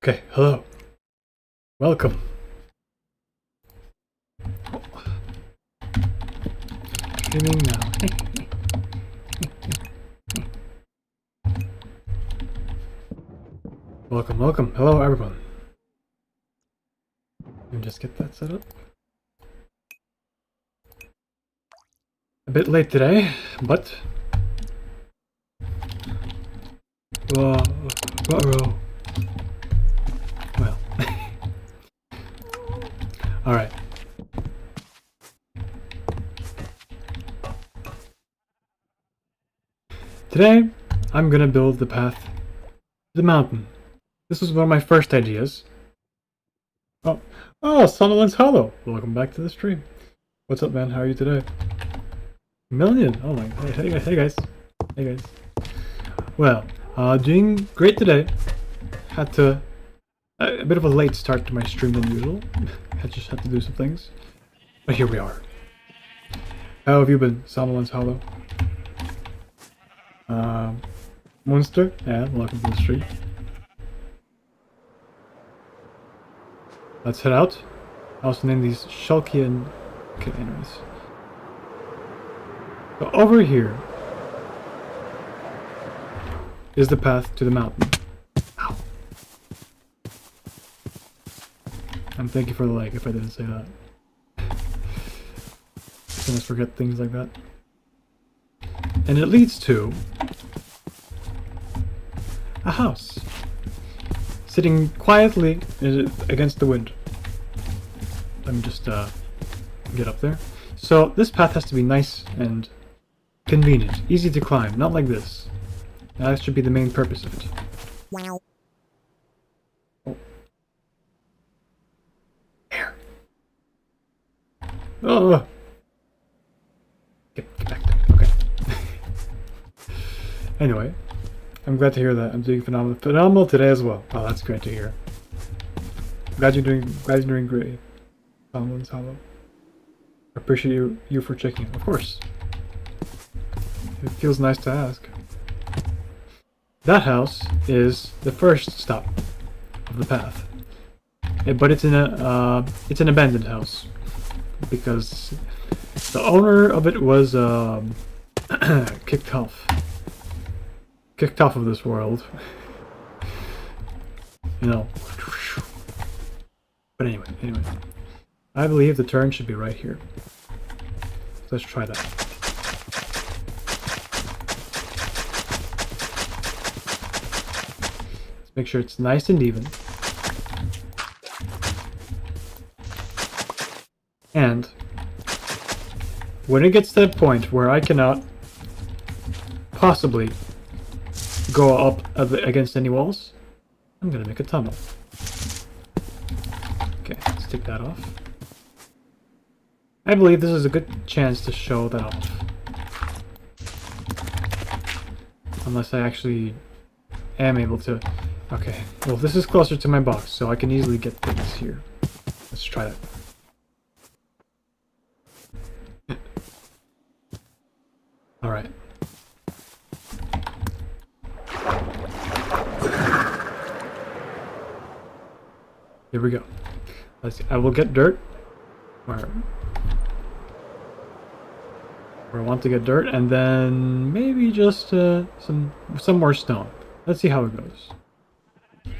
Okay, hello. Welcome. Streaming now. Welcome, welcome. Hello, everyone. Let me just get that set up. A bit late today, but... Well... Alright. Today, I'm gonna build the path to the mountain. This was one of my first ideas. Oh, Sunderland's Hollow! Welcome back to the stream. What's up, man? How are you today? Million! Oh my... Hey guys. Hey guys. Well, doing great today. Had to... a bit of a late start to my stream than usual. I just had to do some things. But here we are. How have you been, Sunderland's Hollow? Monster? Yeah, welcome to the stream. Let's head out. I also named these Shulkian... Okay, anyways. So over here is the path to the mountain. Ow. And thank you for the like if I didn't say that. Sometimes forget things like that. And it leads to a house sitting quietly against the wind. Let me just get up there. So this path has to be nice and convenient, easy to climb, not like this. That should be the main purpose of it. Wow. Oh. There. Oh. Get back there. Okay. Anyway, I'm glad to hear that. I'm doing phenomenal today as well. Oh, that's great to hear. Glad you're doing great. Someone's hollow. I appreciate you for checking. Of course. It feels nice to ask. That house is the first stop of the path, but it's in it's an abandoned house because the owner of it was kicked off of this world. You know. But anyway, I believe the turn should be right here. So let's try that. Make sure it's nice and even. And when it gets to that point where I cannot possibly go up against any walls, I'm gonna make a tunnel. Okay, let's take that off. I believe this is a good chance to show that off. Unless I actually am able to... Okay, well this is closer to my box, so I can easily get things here. Let's try that. Alright. Here we go. I will get dirt where I want to get dirt, and then maybe just some more stone. Let's see how it goes.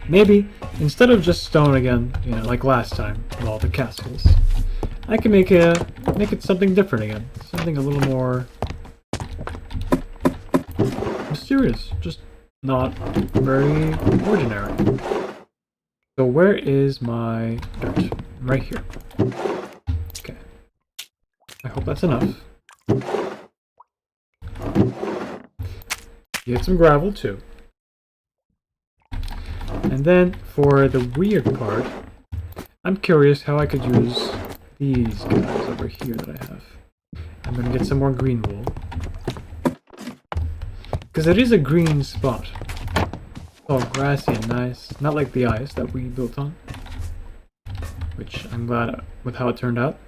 Maybe, instead of just stone again, you know, like last time, with all the castles, I can make it something different again. Something a little more mysterious, just not very ordinary. So where is my dirt? Right here. Okay. I hope that's enough. Get some gravel too. And then, for the weird part, I'm curious how I could use these guys over here that I have. I'm gonna get some more green wool. Because it is a green spot. Oh, grassy and nice. Not like the ice that we built on. Which I'm glad with how it turned out.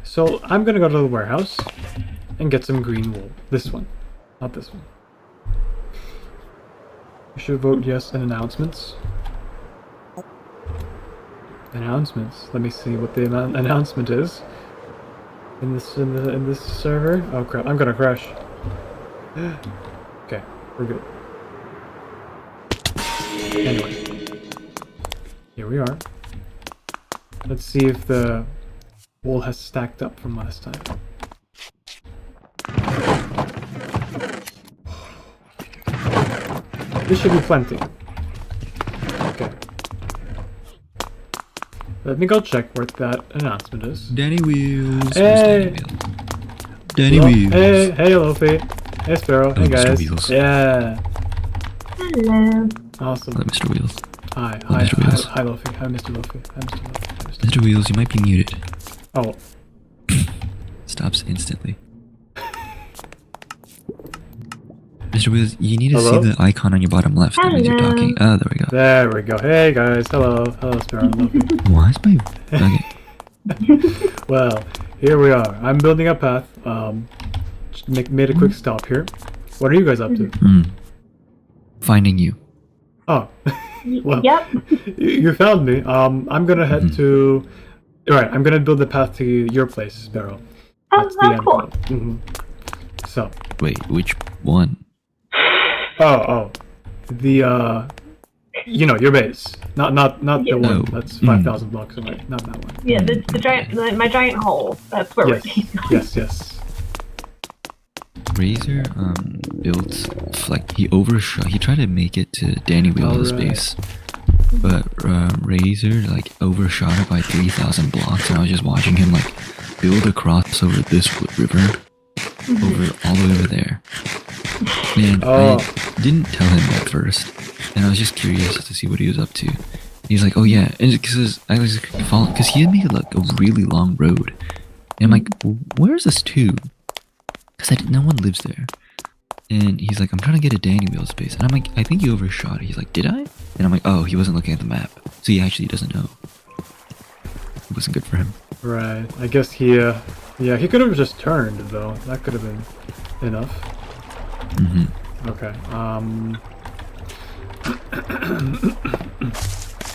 So, I'm gonna go to the warehouse and get some green wool. This one. Not this one. You should vote yes in announcements. Announcements. Let me see what the announcement is. In this server. Oh crap! I'm gonna crash. Okay, we're good. Anyway, here we are. Let's see if the wool has stacked up from last time. This should be plenty. Okay. Let me go check what that announcement is. DannyWheels. Hey! DannyWheels. Hey, Lofi. Hey, Sparrow. Hey, Mr. guys. Wheels. Yeah. Hello. Awesome. Hello, Mr. Wheels. Hi, Mr. Wheels. hi, Lofi. Hi, Mr. Lofi. Hi, Mr. Lofi. Hi, Mr. Mr. Wheels, you might be muted. Oh, Stops instantly. Mr. Wheels, you need to Hello? see the icon on your bottom left. That means you're talking. Oh, there we go. there we go. Hey, guys. Hello. Hello, Sparrow and Lofi. Why is my... Okay. Well, here we are. I'm building a path. Made a quick stop here. What are you guys up to? Finding you. Oh, well, Yep. you found me. I'm gonna head to. Alright, I'm gonna build the path to your place, Sparrow. Oh, that's cool. So. Wait, which one? Oh. The you know, your base. Not the one Oh. that's 5,000 blocks away. Not that one. Yeah, the giant, my giant hole. That's where we're taking. Yes. Razor built like he overshot. He tried to make it to DannyWheels' Alright. base, but Razor like overshot it by 3,000 blocks, and I was just watching him like build across over this river, over all the way over there. And I didn't tell him at first, and I was just curious to see what he was up to. He's like, "Oh yeah," and because I was following, because he had made like a really long road, and I'm like, "Where's this to?" Because no one lives there. And he's like, I'm trying to get a DannyWheels base. And I'm like, I think you overshot it. He's like, did I? And I'm like, oh, he wasn't looking at the map. So he actually doesn't know. It wasn't good for him. Right. I guess he could have just turned though. That could have been enough. Okay.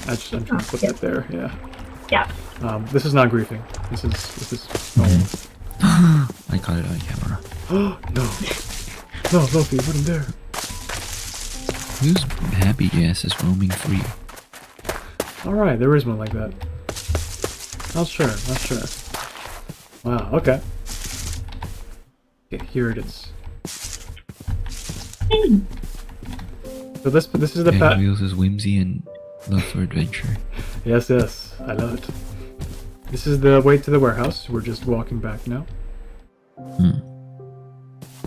I'm trying to put that there. Yeah. Yeah. This is not griefing. This is normal. I caught it on camera. No, Lofi, put him there. Whose happy ass is roaming free? Alright, there is one like that. Not sure. Wow, okay. Okay, here it is. So this is the path. DannyWheels is whimsy and love for adventure. Yes, I love it. This is the way to the warehouse. We're just walking back now.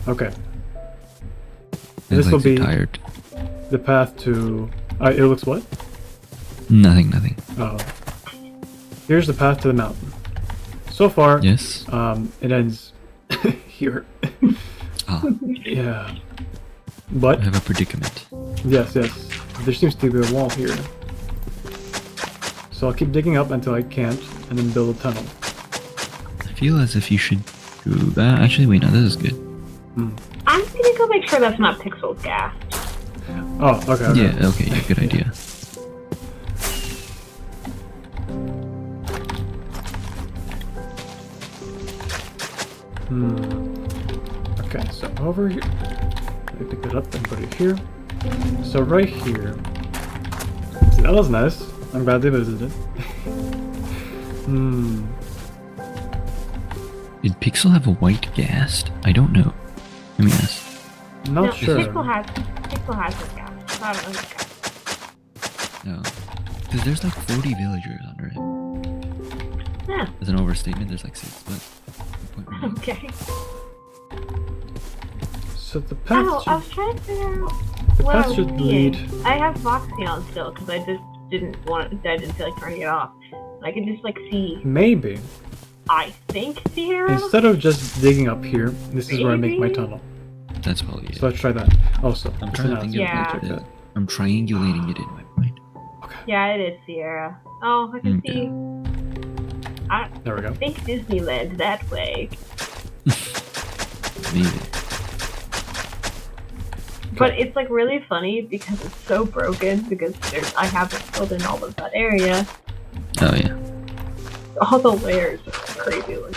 Okay. This will be tired. the path to. It looks what? Nothing. Oh. Here's the path to the mountain. So far, Yes. it ends here. Yeah. I But have a predicament. yes. There seems to be a wall here. So I'll keep digging up until I can't, and then build a tunnel. I feel as if you should do. Actually, wait, no, this is good. I'm gonna go make sure that's not pixel gas. Oh, okay. Yeah, okay, yeah, good idea. Okay, so over here. Let me pick it up and put it here. So right here. See, that was nice. I'm glad they visited. Did Pixel have a white ghast? I don't know. Let me ask. Not sure. Pixel has this gas. I don't know this gas. No. Because there's like 40 villagers under it. Yeah. As an overstatement, there's like 6, but... the point remains. Okay. So the path Oh, I was should, trying to figure out the what I path was should seeing. lead. I have Voxy on still because I just didn't feel like turning it off. I can just like see. Maybe. I think Sierra. Instead of just digging up here, this is where I make my Maybe? tunnel. That's probably it. So let's try that. Also, I'm it's trying to an think announcement. of Yeah. it. I'm triangulating it in my mind. Yeah, it is Sierra. Oh, I can Okay. see. I There we go. think Disneyland's that way. Maybe. But it's like really funny because it's so broken because I haven't filled in all of that area. Oh yeah. All the layers are crazy looking.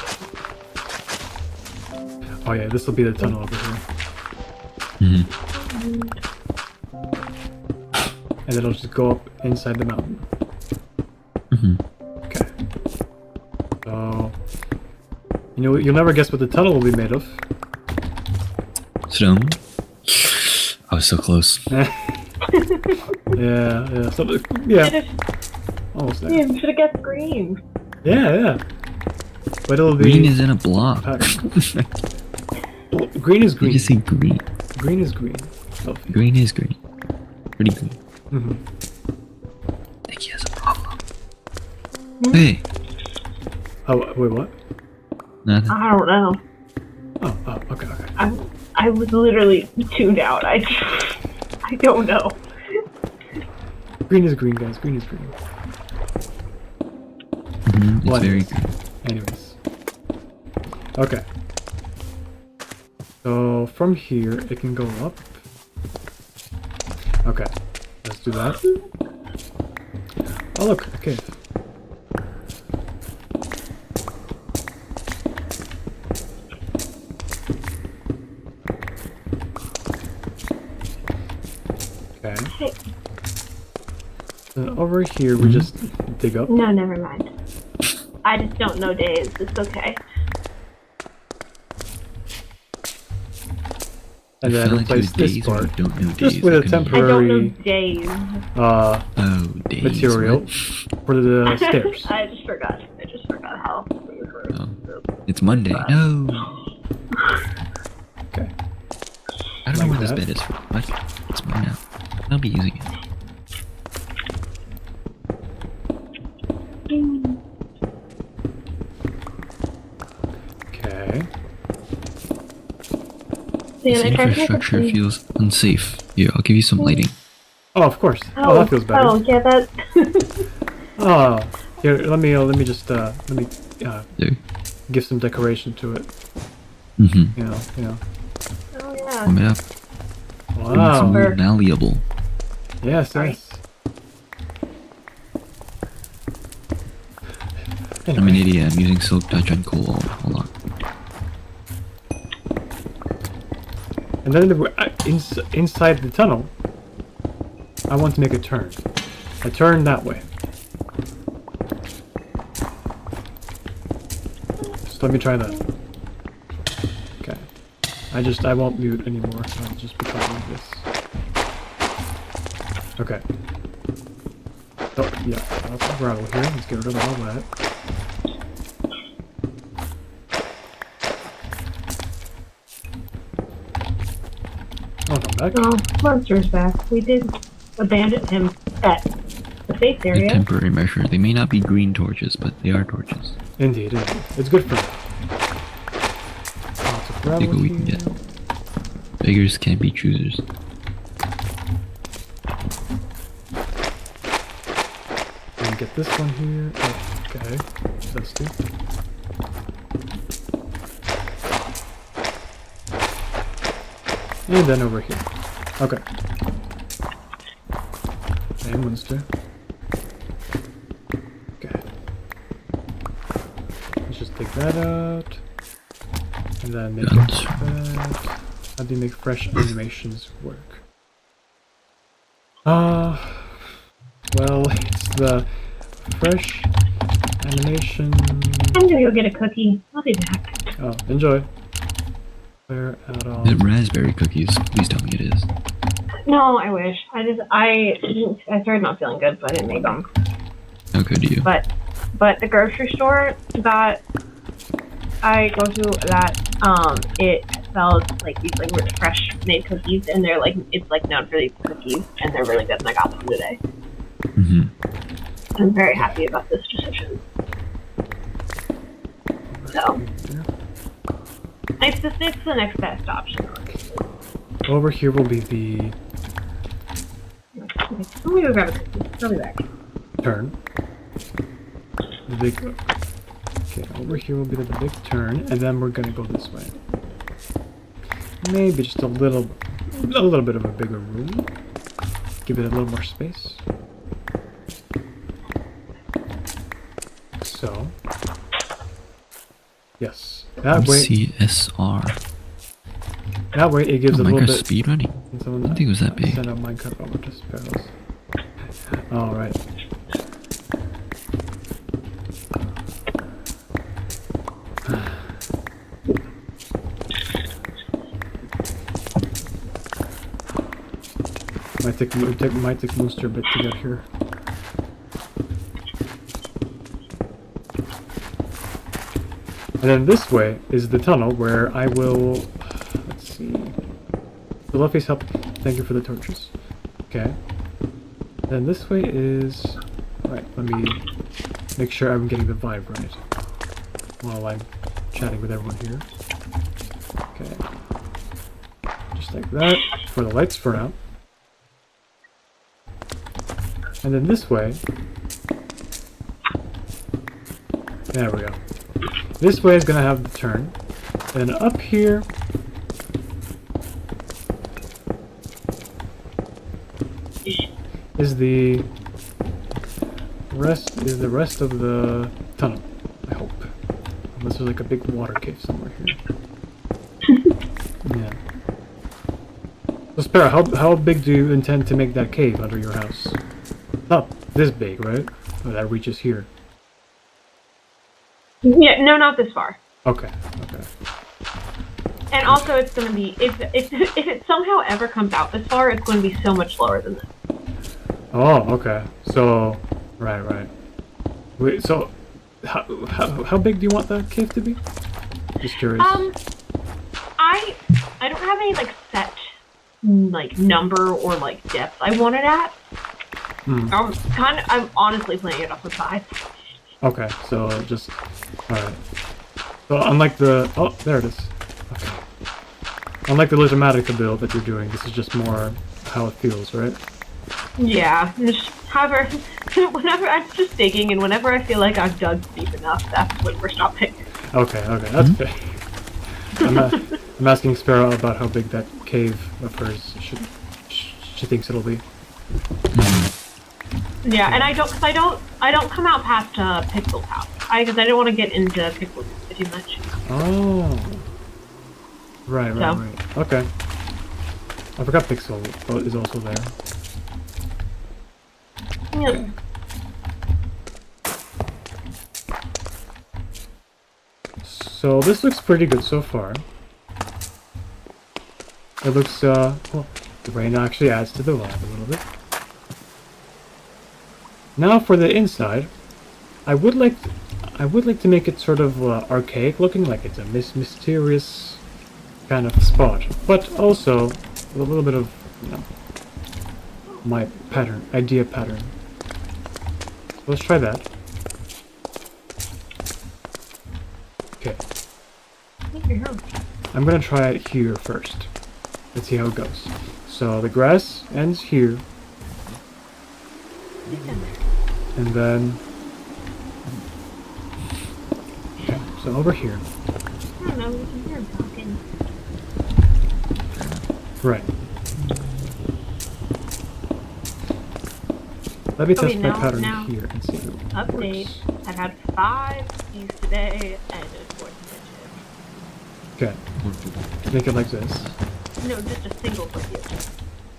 Oh yeah, this will be the tunnel over here. Mm-hmm. And then it'll just go up inside the mountain. Mm-hmm. Okay. So, you'll never guess what the tunnel will be made of. Stone. I was so close. Yeah. So, yeah. Almost there. You should have guessed green. Yeah. But it'll be Green is in a block. Well, green is green. You just see green. Green is green. Sophie. Green is green. Pretty green. Mm-hmm. I think he has a problem. Hey. Oh wait, what? Nothing. I don't know. Oh, okay. I was literally tuned out. I don't know. Green is green, guys. Green is green. Mm-hmm. It's Well, very green. Anyways. Okay. So from here, it can go up. Okay. Let's do that. Oh look, a cave. Okay. Hey. And over here, we just dig up. No, never mind. I just don't know days. It's okay. And then replace this part Don't know just days. with a I don't know temporary days. Oh, days. material What? for the stairs. I just forgot how. Oh. It's Monday. No. Okay. I don't know Like where this that. bed is for. What? It's mine now. I'll be using it. Okay. This infrastructure feels unsafe. Here, I'll give you some lighting. Oh, of course. Oh, that feels better. Oh, yeah, that. Oh, here. Let me just There. give some decoration to it. Mm-hmm. You know. Oh, yeah. Warm it up. It's Wow. more malleable. Yes. I'm an Anyway, idiot. I'm using silk touch on coal. Hold on. and then inside the tunnel, I want to make a turn. A turn that way. So let me try that. Okay. I won't mute anymore. I'll just be talking like this. Okay. Oh, yeah. That's the gravel here. Let's get rid of all that. Welcome back. Oh, Monster's back. We did abandon him at the safe A area. temporary measure. They may not be green torches, but they are torches. Indeed. It's good for me. Lots of gravel Take what we can here. get. Beggars can't be choosers. And get this one here. Oh, okay. That's two. And then over here. Okay. And one's two. Okay. Let's just take that out. And then make Guns. that. How do you make fresh animations work? Well, it's the fresh animation. I'm gonna go get a cookie. I'll be back. Oh, enjoy. Clear out all. Is it raspberry cookies? Please tell me it is. No, I wish. I started not feeling good, so I didn't make them. How good are you? But the grocery store that I go to, that it sells like these like really fresh made cookies, and they're like, it's like known for these cookies, and they're really good, and I got them today. Mm-hmm. I'm very happy about this decision. So it's the next best option. Over here will be the Let me go grab a cookie. I'll be back. turn. The big. Okay, over here will be the big turn, and then we're gonna go this way. Maybe just a little a little bit of a bigger room. Give it a little more space. So, yes, that way. CSR. That way it gives a little Minecraft bit. speed running. I didn't think it was that big. Send out Minecraft over to sparrows. All right. Might take Mooster a bit to get here. And then this way is the tunnel where I will. Let's see. The Luffy's help. Thank you for the torches. Okay. Then this way is. Right. Let me make sure I'm getting the vibe right while I'm chatting with everyone here. Okay. Just like that for the lights for now. And then this way. There we go. This way is gonna have the turn. And up here. Is the rest of the tunnel, I hope. Unless there's like a big water cave somewhere here. Yeah. So Sparrow, how big do you intend to make that cave under your house? Not this big, right? Oh, that reaches here. Yeah, no, not this far. Okay, okay. And also, it's going to be, if it somehow ever comes out this far, it's going to be so much slower than this. Oh, okay. So, right. Wait, so, how big do you want that cave to be? Just curious. I don't have any, like, set, like, number or, like, depth I want it at. I'm honestly playing it off the side. Okay, so just, alright. So unlike the, oh, there it is. Okay. Unlike the Lizarmatica build that you're doing, this is just more how it feels, right? Yeah, however, whenever I'm just digging, and whenever I feel like I've dug deep enough, that's when we're stopping. Okay, that's good. I'm asking Sparrow about how big that cave of hers she thinks it'll be. Yeah, and I don't come out past Pixel's house. Because I don't want to get into Pixel's too much. Oh. Right. Okay. I forgot Pixel is also there. Yeah. So this looks pretty good so far. It looks, well, the rain actually adds to the vibe a little bit. Now for the inside, I would like to make it sort of archaic looking, like it's a mysterious kind of spot, but also with a little bit of, you know, my idea pattern. So let's try that. Okay. I'm gonna try it here first. Let's see how it goes. So the grass ends here. And then... Okay, so over here. I don't know, we can hear him talking. Right. Let me test my pattern here and see if it Update. works. I've had 5 keys today, and it's 14 Okay. Make it like this. inches. No, just a single tortilla.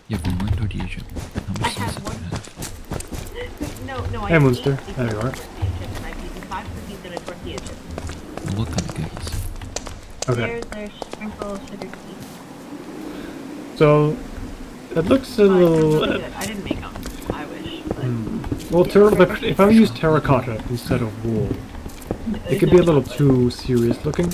You have one tortilla chip. How I much have sauce do one. you have? No, I Hey, have Monster. 8 pieces There you of are. tortilla chips, and I've eaten 5 cookies and a tortilla chip. What kind of cookies? Okay. There's sprinkle sugar cookies. So it looks a Oh, they're little. really good. I didn't make them. I wish. But Well, if I use terracotta instead of wool, it could be a little too serious looking,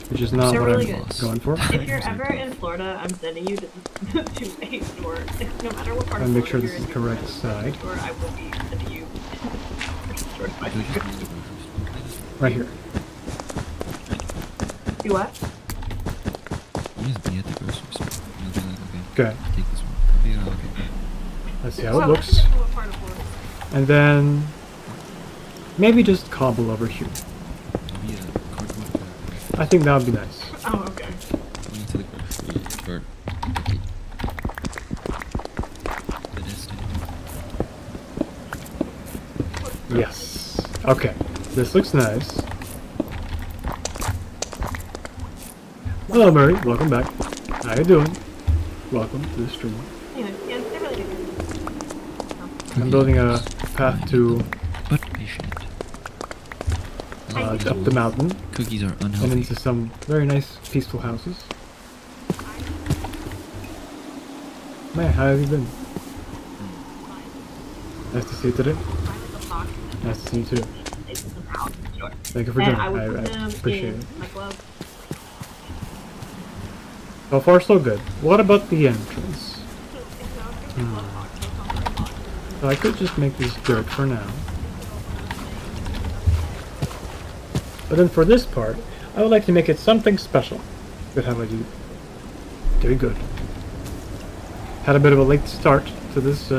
which is not They're what really I'm good. going for. If you're ever in Florida, I'm sending you to a store. No matter what part of And make sure Florida this you're is in, correct you're side. in store, I will be sending you store to buy Do you food. just use the grocery store? Right here. You what? You just be at the grocery store. You'll be like, okay, Okay. take this one. I'll be like, okay. Let's see how it Well, looks. depends on what part of Florida. And then maybe just cobble over here. I'll be a cardboard cutout. I think that would be nice. Oh, okay. Going to the grocery store. Okay. Yes. Okay. This looks nice. Hello, Murray. Welcome back. How you doing? Welcome to the stream. Anyway, yeah, they're really good. I'm building a path to But patient. up the mountain Cookies are and unhealthy. into some very nice, peaceful houses. Man, how have you been? Nice to see you today. Nice to see you too. Thank you for joining. I would I put them appreciate in it. my glove. So far, so good. What about the entrance? So I could just make this dirt for now. But then for this part, I would like to make it something special. Good, how about you? Very good. Had a bit of a late start to this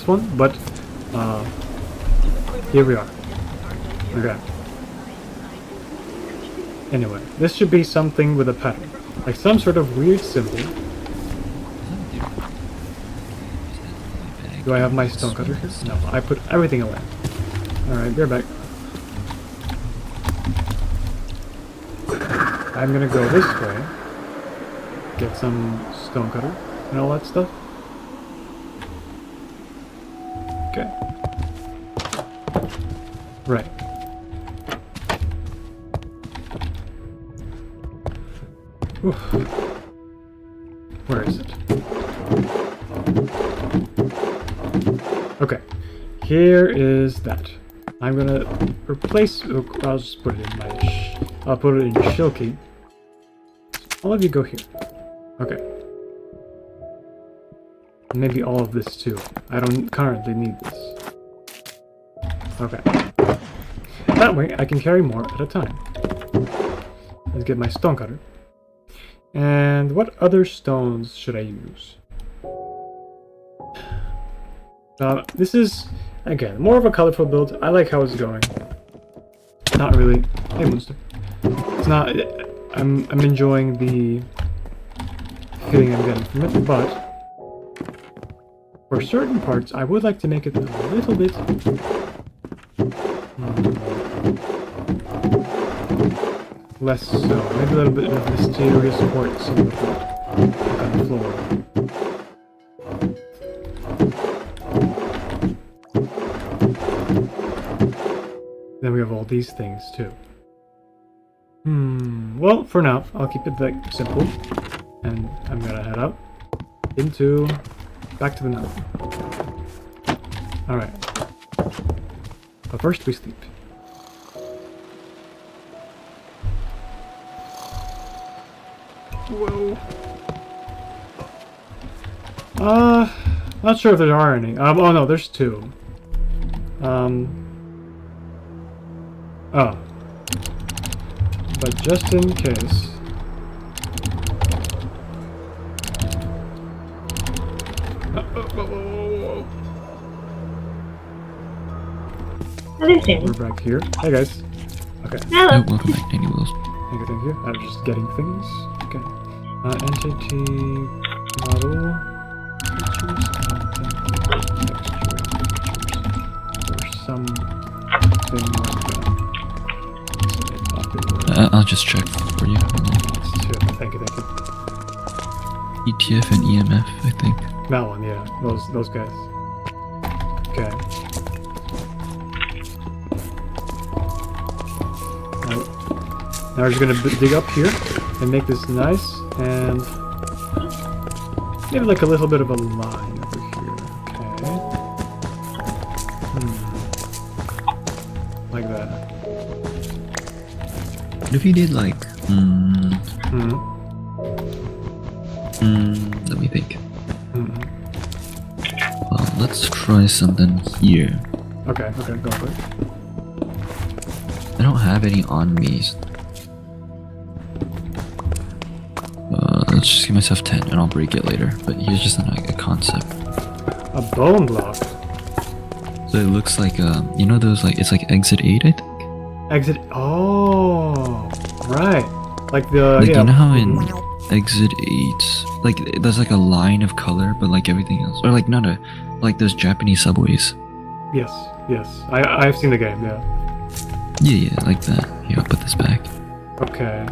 one, but here we are. Okay. Anyway, this should be something with a pattern, like some sort of weird symbol. Do I have my stone cutter here? No, I put everything away. Alright, be right back. I'm gonna go this way. Get some stone cutter and all that stuff. Okay. Right. Oof. Where is it? Okay. Here is that. I'm gonna replace. I'll just put it in my. I'll put it in Shilky. All of you go here. Okay. Maybe all of this too. I don't currently need this. Okay. That way I can carry more at a time. Let's get my stone cutter. And what other stones should I use? This is, again, more of a colorful build. I like how it's going. Not really. Hey, Monster. It's not. I'm enjoying the feeling I'm getting from it, but for certain parts, I would like to make it a little bit less so. Maybe a little bit of mysterious quartz on the floor. Then we have all these things too. Well, for now, I'll keep it that simple. And I'm gonna head up into back to the mountain. Alright. But first we sleep. Whoa. Not sure if there are any. Oh no, there's two. Oh. But just in case. We're back here. Hey guys. Okay. Hello. Oh, welcome back, DannyWheels. Thank you. I'm just getting things. Okay. Entity model pictures or something like that. I'll just check for you. Thank you. ETF and EMF, I think. That one, yeah. Those guys. Okay. Now we're just gonna dig up here and make this nice and maybe like a little bit of a line over here. Okay. Like that. What if you did like, let me think. Well, let's try something here. Okay, go for it. I don't have any on me. Let's just give myself 10 and I'll break it later. But here's just a concept. A bone block. So it looks like, you know those like, it's like exit 8, I think? Exit. Oh, right. Like the. Like, yeah. you know how in exit 8, like, there's like a line of color, but like everything else. Or like, not a, like those Japanese subways. Yes. Yes, I've seen the game. Yeah. Yeah, like that. Here, I'll put this back. Okay.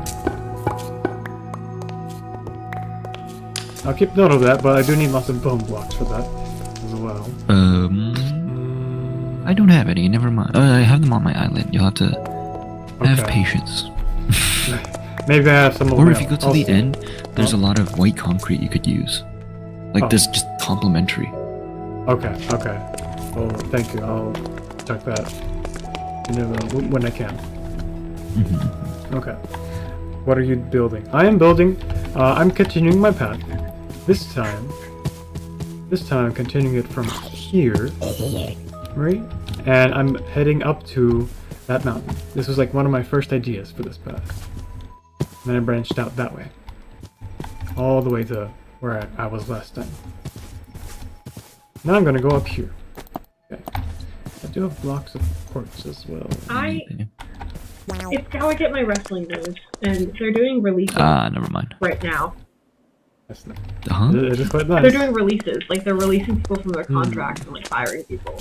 I'll keep note of that, but I do need lots of bone blocks for that as well. I don't have any. Never mind. I have them on my island. You'll have to have Okay. patience. Maybe I have some. Or if you go to the end, there's a lot of white concrete you could use. Like this, just complimentary. Okay. Well, thank you. I'll check that when I can. Okay. What are you building? I am building. I'm continuing my path. This time I'm continuing it from here, right? And I'm heading up to that mountain. This was like one of my first ideas for this path. And then I branched out that way, all the way to where I was last time. Now I'm gonna go up here. Okay. I do have blocks of quartz as well. It's how I get my wrestling moves, and they're doing releases Never mind. right now. That's nice. Huh? It is quite nice. They're doing releases, like they're releasing people from their contracts and like firing people.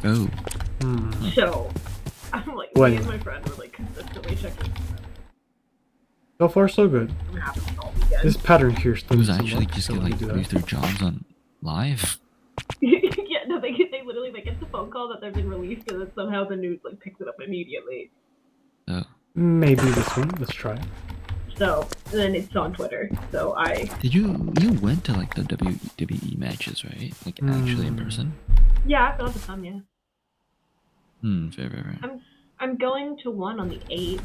Oh. So, I'm like, When? me and my friend were like consistently checking. So far, so good. It happens all weekend. This pattern here still Who's needs some actually work, just so get let me like do that. lose their jobs on live? Yeah, no, they literally like get the phone call that they've been released, and then somehow the news like picks it up immediately. Oh. Maybe this one. Let's try. So then it's on Twitter. So You went to like the WWE matches, right? Like actually in person? yeah, I've gone to some. Yeah, Fair. I'm going to one on the 8th.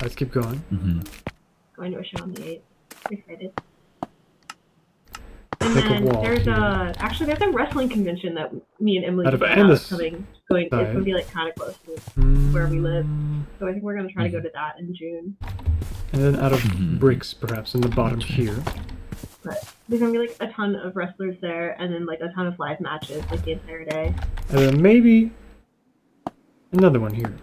Let's keep going. Going to a show on the 8th. Excited. And Make a then wall there's here. there's a wrestling convention that me and Emily Out of are Andes coming. It's going to be like kind of close to where we live. So I think we're gonna try to go to that in June. And then out of bricks, perhaps, in the bottom here. But there's gonna be like a ton of wrestlers there, and then like a ton of live matches like the entire day. And then maybe another one here.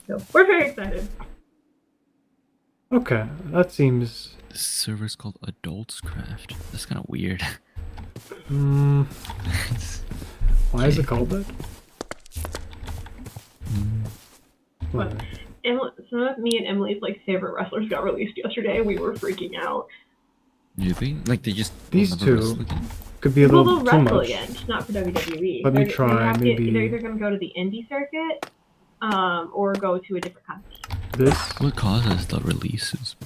So we're very excited. Okay, that seems... This server's called Adults Craft. That's kind of weird. Why is it called that? But some of me and Emily's like favorite wrestlers got released yesterday. We were freaking out. You think? Like they just These never two wrestle again? could be a Well, little they'll too wrestle much. again, just not for WWE. Let me They're- try, they have to- maybe- They're either gonna go to the indie circuit, or go to a different company. This, What causes the releases?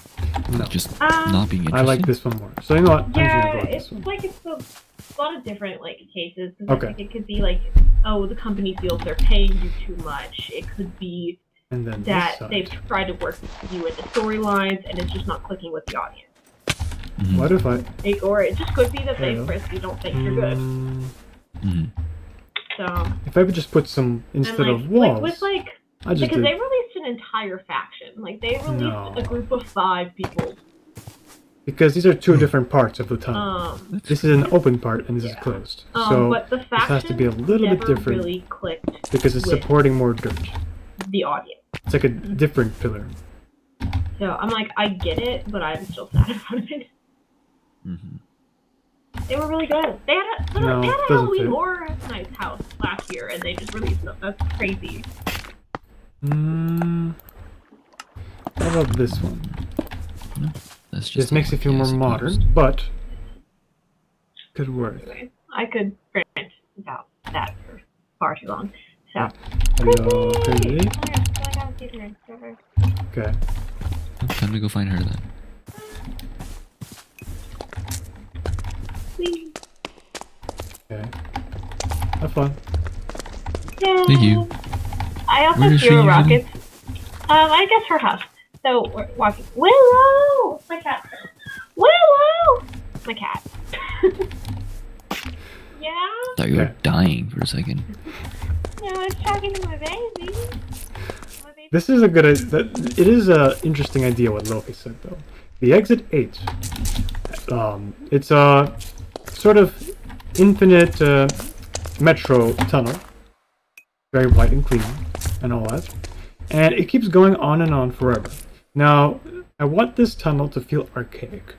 no. Like just not being interesting? I like this one more. So you know what? I'm just Yeah, gonna go with it's this one. like it's a lot of different like cases. 'Cause Okay. Like, it could be like, oh, the company feels they're paying you too much. It could be And then that this they've side. tried to work with you in the storylines and it's just not clicking with the audience. What if I... Or it just could be that they Yeah. personally don't think you're good. So If I would just put some, instead and, of walls, with like I just because did... they released an entire faction. Like they released No. a group of 5 people. Because these are two different parts of the tunnel. This is an open part and this is closed. So but the this faction has to be a little bit never different really clicked because it's with supporting more dirt. the audience. It's like a different pillar. So I'm like, I get it, but I'm still sad about it. They were really good. They had a, No, they had a doesn't Halloween fit. Horror Nights house last year, and they just released them. That's crazy. How about this one? That's just This makes it feel more modern, but could work. Anyway, I could rant about that for far too long. So, Hello, Crazy. Oh, yeah, I feel like I haven't seen her forever. Okay. Time to go find her then. Whee. Okay. Have fun. Thank you. I also Where does she threw usually- rockets. I guess her house. So we're walking. Willow, my cat. Willow, my cat. Yeah. Thought you were Okay. dying for a second. No, I was talking to my baby. My baby. This is a good. It is a interesting idea what Loki said though. The exit 8. It's a sort of infinite metro tunnel, very white and clean, and all that, and it keeps going on and on forever. Now, I want this tunnel to feel archaic.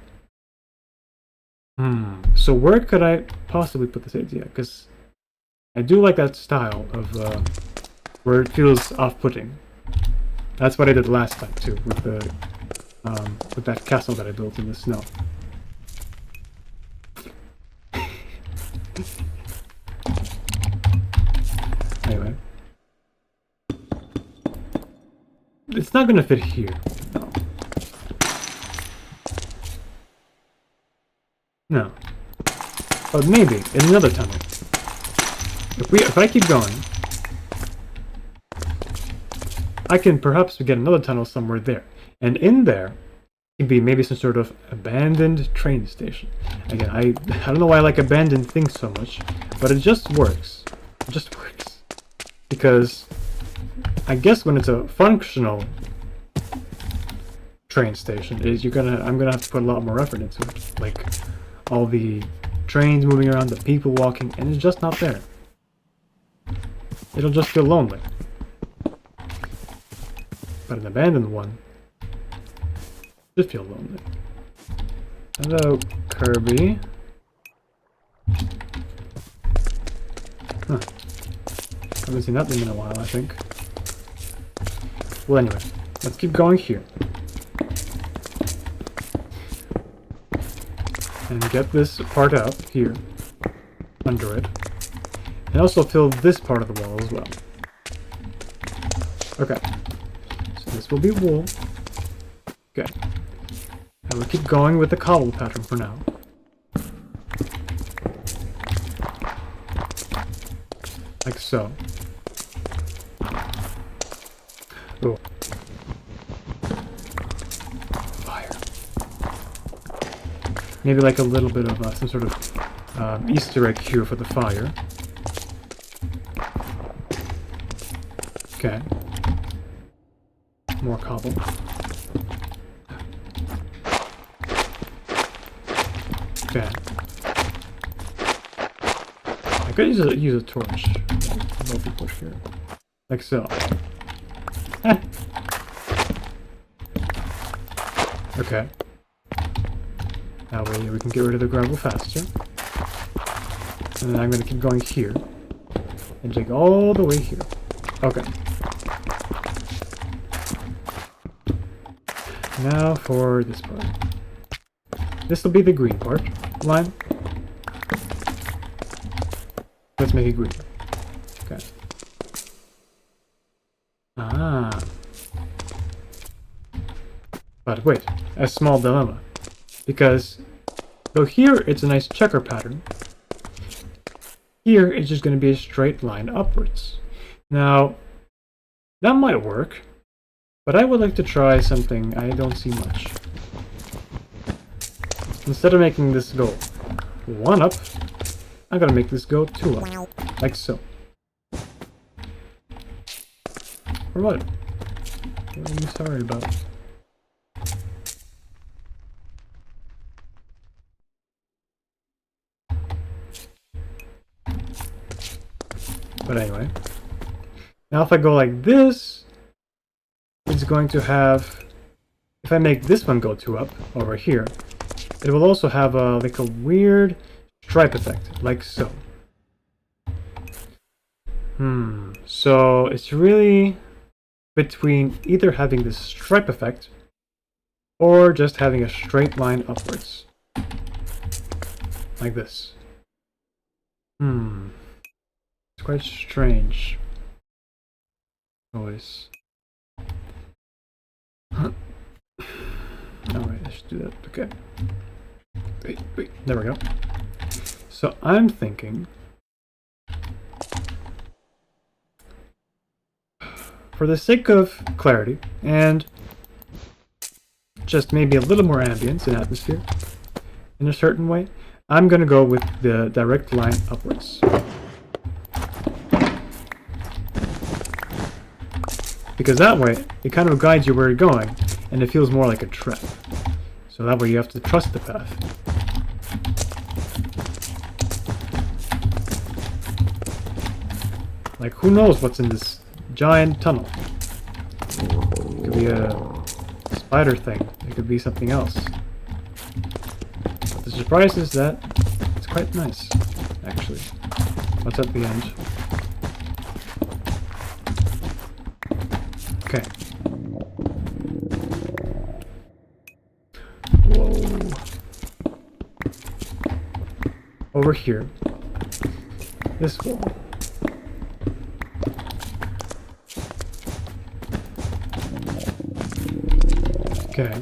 So where could I possibly put this idea? Because I do like that style of where it feels off-putting. That's what I did last time too, with that castle that I built in the snow. Anyway, it's not gonna fit here. No. No. But maybe in another tunnel. If I keep going, I can perhaps get another tunnel somewhere there. And in there, it'd be maybe some sort of abandoned train station. Again, I don't know why I like abandoned things so much, but it just works. It just works. Because I guess when it's a functional train station, I'm gonna have to put a lot more effort into it. Like all the trains moving around, the people walking, and it's just not there. It'll just feel lonely. But an abandoned one should feel lonely. Hello, Kirby. Huh. Haven't seen that thing in a while, I think. Well, anyway, let's keep going here. And get this part out here, under it. And also fill this part of the wall as well. Okay. So this will be wool. Okay. And we'll keep going with the cobble pattern for now. Like so. Oh. Fire. Maybe like a little bit of some sort of Easter egg here for the fire. Okay. More cobble. Okay. I could use a torch. Multi-push here. Like so. Okay. That way we can get rid of the gravel faster. And then I'm going to keep going here. And dig all the way here. Okay. Now for this part. This will be the green part. Line. Let's make it green. Okay. Ah. But wait, a small dilemma. Because though here it's a nice checker pattern, here it's just going to be a straight line upwards. Now, that might work, but I would like to try something I don't see much. Instead of making this go 1 up, I'm gonna make this go 2 up, like so. For what? What are you sorry about? But anyway. Now if I go like this, it's going to have, if I make this one go 2 up, over here, it will also have like a weird stripe effect, like so. So it's really between either having this stripe effect, or just having a straight line upwards. Like this. It's quite strange. Always. Alright, I should do that. Okay. Wait, there we go. So I'm thinking, for the sake of clarity, and just maybe a little more ambience and atmosphere, in a certain way, I'm gonna go with the direct line upwards. Because that way, it kind of guides you where you're going, and it feels more like a trap. So that way you have to trust the path. Like, who knows what's in this giant tunnel? It could be a spider thing. It could be something else. But the surprise is that it's quite nice, actually. What's at the end? over here. This wall. Okay.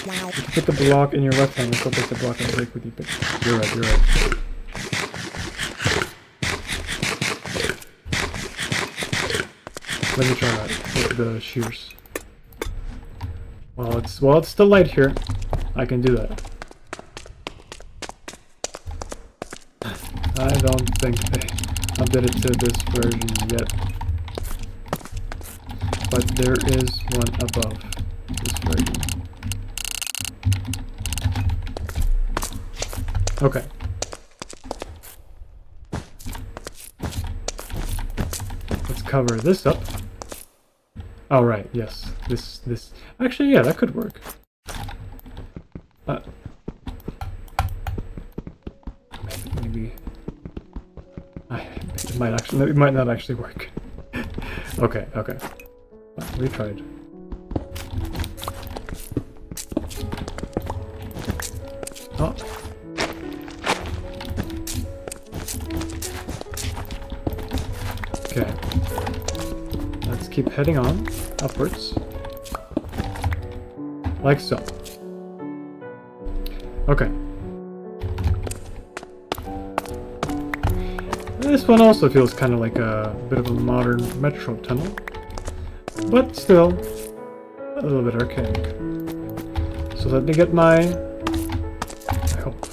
You can put the block in your left hand and still take the block and break with you. But you're right, you're right. Let me try that with the shears. While it's still light here, I can do that. I don't think they updated to this version yet. But there is one above this version. Okay. Let's cover this up. Oh right, yes. This actually, yeah, that could work. Maybe it might not actually work. Okay. We tried. Oh. Okay. Let's keep heading on upwards. Like so. Okay. This one also feels kind of like a bit of a modern metro tunnel. But still, a little bit archaic. So let me get my, I hope,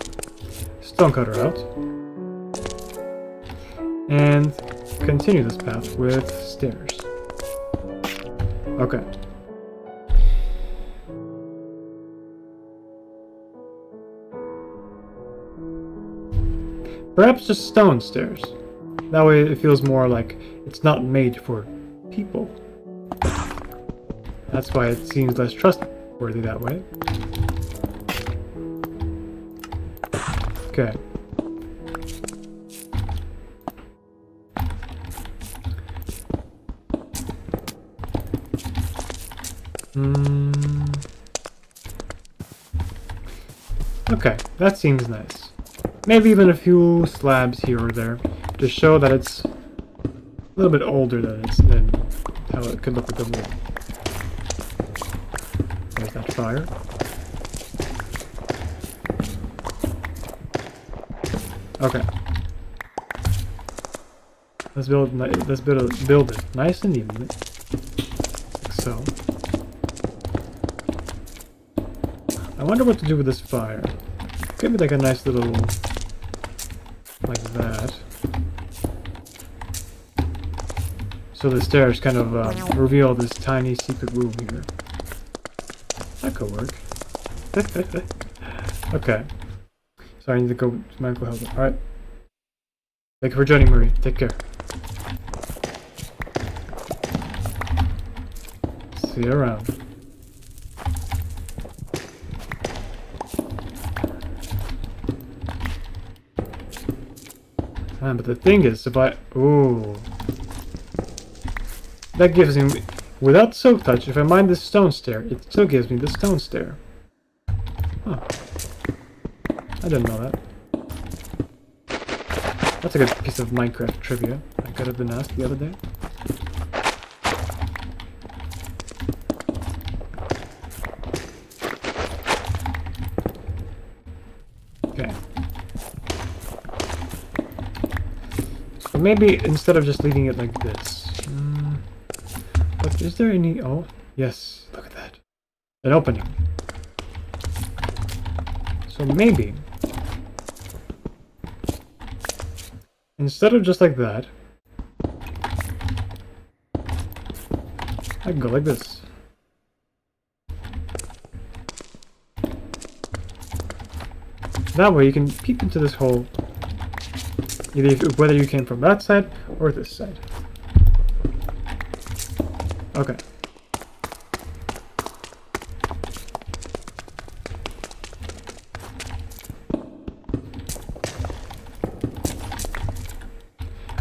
stonecutter out. And continue this path with stairs. Okay. Perhaps just stone stairs. That way it feels more like it's not made for people. That's why it seems less trustworthy that way. Okay. Okay, that seems nice. Maybe even a few slabs here or there to show that it's a little bit older than how it could look with the wood. There's that fire. Okay. Let's build it nice and evenly. Like so. I wonder what to do with this fire. Maybe like a nice little, like that. So the stairs kind of reveal this tiny secret room here. That could work. Okay. So I need to go to medical help. Alright. Thank you for joining, Marie. Take care. See you around. But the thing is, if I... Ooh. That gives me... Without silk touch, if I mine this stone stair, it still gives me the stone stair. Huh. I didn't know that. That's a good piece of Minecraft trivia. I could have been asked the other day. Okay. So maybe instead of just leaving it like this. But is there any... Oh, yes. Look at that. An opening. So maybe... Instead of just like that... I can go like this. That way you can peek into this hole. Whether you came from that side or this side. Okay.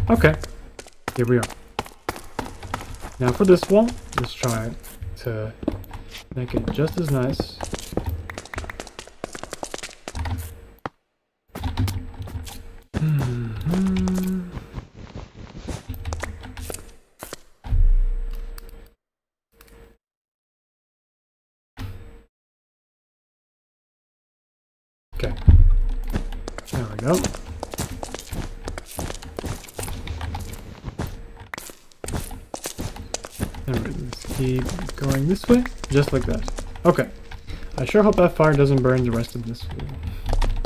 Okay. Here we are. Now for this wall, let's try to make it just as nice. we go. Alright, let's keep going this way, just like that. Okay. I sure hope that fire doesn't burn the rest of this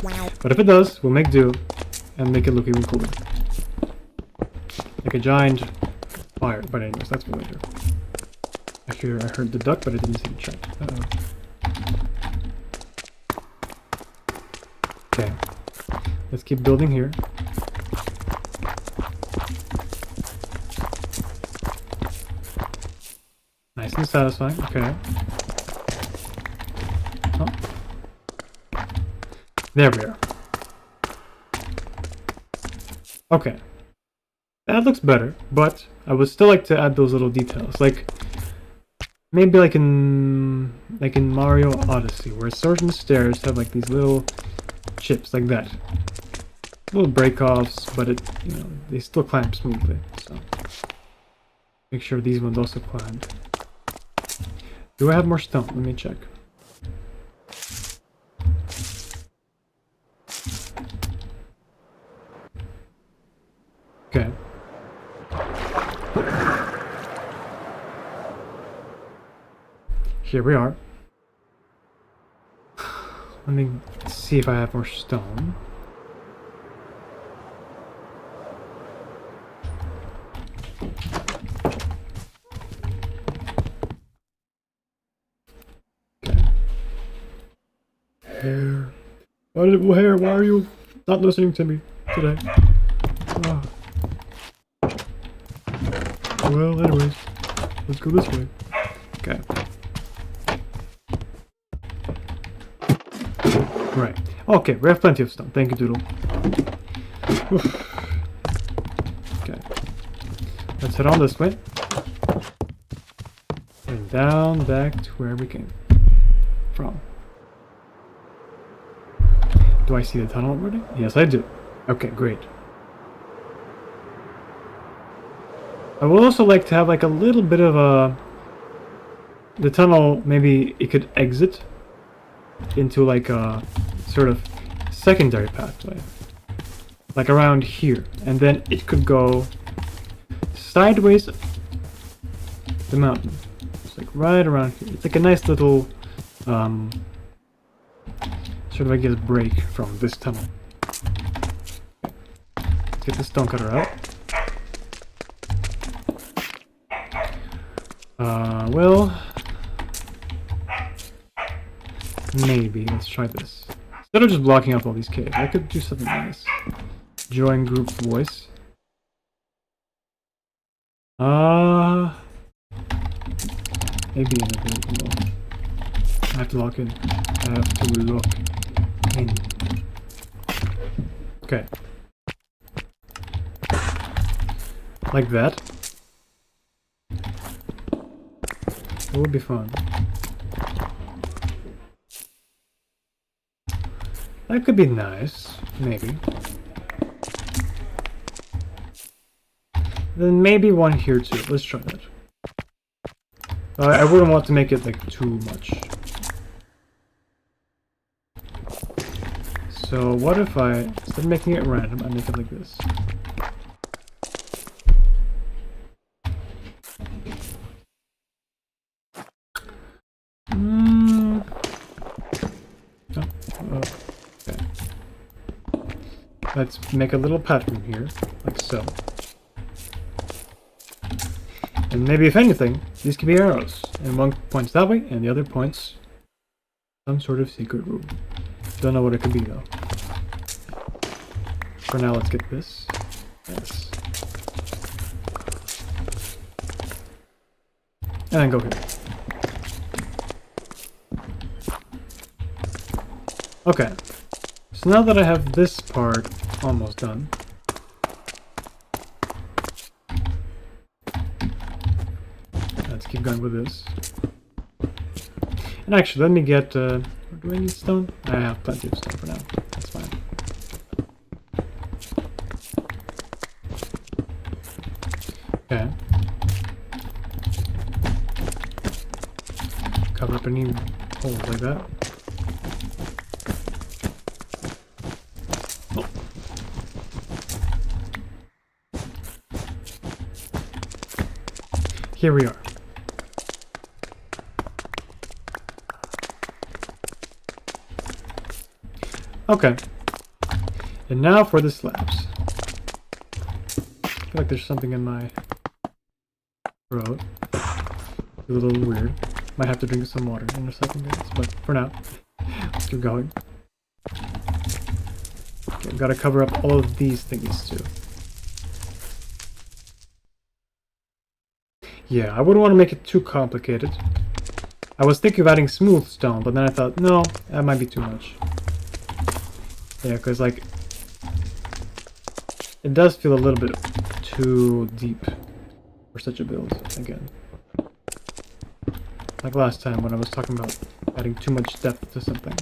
wall. But if it does, we'll make do and make it look even cooler. Like a giant fire. But anyways, that's for later. I heard the duck, but I didn't see the chart. Okay. Let's keep building here. Nice and satisfying. Okay. Oh. There we are. Okay. That looks better, but I would still like to add those little details. Like maybe like in Mario Odyssey, where certain stairs have like these little chips like that. Little break-offs, but they still climb smoothly. So make sure these ones also climb. Do I have more stone? Let me check. Okay. Here we are. Let me see if I have more stone. Okay. Hair. Hair, why are you not listening to me today? Oh. Well, anyways, let's go this way. Okay. Right. Okay, we have plenty of stone. Thank you, Doodle. Okay. Let's head on this way. And down back to where we came from. Do I see the tunnel already? Yes, I do. Okay, great. I would also like to have like a little bit of a... The tunnel, maybe it could exit into like a sort of secondary pathway. Like around here. And then it could go sideways the mountain. It's like right around here. It's like a nice little sort of, I guess, break from this tunnel. Let's get the stone cutter out. Well, maybe. Let's try this. Instead of just blocking up all these caves, I could do something nice. Join group voice. Maybe in a bit. I have to lock in. I have to lock in. Okay. Like that. It would be fun. That could be nice, maybe. Then maybe one here too. Let's try that. I wouldn't want to make it like too much. So what if I, instead of making it random, I make it like this. Okay. Let's make a little pattern here, like so. And maybe if anything, these could be arrows. And one points that way, and the other points some sort of secret room. Don't know what it could be though. For now, let's get this. Yes. And then go here. Okay. So now that I have this part almost done, let's keep going with this. And actually, let me get, do I need stone? I have plenty of stone for now. That's fine. Okay. Cover up any holes like that. Oh. here we are. Okay. And now for the slabs. I feel like there's something in my throat. It's a little weird. Might have to drink some water in a second, guys. But for now, let's keep going. Okay, I've got to cover up all of these thingies too. Yeah, I wouldn't want to make it too complicated. I was thinking of adding smooth stone, but then I thought, no, that might be too much. Yeah, because like, it does feel a little bit too deep for such a build, again. Like last time when I was talking about adding too much depth to something.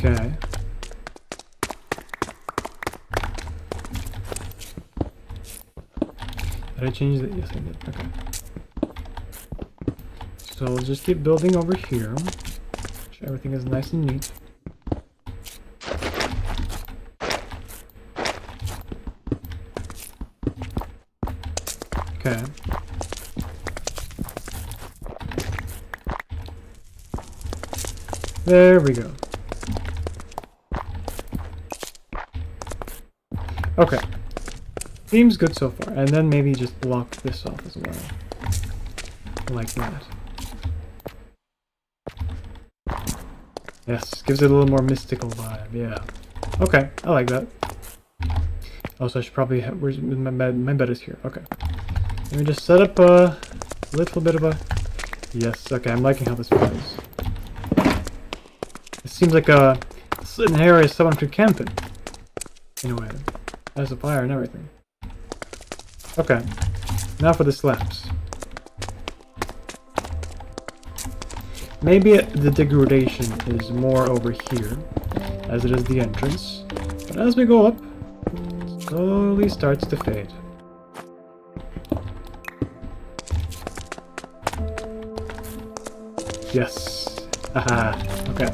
Okay. Did I change it? Yes, I did. Okay. So we'll just keep building over here. Make sure everything is nice and neat. Okay. There we go. Okay. Seems good so far. And then maybe just block this off as well. Like that. Yes, gives it a little more mystical vibe, yeah. Okay, I like that. Also, I should probably have... Where's my bed? My bed is here. Okay. Let me just set up a little bit of a... Yes, okay, I'm liking how this plays. It seems like an area someone could camp in a way. Has a fire and everything. Okay, now for the slabs. Maybe the degradation is more over here, as it is the entrance. But as we go up, it slowly starts to fade. Yes. Haha. Okay.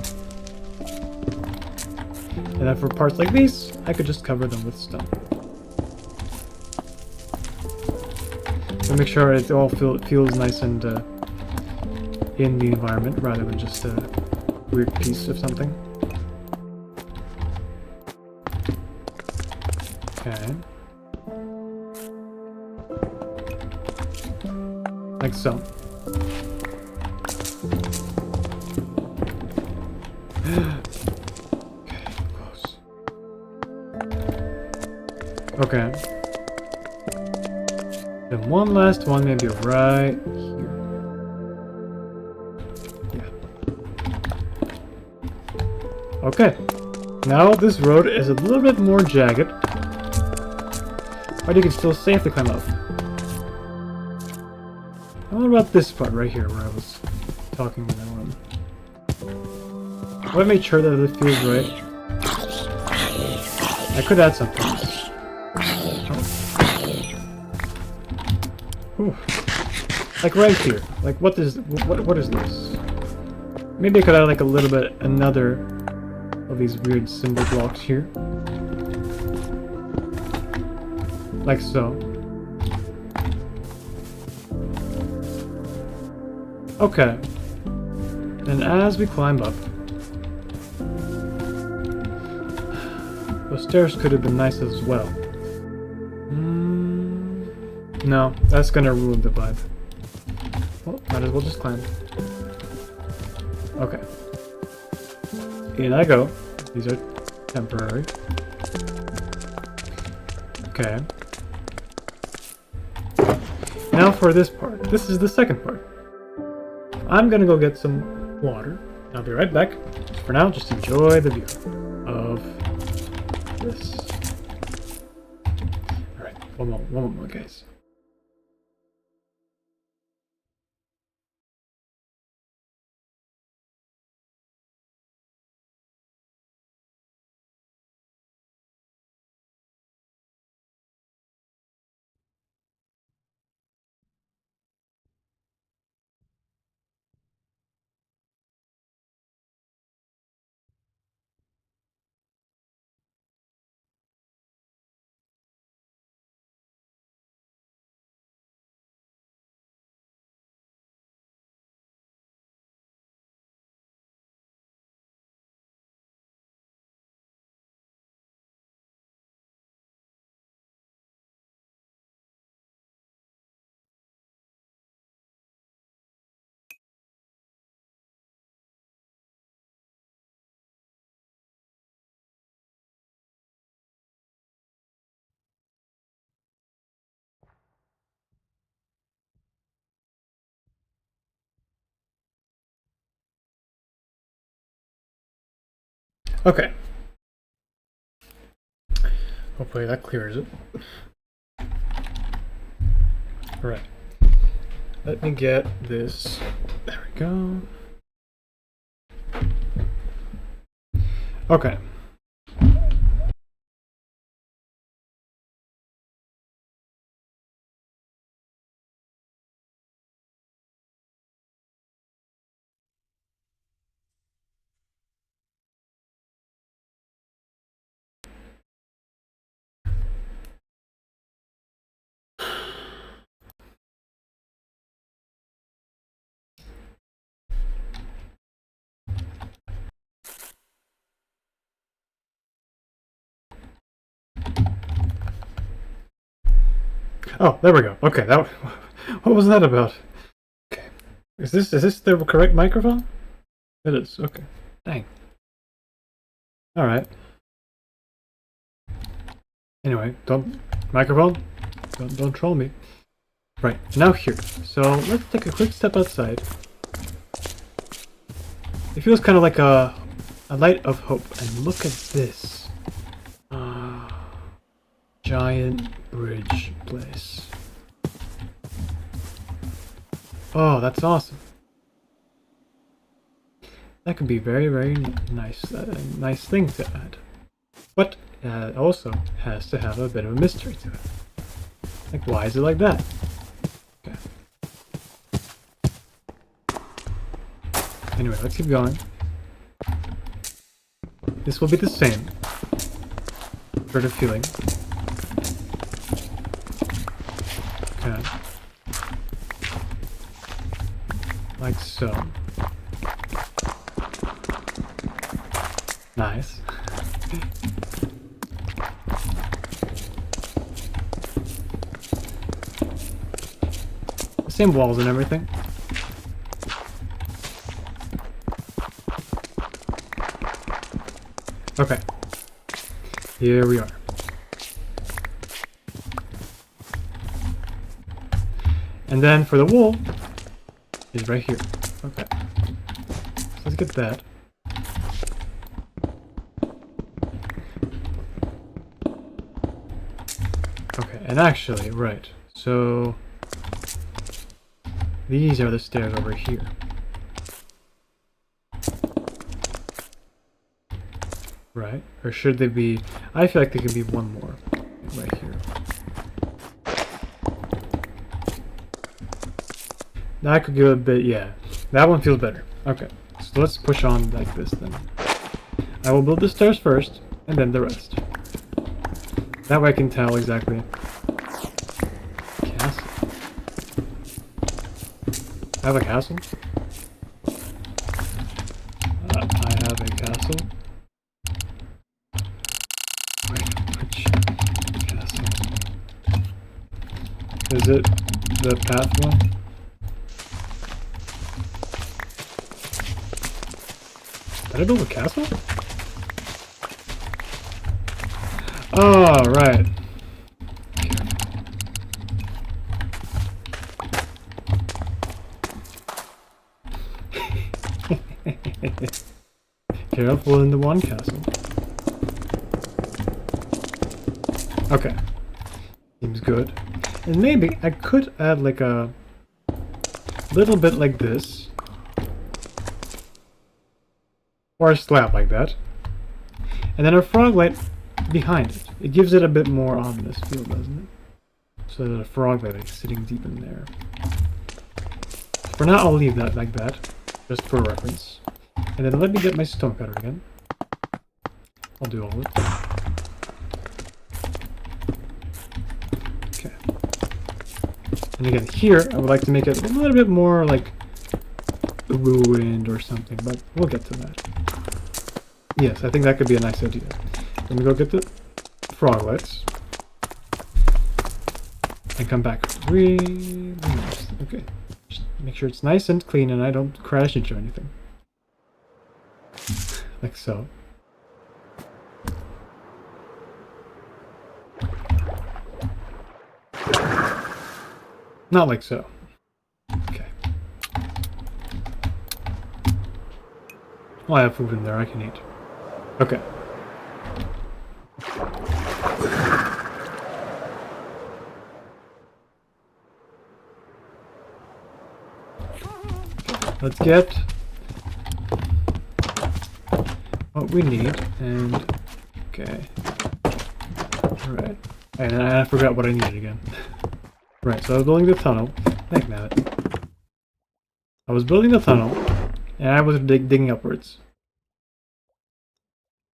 And then for parts like these, I could just cover them with stone. So make sure it all feels nice and in the environment rather than just a weird piece of something. Okay. Like so. Okay. Then one last one, maybe right here. Yeah. Okay. Now this road is a little bit more jagged, but you can still safely climb up. And what about this part right here where I was talking with that one? I made sure that it feels right. I could add something. Whew. Like right here. Like what is this? Maybe I could add like a little bit another of these weird symbol blocks here. Like so. Okay. And as we climb up, those stairs could have been nice as well. No, that's gonna ruin the vibe. Well, might as well just climb. Okay. In I go. These are temporary. Okay. Now for this part. This is the second part. I'm gonna go get some water. I'll be right back. For now, just enjoy the view of this. Alright, one moment, guys. Okay. Hopefully that clears it. Alright. Let me get this. There we go. Okay. Oh, there we go. Okay, that. What was that about? Okay, is this the correct microphone? It is. Okay. Dang. All right. Anyway, microphone. Don't troll me. Right now here. So let's take a quick step outside. It feels kind of like a light of hope. And look at this. Giant bridge place. Oh, that's awesome. That could be very, very nice. Nice thing to add. But it also has to have a bit of a mystery to it. Like, why is it like that? Okay. Anyway, let's keep going. This will be the same sort of feeling. Okay. Like so. Nice. Same walls and everything. Okay. Here we are. And then for the wool is right here. Okay. So let's get that. Okay, and actually, right. So these are the stairs over here. Right? Or should they be... I feel like there could be one more right here. That could give a bit... yeah. That one feels better. Okay. So let's push on like this then. I will build the stairs first, and then the rest. That way I can tell exactly... Castle. I have a castle? I have a castle. Wait, which castle? Is it the path one? Did I build a castle? Oh, right. Careful in the one castle. Okay. Seems good. And maybe I could add like a little bit like this. Or a slab like that. And then a frog light behind it. It gives it a bit more ominous feel, doesn't it? So there's a frog light like sitting deep in there. For now I'll leave that like that. Just for reference. And then let me get my stone cutter again. I'll do all of it. Okay. And again, here I would like to make it a little bit more like ruined or something, but we'll get to that. Yes, I think that could be a nice idea. Let me go get the frog lights. And come back really nice. Okay. Just make sure it's nice and clean and I don't crash into anything. Like so. Not like so. Okay. Well, I have food in there I can eat. Okay. Let's get what we need, and okay. Alright. And I forgot what I needed again. Right, so I was building the tunnel. Thank Matt. I was building the tunnel, and I was digging upwards.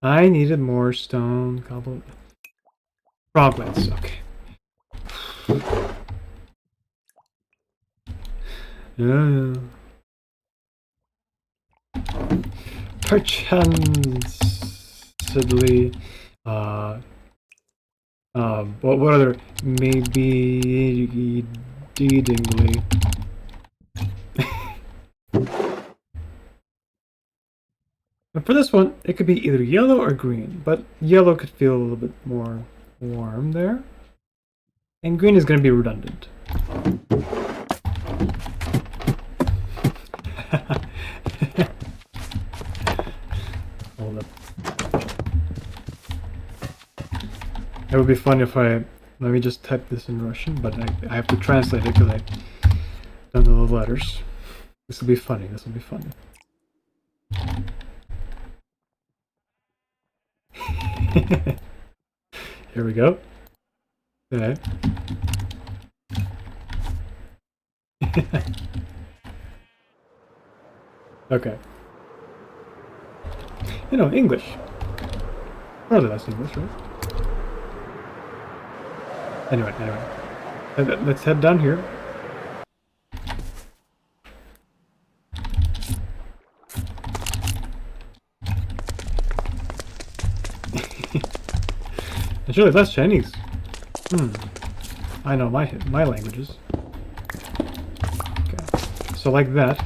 I needed more stone, cobble, froglets. Okay. Yeah. Perchancedly, what other maybe deedingly. And for this one, it could be either yellow or green, but yellow could feel a little bit more warm there. And green is going to be redundant. Hold up. It would be fun if let me just type this in Russian, but I have to translate it because I don't know the letters. This will be funny, this will be funny. Here we go. Okay. Okay. You know, English. Probably that's English, right? Anyway. Let's head down here. And surely that's Chinese. I know my languages. Okay. So like that.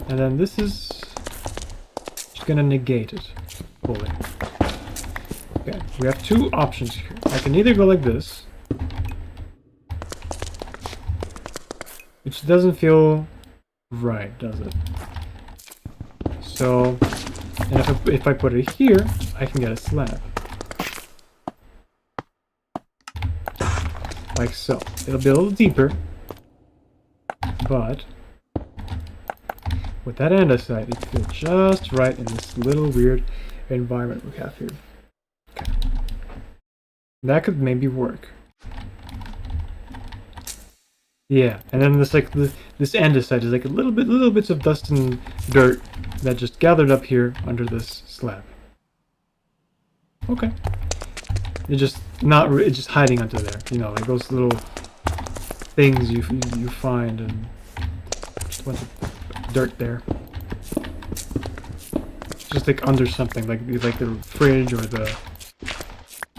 And then this is just gonna negate it fully. Okay, we have two options here. I can either go like this, which doesn't feel right, does it? So, and if I put it here, I can get a slab. Like so. It'll be a little deeper, but with that andesite, it feels just right in this little weird environment we have here. Okay. That could maybe work. Yeah, and then this this andesite is like little bits of dust and dirt that just gathered up here under this slab. Okay. It's just it's just hiding under there, you know, like those little things you find and just a bunch of dirt there. Just like under something, like the fridge or the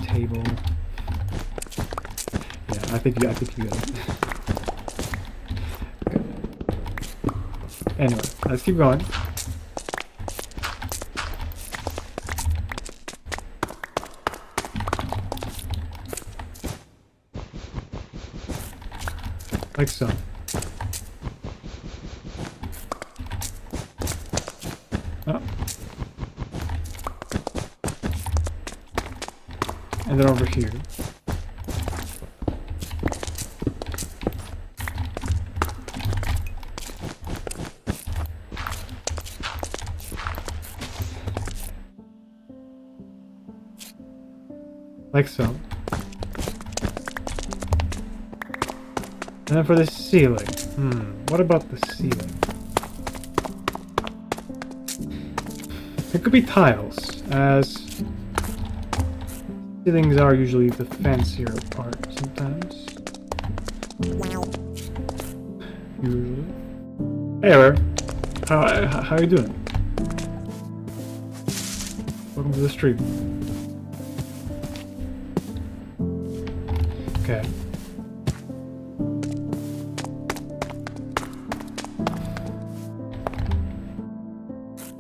table. Yeah, I think you get it. Okay. Anyway, let's keep going. Like so. Oh. And then over here. Like so. And then for the ceiling. What about the ceiling? It could be tiles, as ceilings are usually the fancier part sometimes. Usually. Hey, Eric. How you doing? Welcome to the stream. Okay.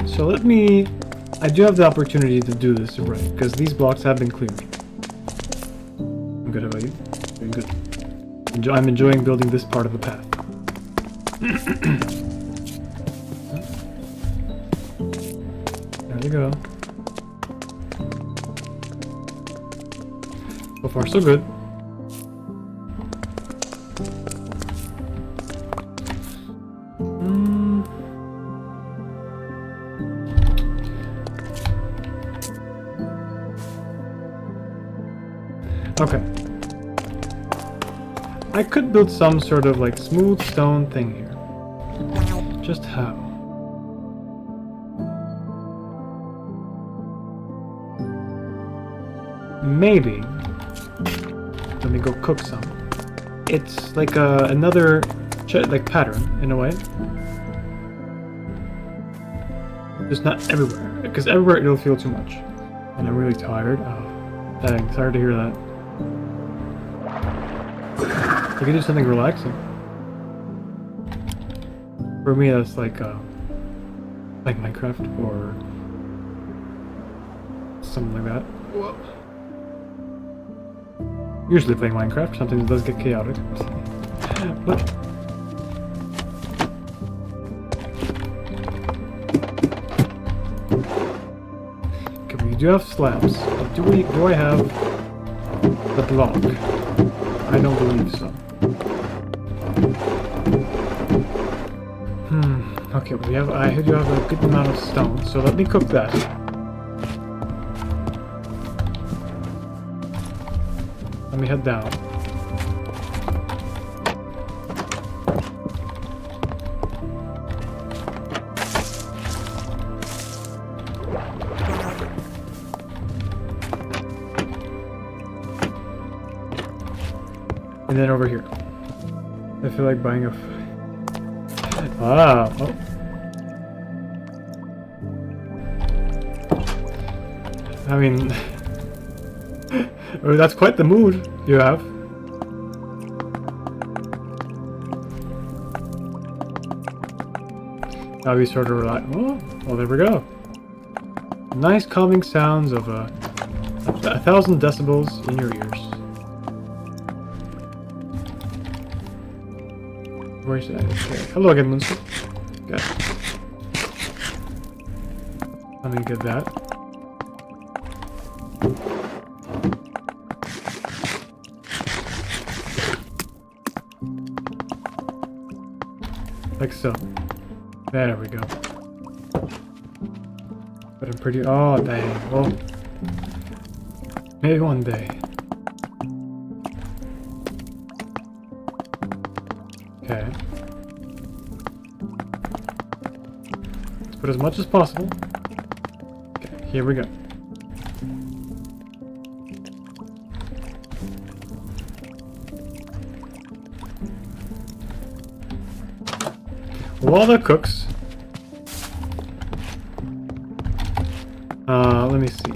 So I do have the opportunity to do this right, because these blocks have been cleared. I'm good, how about you? Doing good. I'm enjoying building this part of the path. There we go. So far, so good. Okay. I could build some sort of like smooth stone thing here. Just how? Maybe. Let me go cook some. It's like another like pattern in a way. Just not everywhere, because everywhere it'll feel too much. And I'm really tired. Oh, dang! Sorry to hear that. I could do something relaxing. For me, that's like Minecraft or something like that. Whoa. Usually playing Minecraft, sometimes it does get chaotic. But okay, we do have slabs. But do I have the block? I don't believe so. Okay, I do have a good amount of stone, so let me cook that. Let me head down. And then over here. I feel like buying a... Ah! Oh. I mean... oh, that's quite the mood you have. Now we sort of relax. Oh, well, there we go. Nice calming sounds of 1,000 decibels in your ears. Where's that? Okay. Hello again, Moonster. Okay. Let me get that. Like so. There we go. But I'm pretty... Oh, dang. Well... maybe one day. Okay. Let's put as much as possible. Okay, here we go. While that cooks, let me see.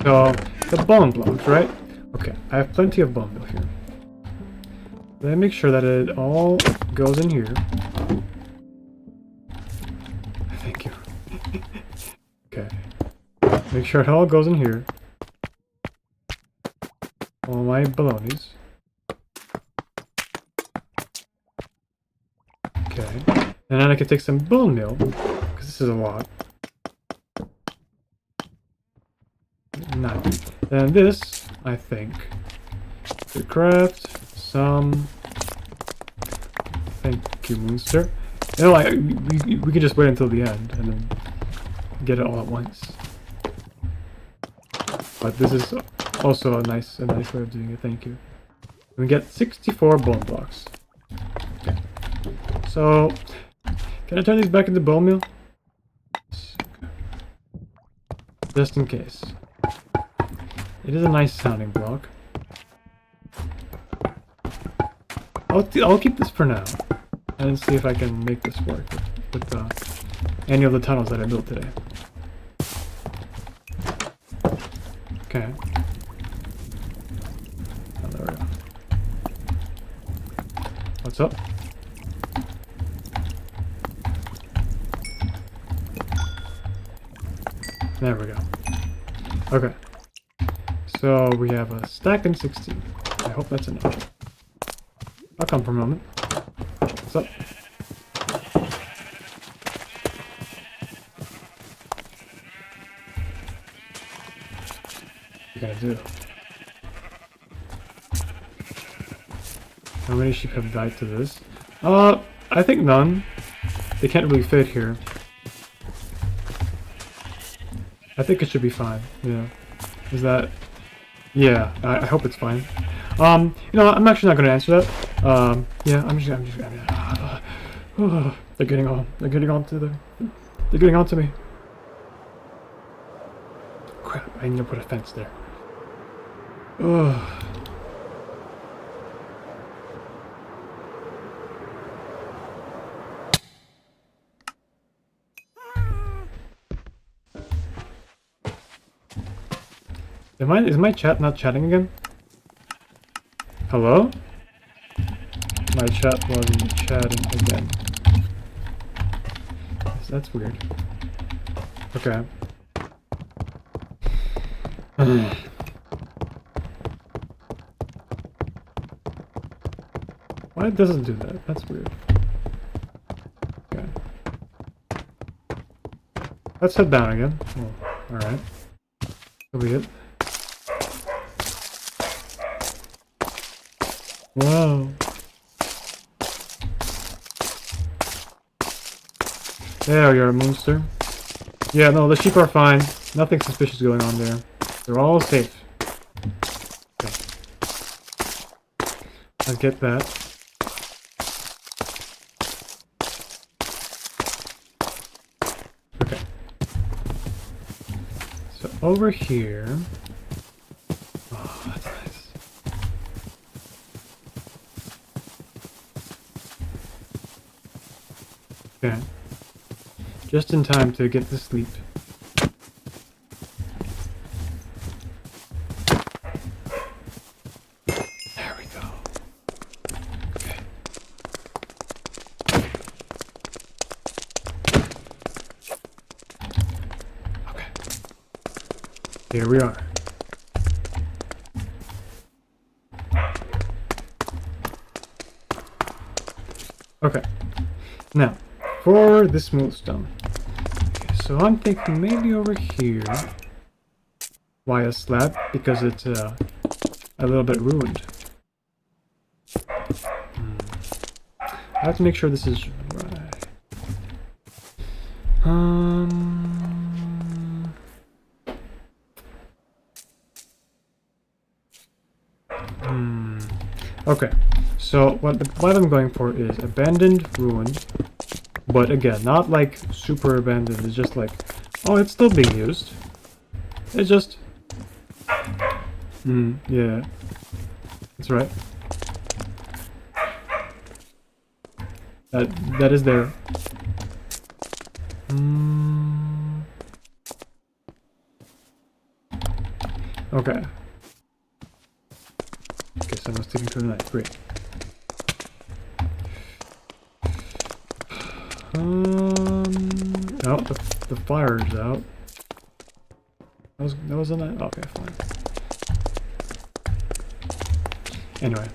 So, the bone blocks, right? Okay, I have plenty of bone meal here. Let me make sure that it all goes in here. Thank you. Okay. Make sure it all goes in here. All my balonies. Okay. And then I can take some bone meal, because this is a lot. Nice. And this, I think, to craft some... Thank you, Moonster. You know, we can just wait until the end and then get it all at once. But this is also a nice way of doing it. Thank you. We get 64 bone blocks. Okay. So, can I turn these back into bone meal? Just in case. It is a nice sounding block. I'll keep this for now, and see if I can make this work with any of the tunnels that I built today. Okay. Oh, there we go. What's up? There we go. Okay. So we have a stack and 16. I hope that's enough. I'll come for a moment. What's up? What you gotta do? How many sheep have died to this? I think none. They can't really fit here. I think it should be fine. Yeah. Is that? Yeah. I hope it's fine. You know, I'm actually not gonna answer that. Yeah. They're getting on. They're getting on to They're getting on to me. Crap! I need to put a fence there. Ugh. Is my chat not chatting again? Hello? My chat wasn't chatting again. That's weird. Okay. Why it doesn't do that? That's weird. Okay. Let's head down again. Oh, alright. That'll be it. Wow. There you are, Moonster. Yeah, no, the sheep are fine. Nothing suspicious going on there. They're all safe. Okay. Let's get that. Okay. So over here... Oh, that's nice. Okay. Just in time to get to sleep. There we go. Okay. Okay. Here we are. Okay. Now, for the smooth stone. Okay, so I'm thinking maybe over here. Why a slab? Because it's a little bit ruined. I have to make sure this is right. Okay. So what I'm going for is abandoned, ruined, but again, not like super abandoned. It's just like, oh, it's still being used. It's just, yeah, that's right. That is there. Okay. Okay, so I'm sticking to the knife. Great. Oh, the fire is out. That was a knife. Okay, fine. Anyway.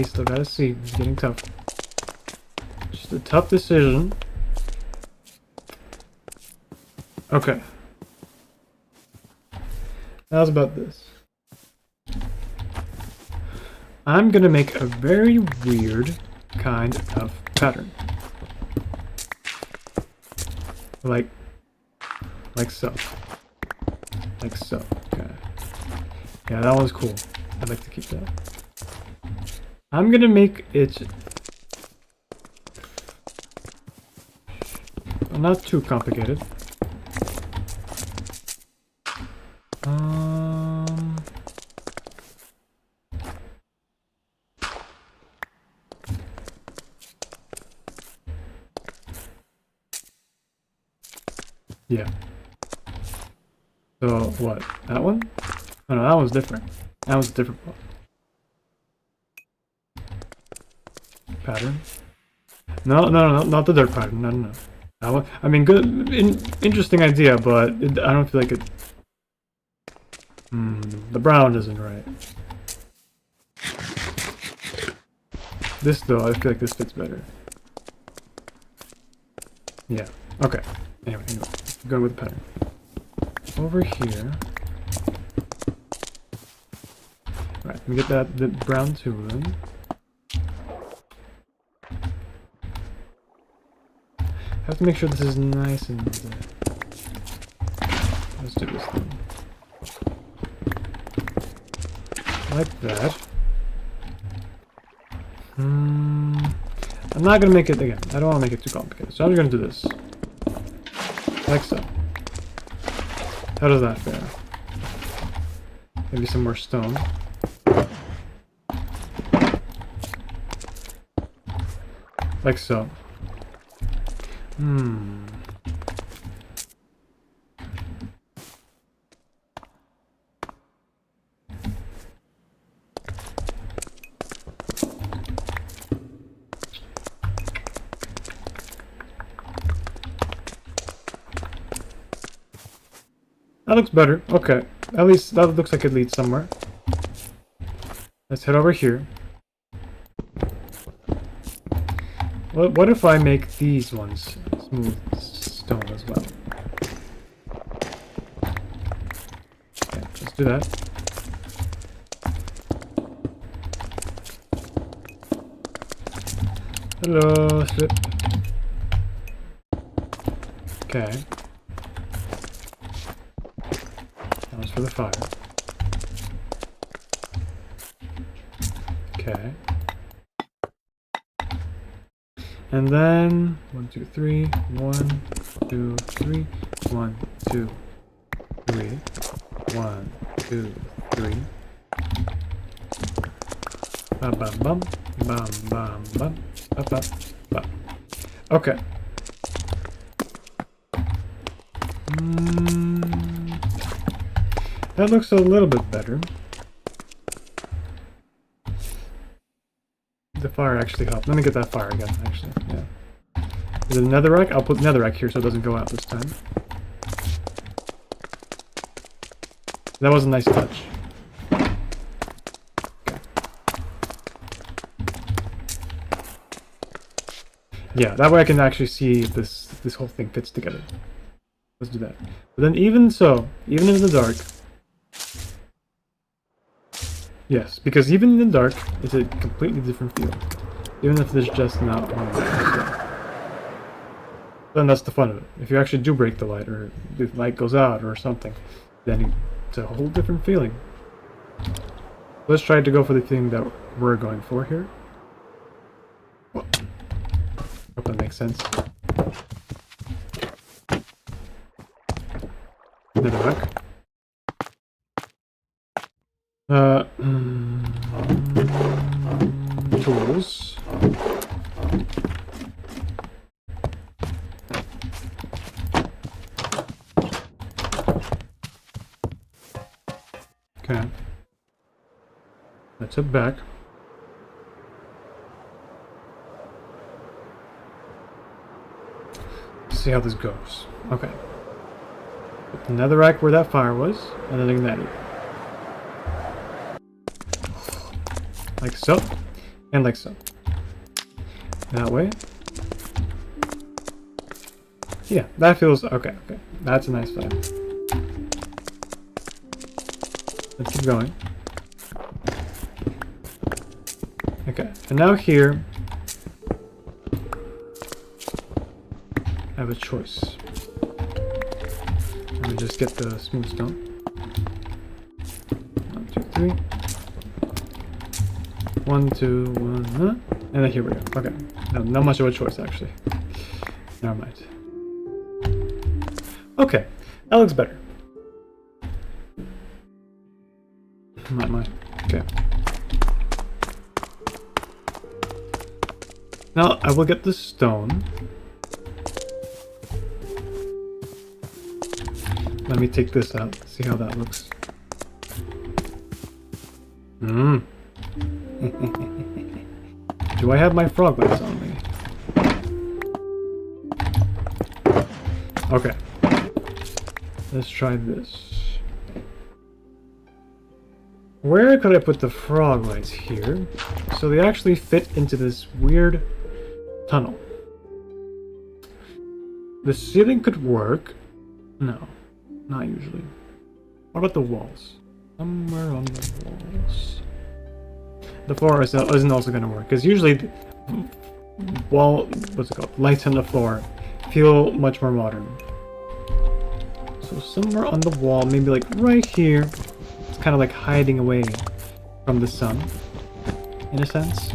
Still gotta see. It's getting tough. Just a tough decision. Okay. How's about this? I'm gonna make a very weird kind of pattern. Like so. Like so. Okay. Yeah, that was cool. I'd like to keep that. I'm gonna make it not too complicated. Yeah. So what? That one? Oh no, that one's different. That was a different one. Pattern? No, not the dirt pattern. No. That one. I mean, good, interesting idea, but I don't feel like it. The brown isn't right. This though, I feel like this fits better. Yeah. Okay. Anyway, going with the pattern. Over here. Right, let me get the brown tool in. Have to make sure this is nice and let's do this thing. Like that. I'm not gonna make it again. I don't want to make it too complicated, so I'm gonna do this. Like so. How does that fare? Maybe some more stone. Like so. That looks better. Okay. At least that looks like it leads somewhere. Let's head over here. What if I make these ones smooth stone as well? Okay, let's do that. Hello, slip. Okay. That was for the fire. Okay. And then 1, 2, 3, 1, 2, 3, 1, 2, 3, 1, 2, 3. Bum bum bum bum bum bum bum bum bum. Okay. That looks a little bit better. The fire actually helped. Let me get that fire again, actually. Yeah. Is it netherrack? I'll put netherrack here so it doesn't go out this time. That was a nice touch. Okay. Yeah, that way I can actually see if this whole thing fits together. Let's do that. But then even so, even in the dark, yes, because even in the dark, it's a completely different feel. Even if there's just not one light. Then that's the fun of it. If you actually do break the light, or the light goes out, or something, then it's a whole different feeling. Let's try to go for the thing that we're going for here. Well, hope that makes sense. Netherrack. Tools. Okay. Let's head back. See how this goes. Okay. Put the netherrack where that fire was, and then ignite it. Like so, and like so. That way. Yeah, that feels okay. Okay, that's a nice fire. Let's keep going. Okay, and now here, I have a choice. Let me just get the smooth stone. 1, 2, 3. 1, 2, 1, and then here we go. Okay, not much of a choice actually. Never mind. Okay, that looks better. Not mine. Okay. Now I will get the stone. Let me take this out. See how that looks. Do I have my frog legs on me? Okay. Let's try this. Where could I put the frog lights here? So they actually fit into this weird tunnel. The ceiling could work. No, not usually. What about the walls? Somewhere on the walls. The floor isn't also going to work, because usually what's it called? Lights on the floor feel much more modern. So somewhere on the wall, maybe like right here, it's kind of like hiding away from the sun, in a sense.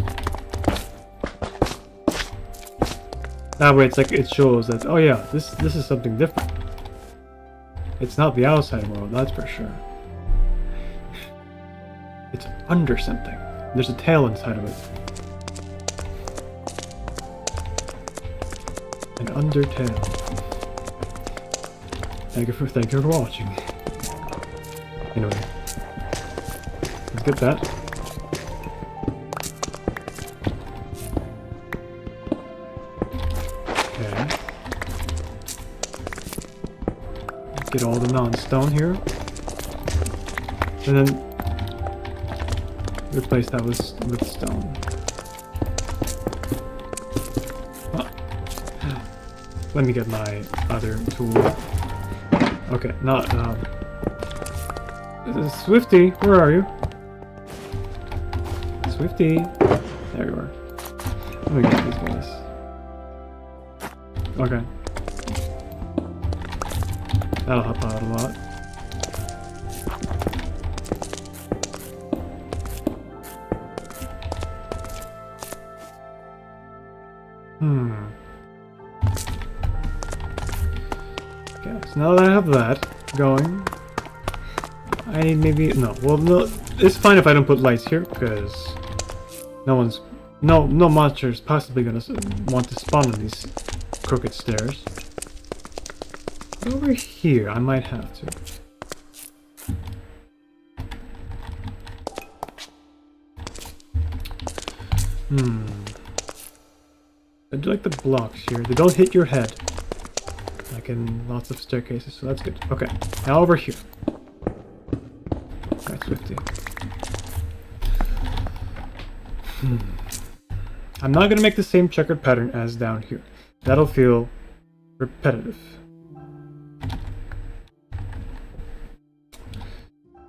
That way it's like it shows that, oh yeah, this is something different. It's not the outside world, that's for sure. It's under something. There's a tail inside of it. An undertale. Thank you for watching. Anyway, let's get that. Okay. Get all the non-stone here, and then replace that with stone. Let me get my other tool. Okay, not Swifty, where are you? Swifty, there you are. Let me get these guys. Okay, that'll help out a lot. Okay, so now that I have that going, I need maybe no. It's fine if I don't put lights here because no monster is possibly gonna want to spawn on these crooked stairs. Over here, I might have to. I do like the blocks here. They don't hit your head, like in lots of staircases, so that's good. Okay, now over here. Right, Swifty. I'm not gonna make the same checkered pattern as down here. That'll feel repetitive.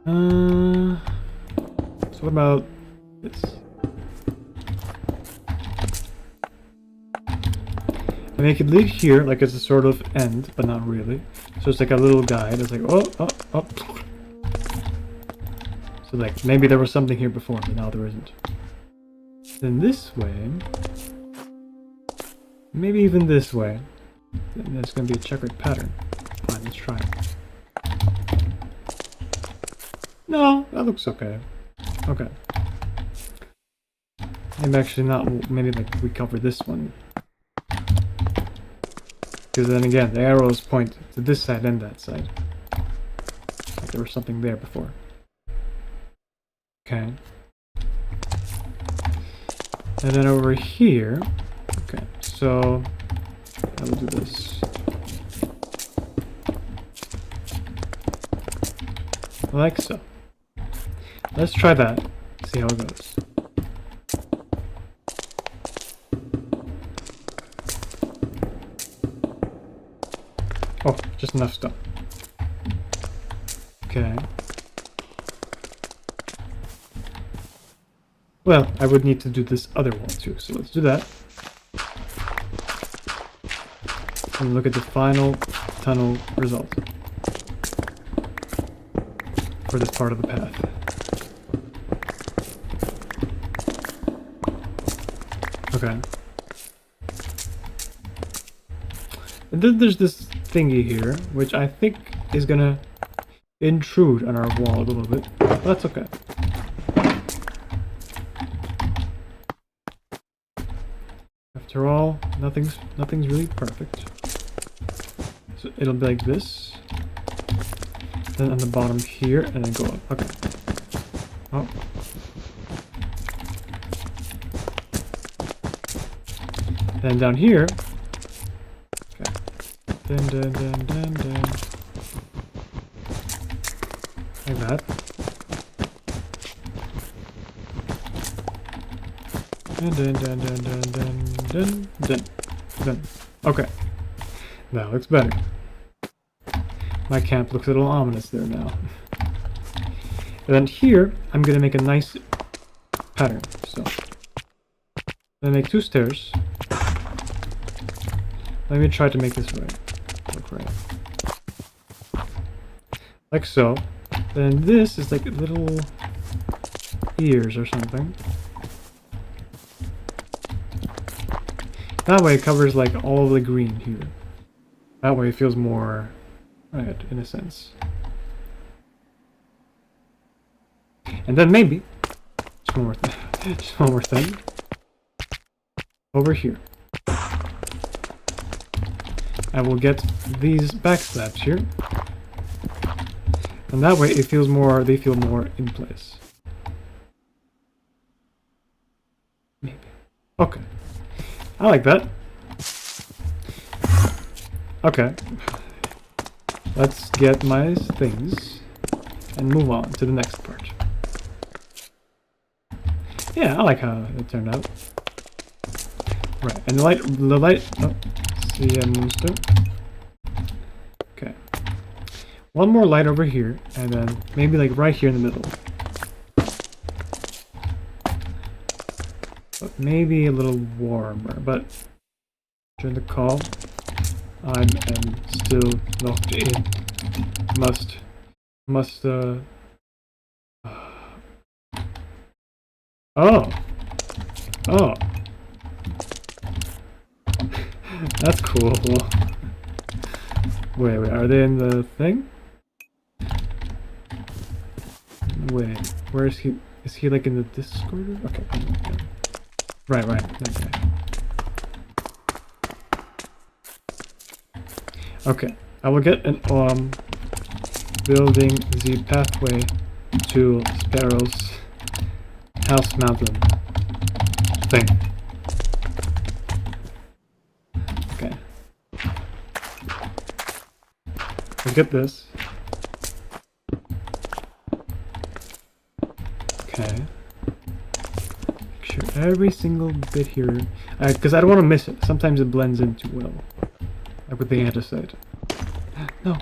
So what about this? I mean, I could leave here like it's a sort of end, but not really. So it's like a little guide. It's like, oh. So like, maybe there was something here before, but now there isn't. Then this way, maybe even this way, then there's gonna be a checkered pattern. Fine, let's try it. No, that looks okay. Okay. Maybe actually not, maybe like we cover this one. Because then again, the arrows point to this side and that side. Like there was something there before. Okay. And then over here, okay, so I will do this. Like so. Let's try that, see how it goes. Oh, just enough stuff. Okay. Well, I would need to do this other wall too, so let's do that. And look at the final tunnel result for this part of the path. Okay. And then there's this thingy here, which I think is gonna intrude on our wall a little bit, but that's okay. After all, nothing's really perfect. So it'll be like this. Then on the bottom here, and then go up. Okay. Oh. And down here. Okay. Dun. Like that. And dun. Okay. That looks better. My camp looks a little ominous there now. And then here, I'm gonna make a nice pattern. So, I'm gonna make 2 stairs. Let me try to make this right. Look right. Like so. Then this is like little ears or something. That way it covers like all of the green here. That way it feels more right in a sense. And then maybe just one more just one more thing. Over here. I will get these back slabs here. And that way it feels more, they feel more in place. Maybe. Okay. I like that. Okay. Let's get my things and move on to the next part. Yeah, I like how it turned out. Right, and the light, oh, see a monster. Okay. One more light over here, and then maybe like right here in the middle. But maybe a little warmer, but during the call, I am still locked in. Must, oh! Oh! That's cool. Wait, are they in the thing? Wait, where is he? Is he like in the Discord? Okay. Right, that guy. Okay, I will get an building the pathway to Sparrow's house mountain thing. Okay. Let's get this. Okay. Make sure every single bit here, because I don't want to miss it. Sometimes it blends in too well. Like with the andesite. No.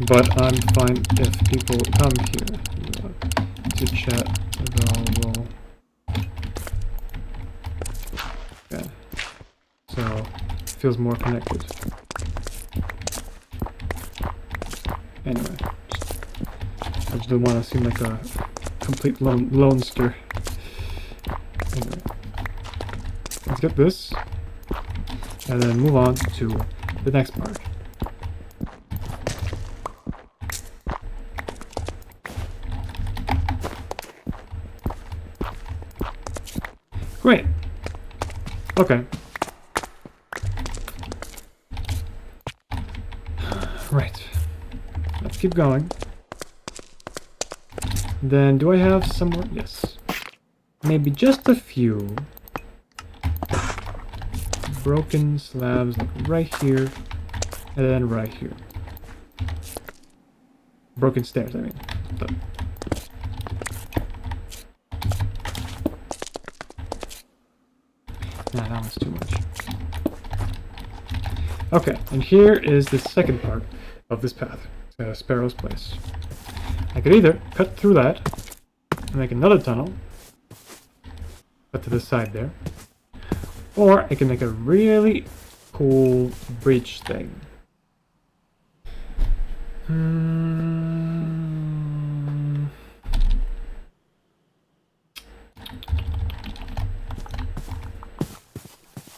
But I'm fine if people come here to chat available. Okay. So it feels more connected. Anyway. I just don't want to seem like a complete lonester. Anyway. Let's get this. And then move on to the next part. Great. Okay. Right. Let's keep going. Then, do I have some more? Yes. Maybe just a few broken slabs, like right here, and then right here. Broken stairs, I mean. But nah, that one's too much. Okay, and here is the second part of this path. Sparrow's place. I could either cut through that and make another tunnel, cut to the side there, or I can make a really cool bridge thing.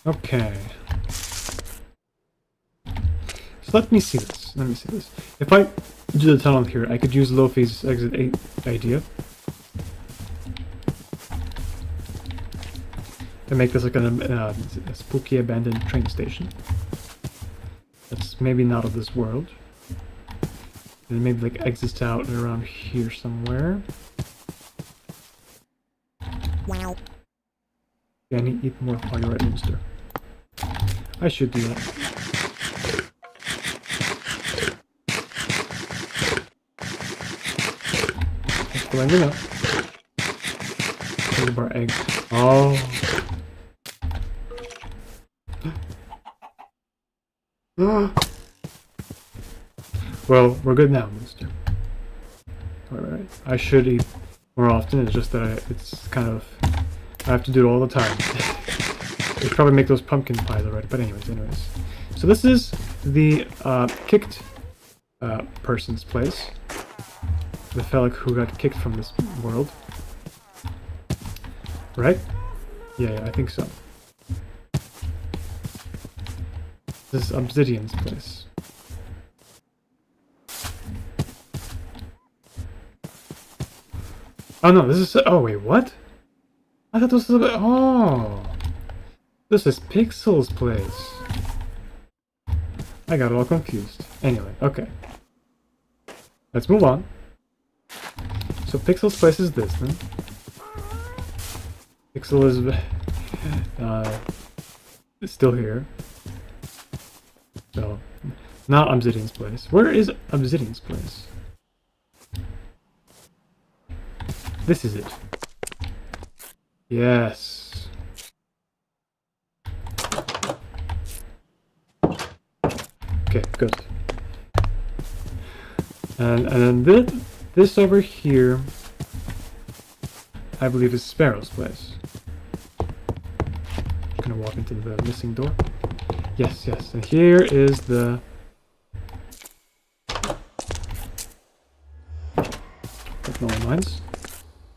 Okay. So let me see this. If I do the tunnel here, I could use Lofi's exit 8 idea. And make this like a spooky abandoned train station. That's maybe not of this world. And maybe like exits out around here somewhere. Wow. Yeah, I need to eat more. Oh, you're right, Mister. I should do that. That's what I'm gonna. Single bar egg. Oh. Well, we're good now, mister. Alright. I should eat more often, it's just that it's kind of... I have to do it all the time. They probably make those pumpkin pies already, but anyways. So this is the kicked person's place. The fella who got kicked from this world. Right? Yeah, I think so. This is Obsidian's place. Oh no, this is... Oh wait, what? I thought this was a... Oh! This is Pixel's place. I got all confused. Anyway, okay. Let's move on. So Pixel's place is this then. Pixel is still here. So, not Obsidian's place. Where is Obsidian's place? This is it. Yes. Okay, good. And then this over here, I believe is Sparrow's place. Just gonna walk into the missing door. Yes, yes. And here is the... Hope no one minds.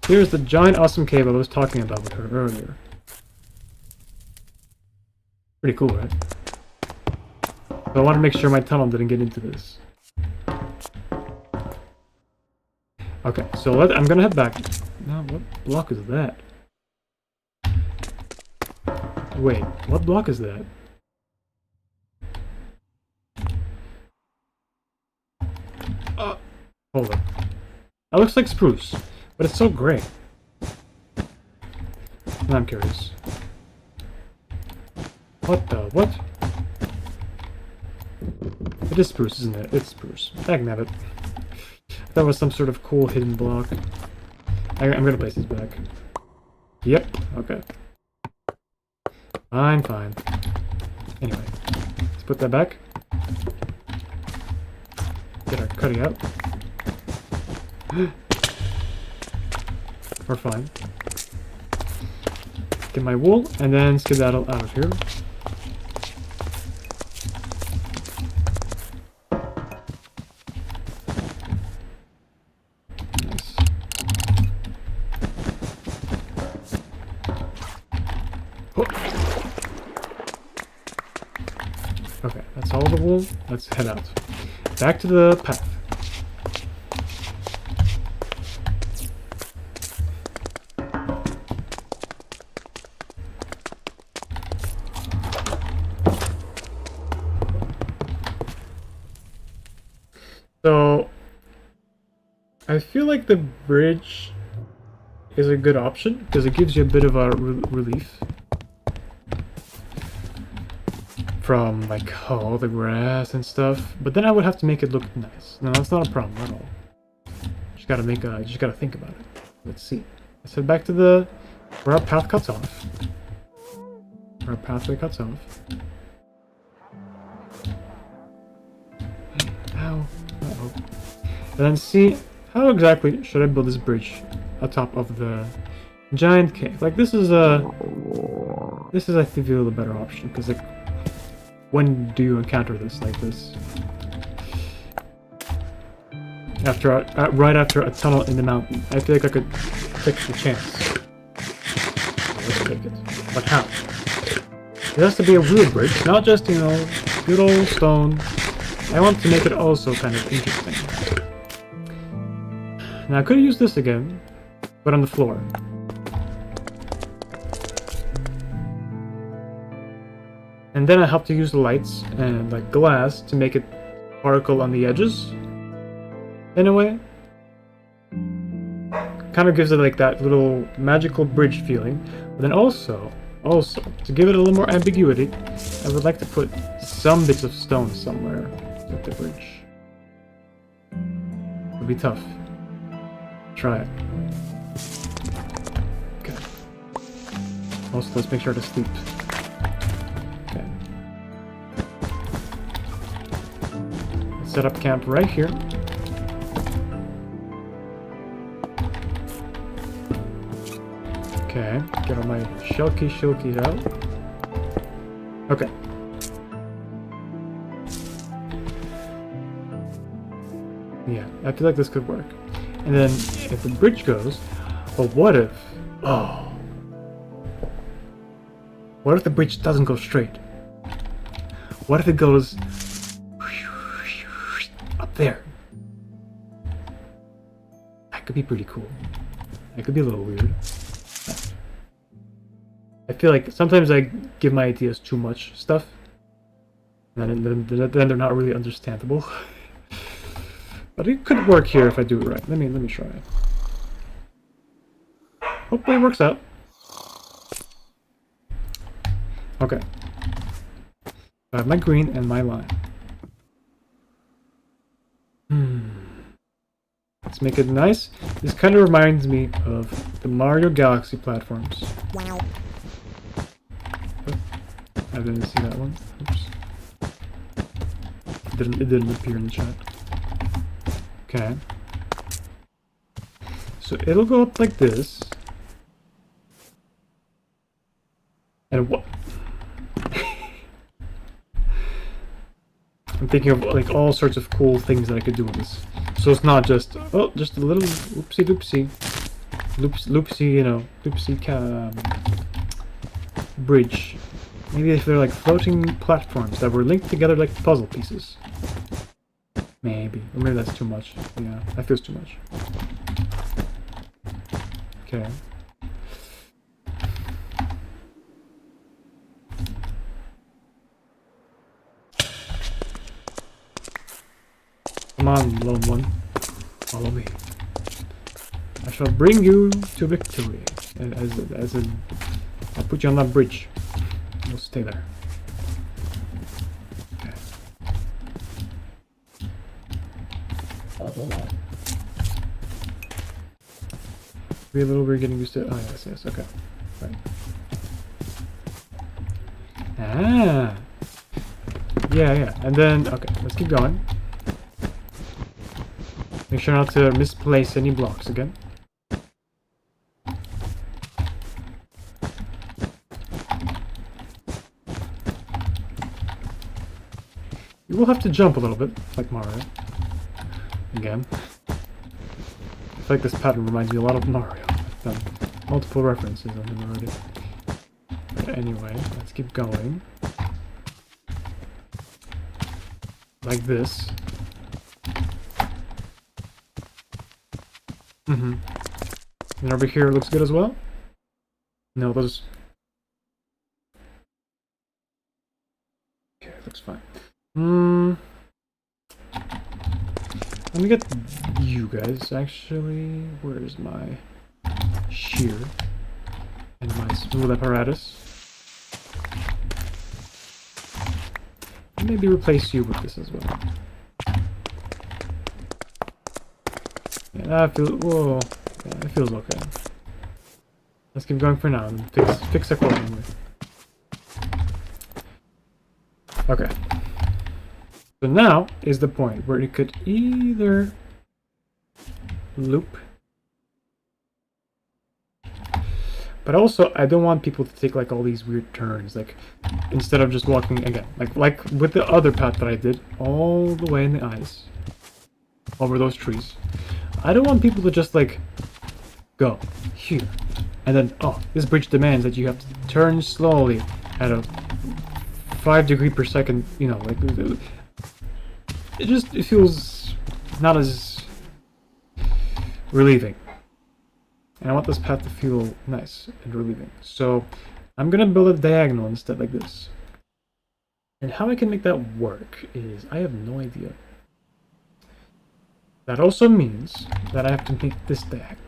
Here's the giant awesome cave I was talking about with her earlier. Pretty cool, right? So I want to make sure my tunnel didn't get into this. Okay, so I'm gonna head back. Now, what block is that? Wait, what block is that? Hold on. That looks like spruce, but it's so gray. Now I'm curious. What the? What? It is spruce, isn't it? It's spruce. Dagnabbit. That was some sort of cool hidden block. I'm gonna place these back. Yep, okay. Fine. Anyway, let's put that back. Get our cutting out. We're fine. Get my wool, and then skedaddle out of here. Nice. Oh. Okay, that's all the wool. Let's head out. Back to the path. So, I feel like the bridge is a good option because it gives you a bit of a relief from like all the grass and stuff. But then I would have to make it look nice. No, that's not a problem at all. Just gotta think about it. Let's see. Let's head back to where our path cuts off. Where our pathway cuts off. Ow. Uh-oh. And then see, how exactly should I build this bridge atop of the giant cave? Like this is I feel the better option because like when do you encounter this like this? Right after a tunnel in the mountain. I feel like I could take the chance. Let's take it. But how? It has to be a real bridge, not just, you know, good old stone. I want to make it also kind of interesting. Now I could use this again, but on the floor. And then I have to use the lights and like glass to make it sparkle on the edges. In a way. Kind of gives it like that little magical bridge feeling. But then also, to give it a little more ambiguity, I would like to put some bits of stone somewhere with the bridge. It would be tough. Try it. Okay. Also, let's make sure to sleep. Okay. Let's set up camp right here. Okay, get all my shilkies out. Okay. Yeah, I feel like this could work. And then if the bridge goes, but what if? Oh. What if the bridge doesn't go straight? What if it goes up there? That could be pretty cool. That could be a little weird. I feel like sometimes I give my ideas too much stuff, and then they're not really understandable. But it could work here if I do it right. Let me try it. Hopefully it works out. Okay. I have my green and my lime. Let's make it nice. This kind of reminds me of the Mario Galaxy platforms. Wow. I didn't see that one. Oops. It didn't appear in the chat. Okay. So it'll go up like this. And what? I'm thinking of like all sorts of cool things that I could do with this. So it's not just, oh, just a little oopsie doopsie. Loopsy, you know, loopsy bridge. Maybe if they're like floating platforms that were linked together like puzzle pieces. Maybe. Or maybe that's too much. Yeah, that feels too much. Okay. Come on, lone one. Follow me. I shall bring you to victory. I'll put you on that bridge. You'll stay there. Okay. Be a little weird getting used to it. Oh, yes, okay. Right. Ah! Yeah. And then, okay, let's keep going. Make sure not to misplace any blocks again. You will have to jump a little bit, like Mario. Again. I feel like this pattern reminds me a lot of Mario. I've done multiple references on him already. But anyway, let's keep going. Like this. And over here looks good as well? No, those... Okay, looks fine. Let me get you guys, actually. Where's my shear? And my smooth apparatus. Maybe replace you with this as well. Yeah, that feels... Whoa. Yeah, it feels okay. Let's keep going for now and fix accordingly. Okay. So now is the point where you could either loop, but also I don't want people to take like all these weird turns, like instead of just walking again, like with the other path that I did all the way in the ice over those trees. I don't want people to just like go here and then, oh, this bridge demands that you have to turn slowly at a 5 degree per second, you know, like it feels not as relieving. And I want this path to feel nice and relieving. So I'm gonna build a diagonal instead, like this. And how I can make that work is, I have no idea. That also means that I have to make this diagonal.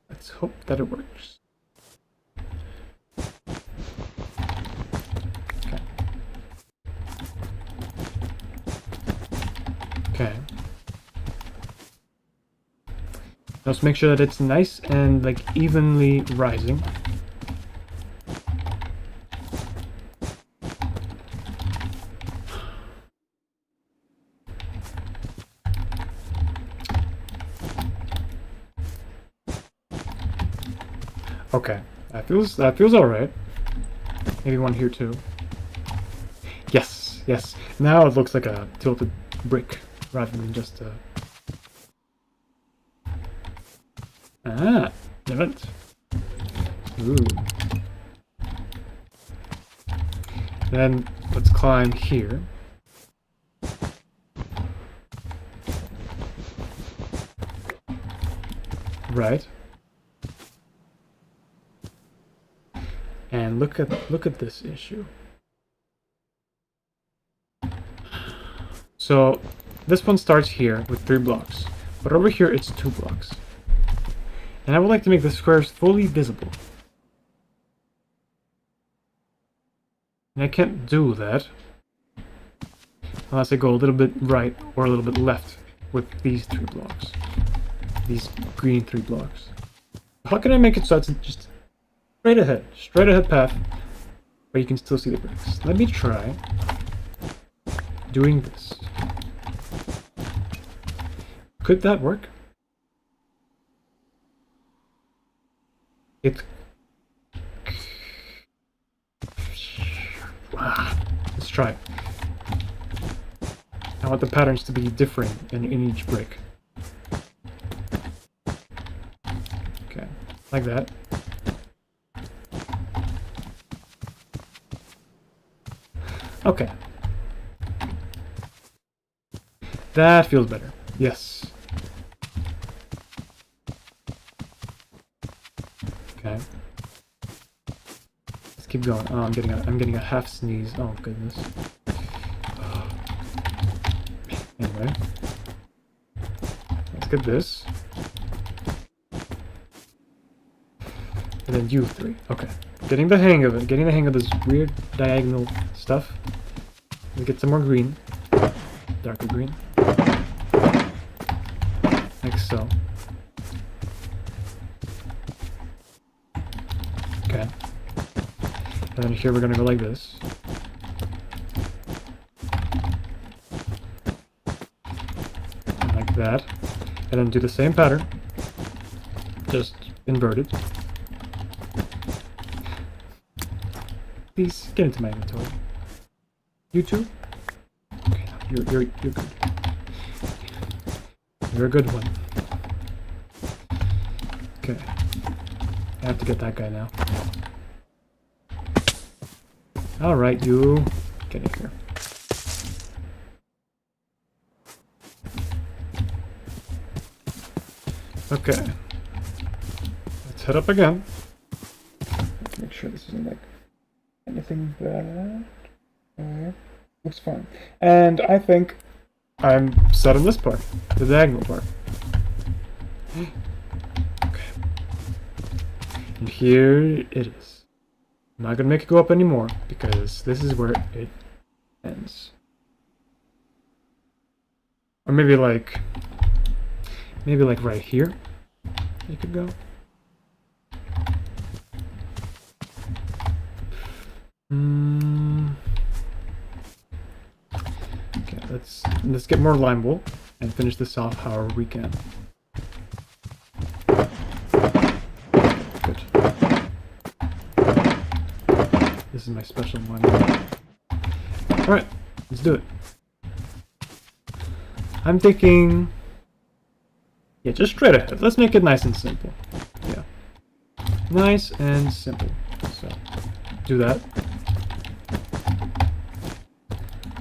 Let's hope that it works. Okay. Let's make sure that it's nice and like evenly rising. Okay, that feels all right. Maybe one here too. Yes, yes. Now it looks like a tilted brick rather than just a. Ah, damn it. Ooh. Then let's climb here. Right. And look at this issue. So this one starts here with 3 blocks, but over here it's 2 blocks. And I would like to make the squares fully visible. And I can't do that unless I go a little bit right or a little bit left with these 3 blocks. These green 3 blocks. How can I make it so it's just straight ahead path, but you can still see the bricks? Let me try doing this. Could that work? Let's try it. I want the patterns to be different in each brick. Okay, like that. Okay. That feels better. Yes. Okay. Let's keep going. Oh, I'm getting a half sneeze. Oh goodness. Anyway. Let's get this. And then you 3. Okay. Getting the hang of it. Getting the hang of this weird diagonal stuff. Let me get some more green. Darker green. Like so. Okay. And then here we're gonna go like this. And like that. And then do the same pattern. Just inverted. Please get into my inventory. You too? Okay, you're good. You're a good one. Okay. I have to get that guy now. Alright, you. Get in here. Okay. Let's head up again. Let's make sure this isn't like anything bad. Looks fine. And I think I'm set on this part, the diagonal part. Okay. And here it is. I'm not gonna make it go up anymore because this is where it ends. Or maybe like right here you could go. Okay, let's get more lime wool and finish this off however we can. Good. This is my special lime wool. Alright, let's do it. I'm thinking, yeah, just straight ahead. Let's make it nice and simple. Yeah. Nice and simple. So, do that.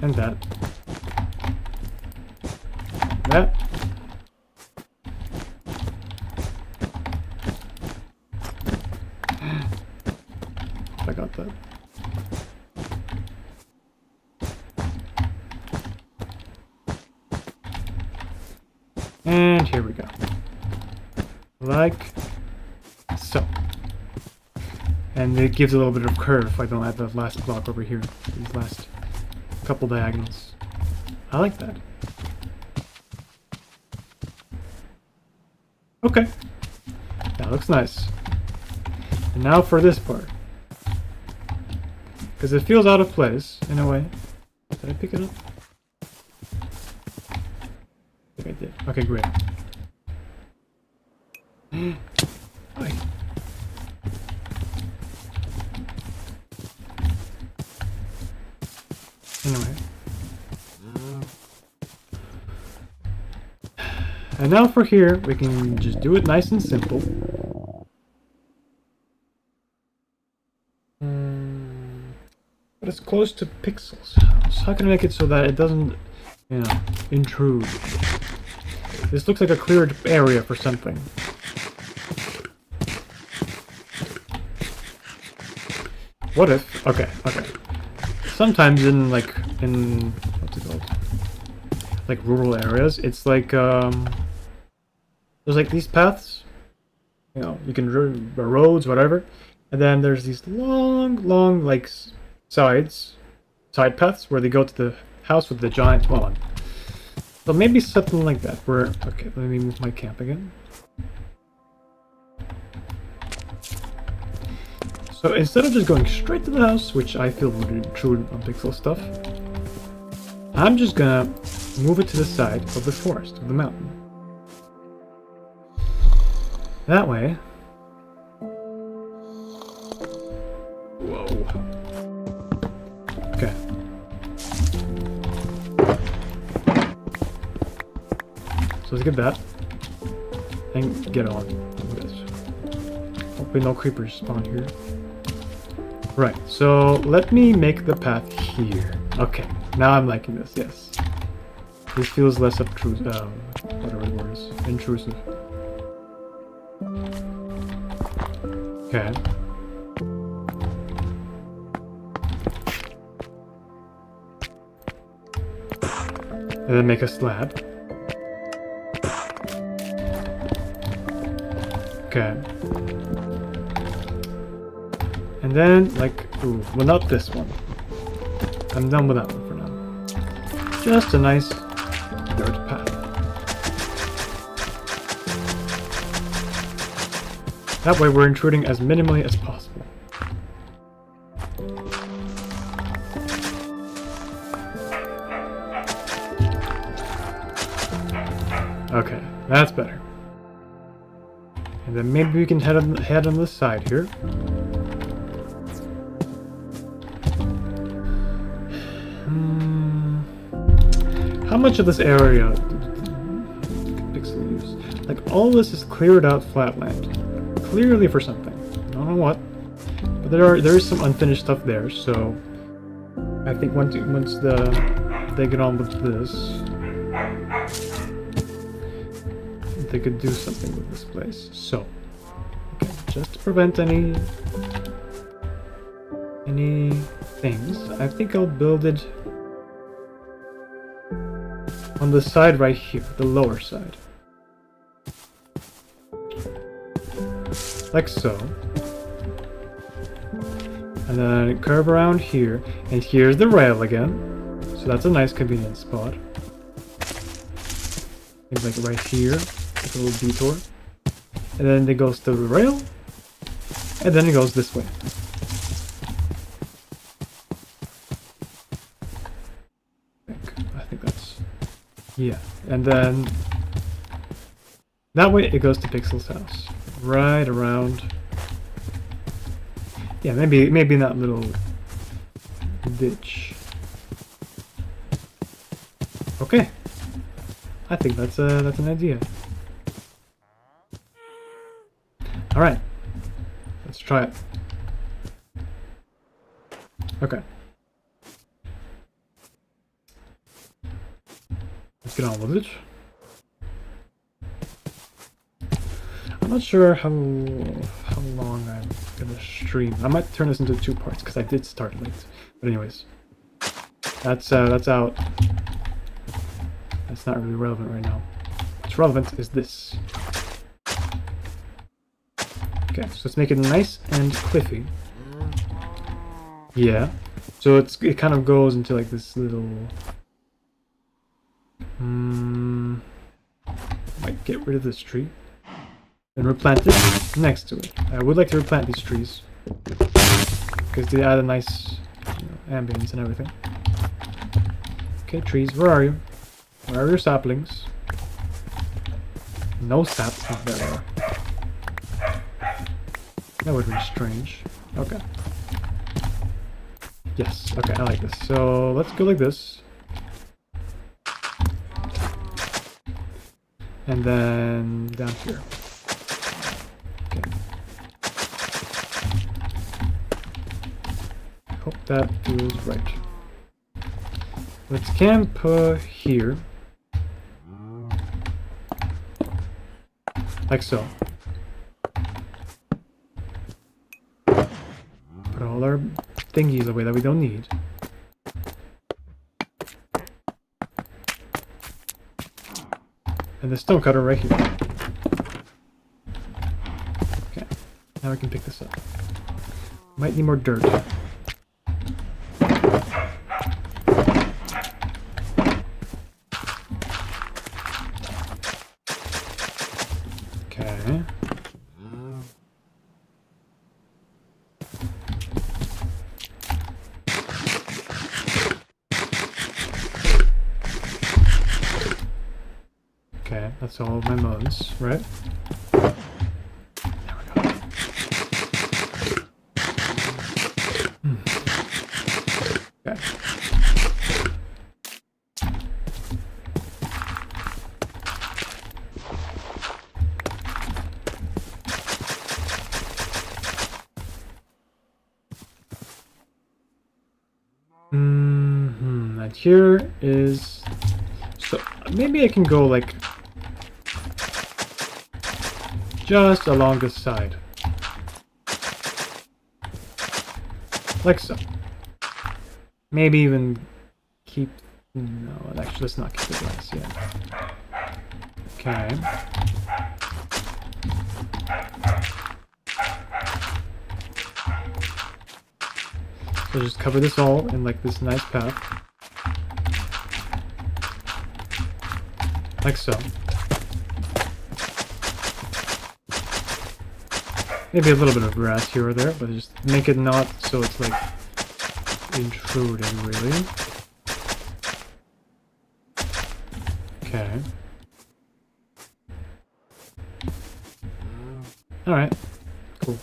And that. That. I got that. And here we go. Like so. And it gives a little bit of curve if I don't have the last block over here. These last couple diagonals. I like that. Okay. That looks nice. And now for this part. Because it feels out of place, in a way. Did I pick it up? I think I did. Okay, great. Hi. Anyway. And now for here, we can just do it nice and simple. But it's close to Pixel's house. How can I make it so that it doesn't, you know, intrude? This looks like a cleared area for something. What if? Okay. Sometimes in what's it called? Like rural areas, it's like there's like these paths. You know, you can roads, whatever, and then there's these long like side paths where they go to the house with the giant lawn. So maybe something like that. Where okay, let me move my camp again. So instead of just going straight to the house, which I feel would intrude on Pixel stuff, I'm just gonna move it to the side of the forest, of the mountain. That way. Whoa. Okay. So let's get that. And get on with this. Hopefully no creepers spawn here. Right, so let me make the path here. Okay, now I'm liking this, yes. This feels less obtrusive, whatever the word is, intrusive. Okay. And then make a slab. Okay. And then, like, ooh, well, not this one. I'm done with that one for now. Just a nice dirt path. That way we're intruding as minimally as possible. Okay, that's better. And then maybe we can head on this side here. How much of this area did Pixel use? Like, all this is cleared out flatland. Clearly for something. I don't know what. But there is some unfinished stuff there, so I think once they get on with this, they could do something with this place. So, okay, just to prevent any things, I think I'll build it on the side right here, the lower side. Like so. And then curve around here, and here's the rail again. So that's a nice convenient spot. Maybe like right here, like a little detour. And then it goes to the rail, and then it goes this way. I think that's, yeah. And then that way it goes to Pixel's house. Right around. Yeah, maybe in that little ditch. Okay. I think that's an idea. All right. Let's try it. Okay. Let's get on with it. I'm not sure how long I'm gonna stream. I might turn this into 2 parts because I did start late. But anyways, that's out. That's not really relevant right now. What's relevant is this. Okay, so let's make it nice and cliffy. Yeah. So it kind of goes into like this little. Might get rid of this tree. and replant it next to it. I would like to replant these trees because they add a nice, ambience and everything. Okay, trees, where are you? Where are your saplings? No saps. Oh, there they are. That would be strange. Okay. Yes, okay, I like this. So let's go like this. And then down here. Okay. Hope that feels right. Let's camp here. Like so. Put all our thingies away that we don't need. And the stone cutter right here. Okay, now we can pick this up. Might need more dirt. Okay. Okay, that's all of my modes, right? There we go. Okay. And here is... So, maybe I can go, like... just along this side. Like so. Maybe even keep... No, actually, let's not keep the glass yet. Okay. So just cover this all in like this nice path. Like so. Maybe a little bit of grass here or there, but just make it not so it's like intruding, really. Okay. Alright. Cool.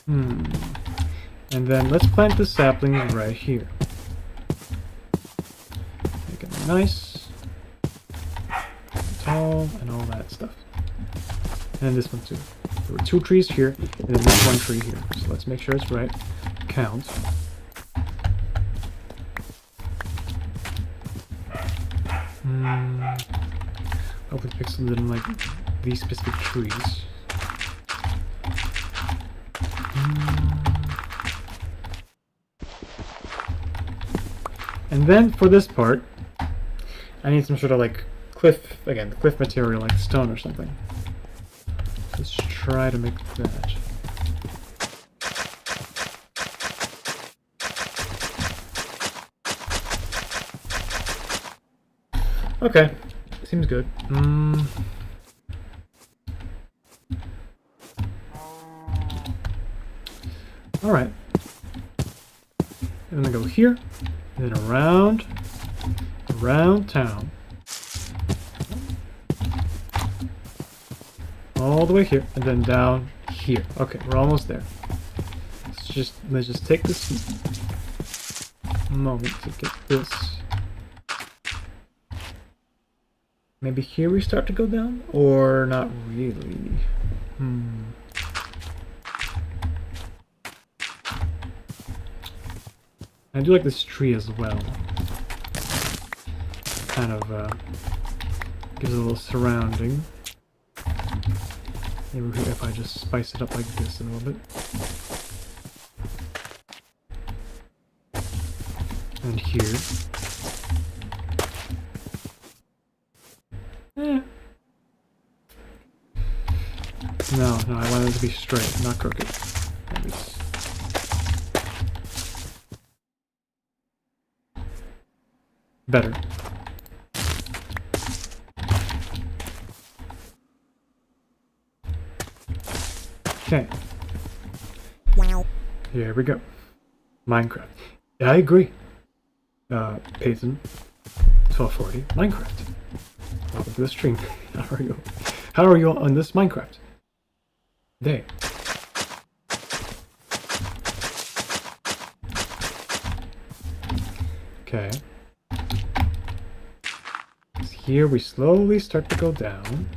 And then let's plant the saplings right here. Make it nice, tall, and all that stuff. And this one too. There were 2 trees here, and then this 1 tree here. So let's make sure it's right. Count. Hope the pixels didn't like these specific trees. And then for this part, I need some sort of like cliff material like stone or something. Let's try to make that. Okay, seems good. Alright. I'm gonna go here, and then around town. All the way here, and then down here. Okay, we're almost there. Let's just take this moment to get this. Maybe here we start to go down? Or not really? I do like this tree as well. Kind of gives it a little surrounding. Maybe if I just spice it up like this a little bit. And here. No, I want it to be straight, not crooked. Better. Okay. Here we go. Minecraft. Yeah, I agree. Payton. 1240. Minecraft. Welcome to the stream. How are you? How are you on this Minecraft? There. Okay. Here we slowly start to go down.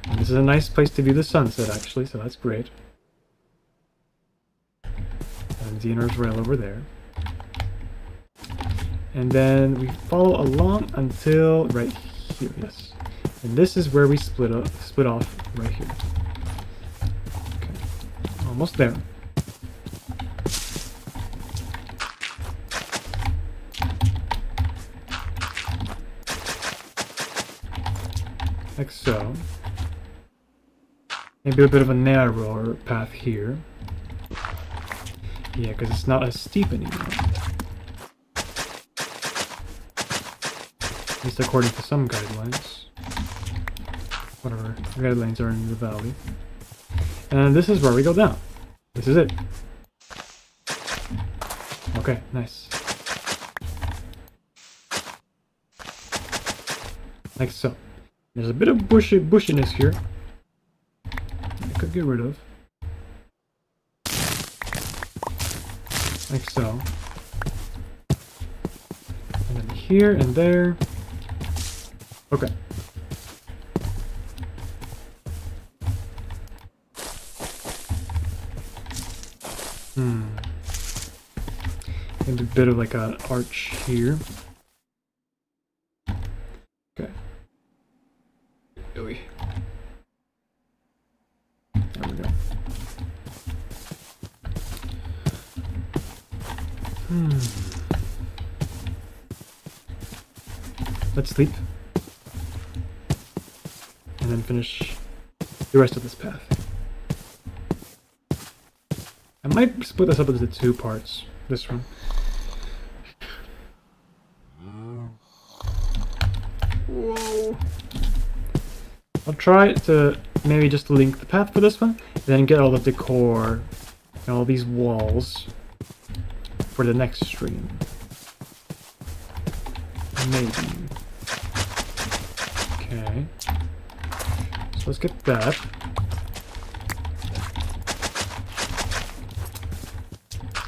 And this is a nice place to view the sunset, actually, so that's great. And Xenor's rail over there. And then we follow along until right here, yes. And this is where we split off right here. Okay. Almost there. Like so. Maybe a bit of a narrower path here. Yeah, because it's not as steep anymore. At least according to some guidelines. Whatever guidelines are in the valley. And this is where we go down. This is it. Okay, nice. Like so. There's a bit of bushiness here. I could get rid of. Like so. And then here and there. Okay. Maybe a bit of like an arch here. Okay. There we go. Let's sleep. And then finish the rest of this path. I might split this up into two parts. This one. Whoa. I'll try to maybe just link the path for this one, then get all the decor and all these walls for the next stream. Maybe. Okay. So let's get that.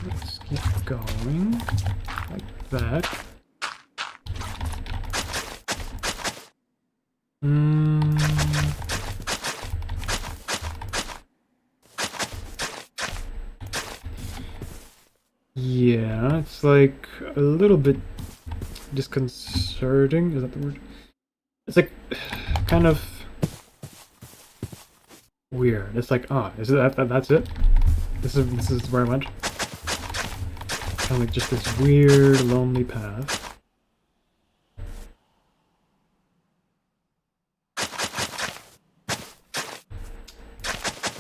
Let's keep going like that. Yeah, it's like a little bit disconcerting. Is that the word? It's like kind of weird. It's like, is it that's it? This is where I went. Kind of like just this weird, lonely path.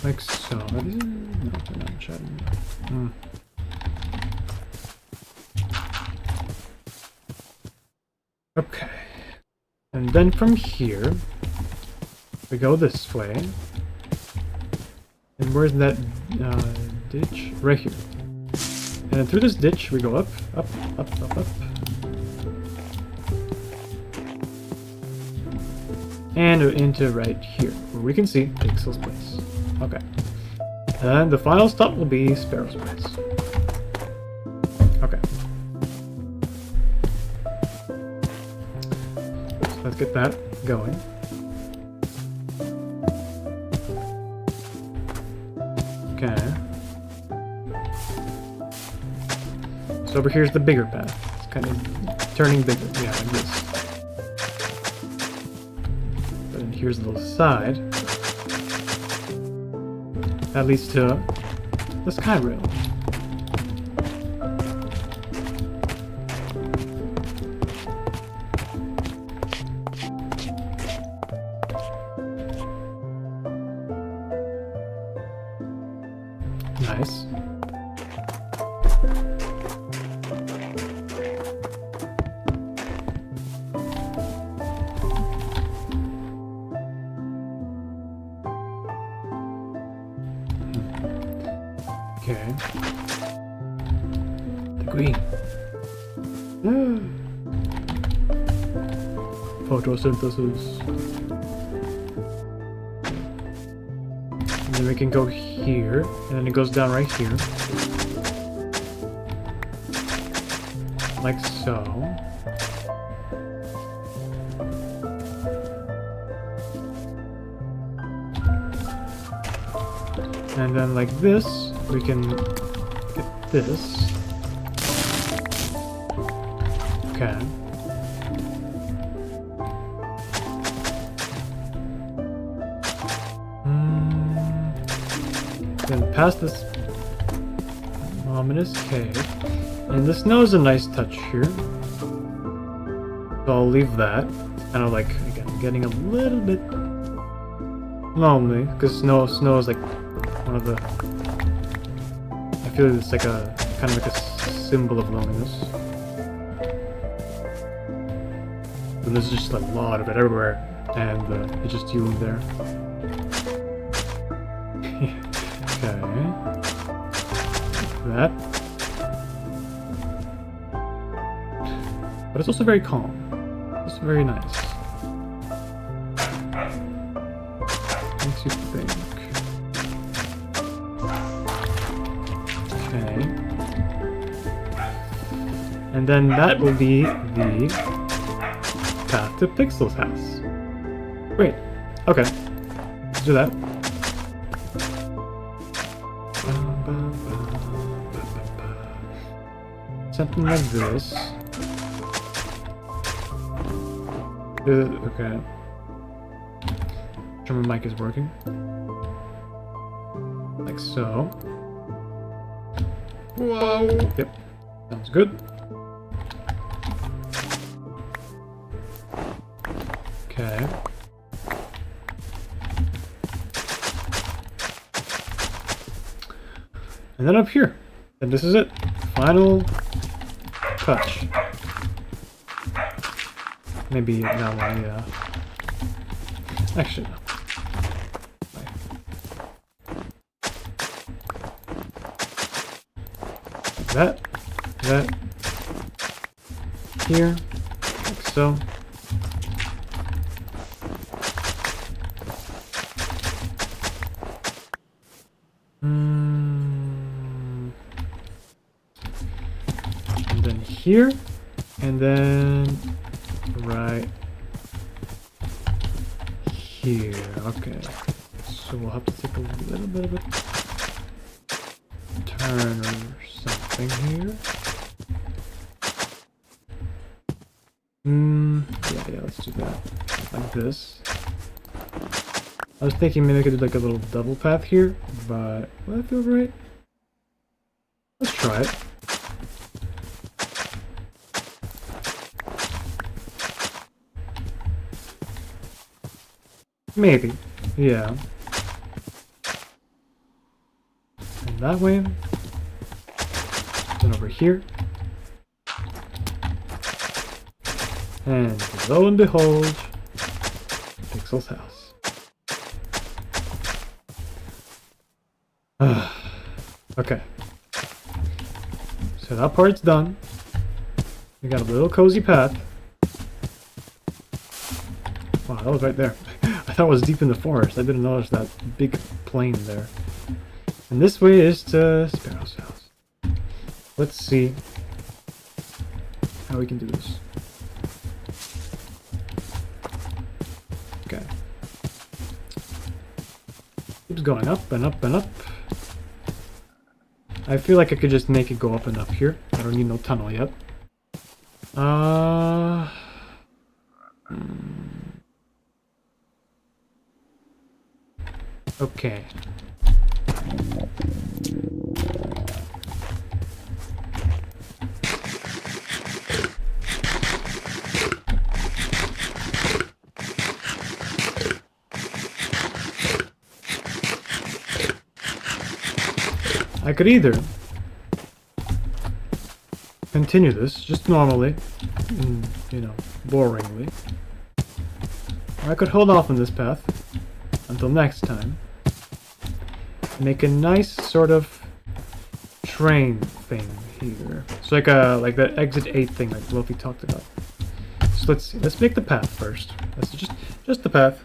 Like so. No, they're not chatting. Okay. And then from here, we go this way. And where's that ditch? Right here. And then through this ditch, we go up, up, up, up, up. And into right here, where we can see Pixel's place. Okay. And the final stop will be Sparrow's place. Okay. So let's get that going. Okay. So over here's the bigger path. It's kind of turning bigger. Yeah, like this. But then here's a little side. That leads to the sky rail. Nice. Okay. The green. Photosynthesis. And then we can go here, and then it goes down right here. Like so. And then like this, we can get this. Okay. Then past this ominous cave. And the snow is a nice touch here. So I'll leave that. Kind of like, again, getting a little bit lonely. Because snow is like one of the... I feel it's like a, kind of like a symbol of loneliness. And there's just like a lot of it everywhere. And it's just you there. Okay. That. But it's also very calm. It's very nice. Makes you think. Okay. And then that will be the path to Pixel's house. Great. Okay. Let's do that. Something like this. Okay. Sure my mic is working. Like so. Whoa! Yep. Sounds good. Okay. And then up here. And this is it. Final touch. Maybe that one, yeah. Actually, no. That. Here. Like so. And then here. And then right here. Okay. So we'll have to take a little bit of a turn or something here. Yeah, let's do that. Like this. I was thinking maybe I could do like a little double path here, but will that feel right? Let's try it. Maybe. Yeah. And that way. Then over here. And lo and behold, Pixel's house. Okay. So that part's done. We got a little cozy path. Wow, that was right there. I thought it was deep in the forest. I didn't notice that big plain there. And this way is to Sparrow's house. Let's see how we can do this. Okay. Keeps going up and up and up. I feel like I could just make it go up and up here. I don't need no tunnel yet. Okay. I could either continue this just normally, you know, boringly, or I could hold off on this path until next time. Make a nice sort of train thing here. It's like that exit 8 thing like Luffy talked about. So let's see. Let's make the path first. That's just the path.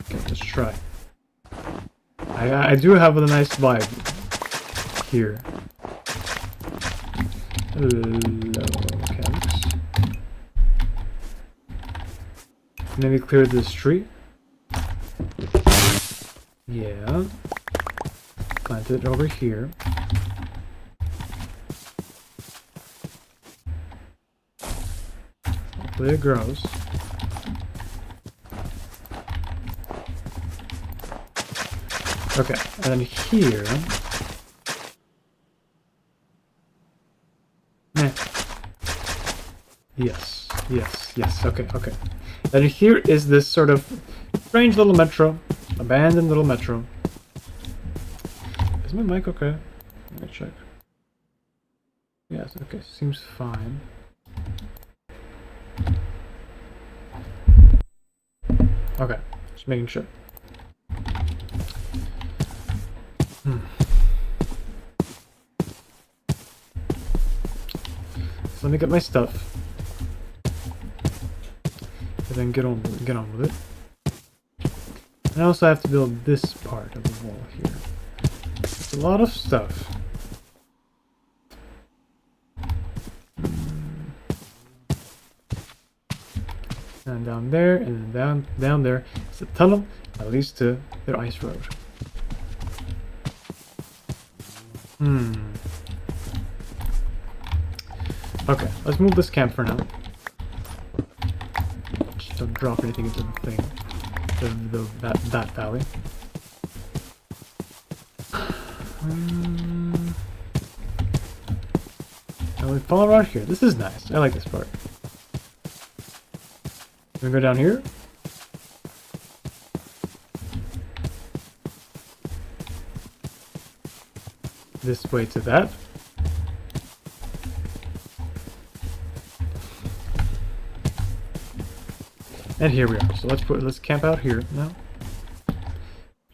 Okay, let's try. I do have a nice vibe here. Hello, cows. Maybe clear this tree. Yeah. Plant it over here. Hopefully it grows. Okay, and then here. Yes, yes, yes. Okay, okay. And here is this sort of strange little metro, abandoned little metro. Is my mic okay? Let me check. Yes, okay, seems fine. Okay, just making sure. So let me get my stuff. And then get on with it. And I also have to build this part of the wall here. It's a lot of stuff. And down there, and then down there, it's a tunnel that leads to their ice road. Okay, let's move this camp for now. Just don't drop anything into the thing. That valley. And we fall around here. This is nice. I like this part. Can we go down here? This way to that. And here we are. So let's camp out here now.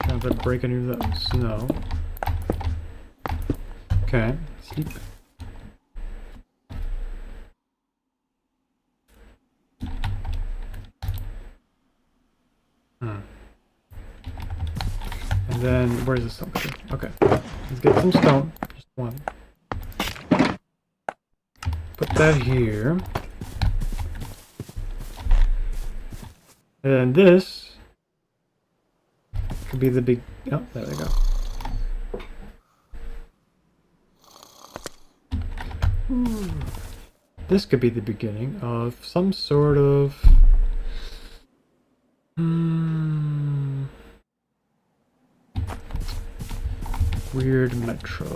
Trying to break any of that snow. Okay, sleep. And then where's the stone? Okay, let's get some stone. Just one. Put that here. And this could be the big. Oh, there we go. This could be the beginning of some sort of weird metro.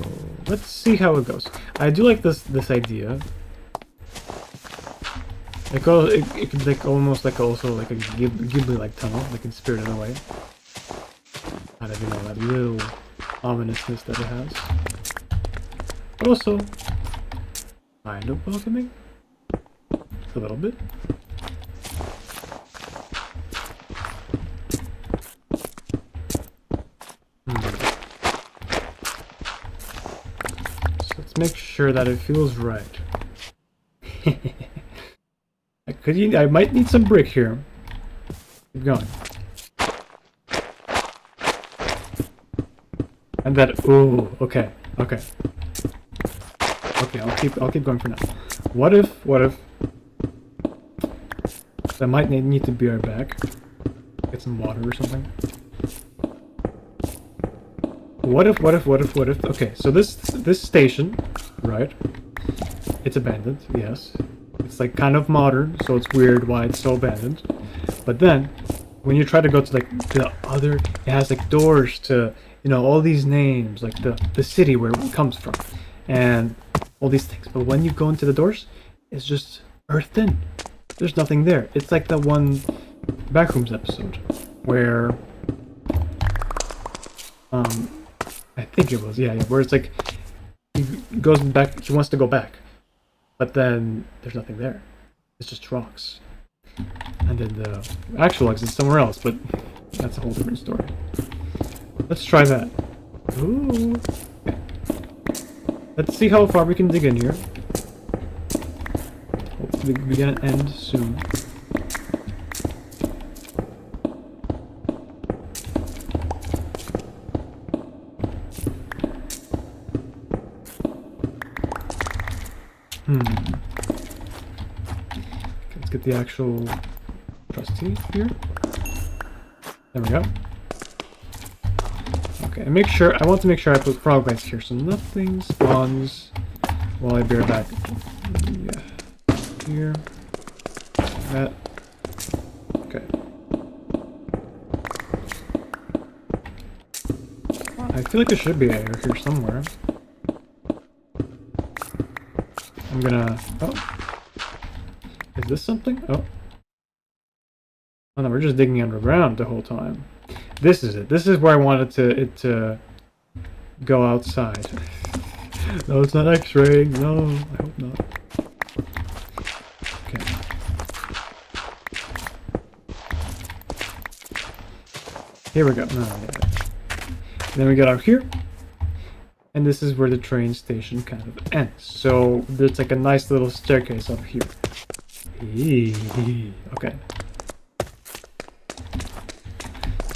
Let's see how it goes. I do like this idea. It could like almost like also like a Ghibli-like tunnel, like in Spirited Away. I don't even know that little ominousness that it has. But also kind of welcoming. A little bit. So let's make sure that it feels right. I might need some brick here. Keep going. And that. Ooh. Okay. Okay. Okay. I'll keep going for now. What if? I might need to be right back. Get some water or something. What if? Okay. So this station, right? It's abandoned. Yes. It's like kind of modern, so it's weird why it's so abandoned. But then, when you try to go to like the other, it has like doors to, you know, all these names, like the city where it comes from, and all these things. But when you go into the doors, it's just earthed in. There's nothing there. It's like that one Backrooms episode where, I think it was, yeah, where it's like he goes back, he wants to go back. But then there's nothing there. It's just rocks. And then the actual exit somewhere else, but that's a whole different story. Let's try that. Ooh. Okay. Let's see how far we can dig in here. Hopefully we're gonna end soon. Let's get the actual trusty here. There we go. Okay, and I want to make sure I put frog bites here so nothing spawns while I bear back. Yeah. Here. That. Okay. I feel like there should be air here somewhere. I'm gonna... Oh. Is this something? Oh. Oh no, we're just digging underground the whole time. This is it. This is where I wanted it to go outside. No, it's not X-raying. No, I hope not. Okay. Here we go. No, yeah. Then we get out here. And this is where the train station kind of ends. So there's like a nice little staircase up here. Okay.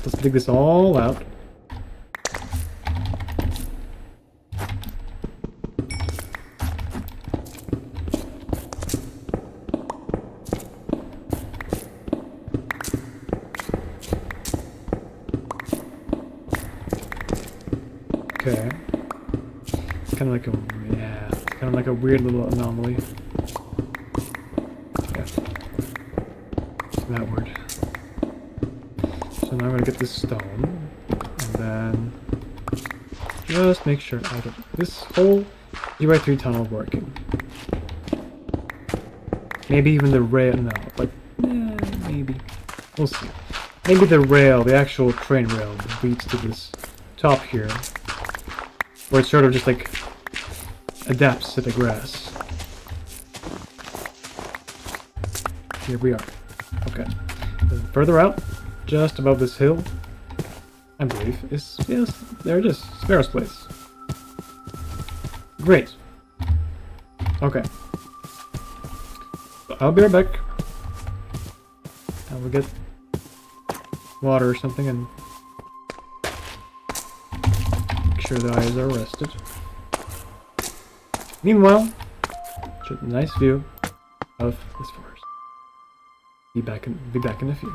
Let's dig this all out. Okay. It's kind of like it's kind of like a weird little anomaly. Yeah. That word. So now I'm gonna get this stone, and then just make sure I get this whole 3x3 tunnel working. Maybe even the rail, no, but maybe. We'll see. Maybe the rail, the actual train rail, leads to this top here, where it sort of just like adapts to the grass. Here we are. Okay. Then further out, just above this hill, I believe, is, yes, there it is, Sparrow's place. Great. Okay. So I'll be right back. I will get water or something and make sure the eyes are rested. Meanwhile, shoot a nice view of this forest. Be back in a few.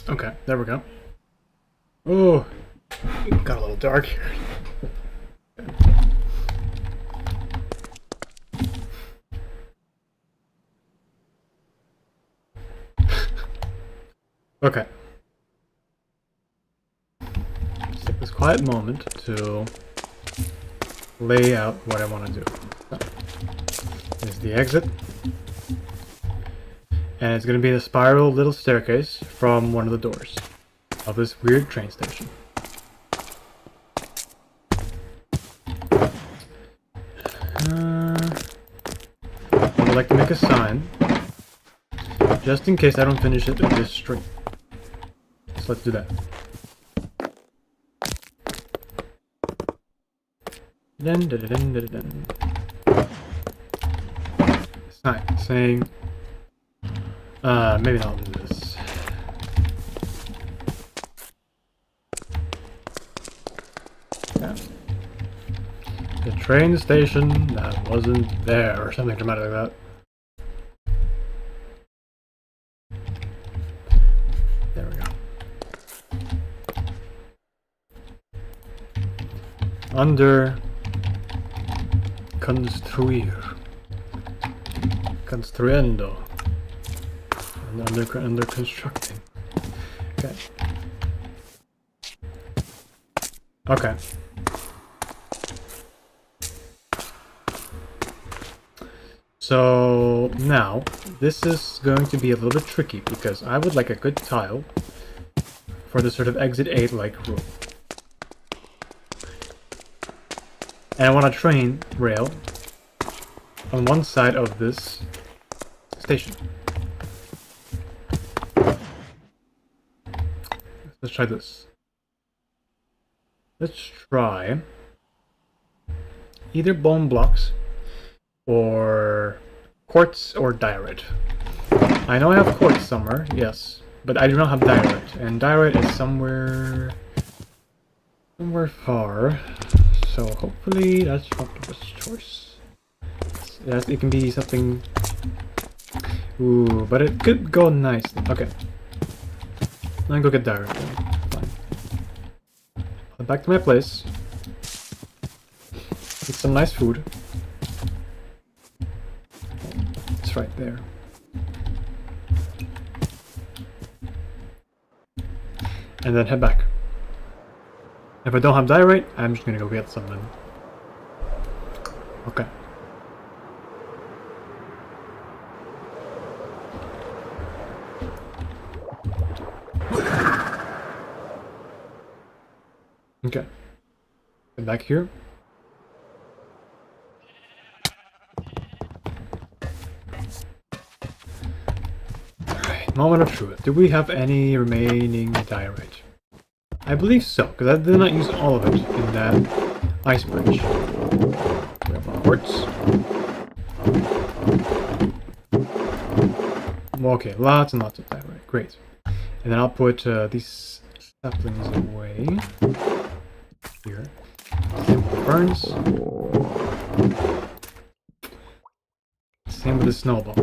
Okay, there we go. Oh, it got a little dark here. Okay. Let's take this quiet moment to lay out what I want to do. So, there's the exit. And it's going to be the spiral little staircase from one of the doors of this weird train station. I would like to make a sign, just in case I don't finish it in this string. So let's do that. Sign saying, maybe not do this. Yeah. The train station that wasn't there, or something dramatic like that. There we go. Under construyendo, and under constructing. Okay. Okay. So now this is going to be a little bit tricky because I would like a good tile for this sort of exit 8 like room. And I want a train rail on one side of this station. Let's try this. Let's try either bone blocks or quartz or diorite. I know I have quartz somewhere, yes, but I do not have diorite, and diorite is somewhere far. So hopefully that's not the best choice. Yes, it can be something. Ooh, but it could go nicely. Okay. Let me go get diorite then. Fine. Back to my place. Eat some nice food. It's right there. And then head back. If I don't have diorite, I'm just gonna go get some then. Okay. Okay. Get back here. Alright, moment of truth. Do we have any remaining diorite? I believe so, because I did not use all of it in that ice bridge. We have our quartz. Okay, lots and lots of diorite. Great. And then I'll put these saplings away. Here. Same with the ferns. Same with the snowballs.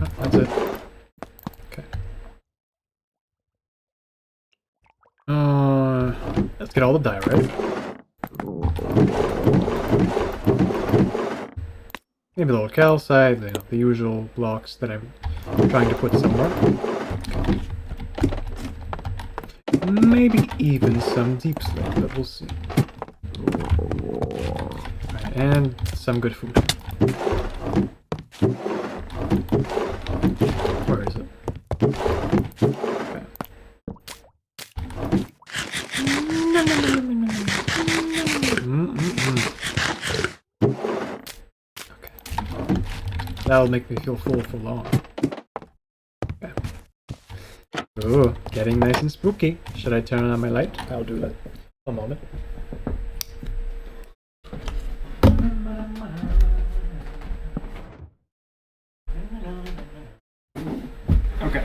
Oh, that's it. Okay. Let's get all the diorite. Maybe a little calcite, you know, the usual blocks that I'm trying to put somewhere. Maybe even some deep slate, but we'll see. Right, and some good food. Where is it? Okay. Okay. That'll make me feel full for long. Okay. Ooh, getting nice and spooky. Should I turn on my light? I'll do that. A moment. Okay.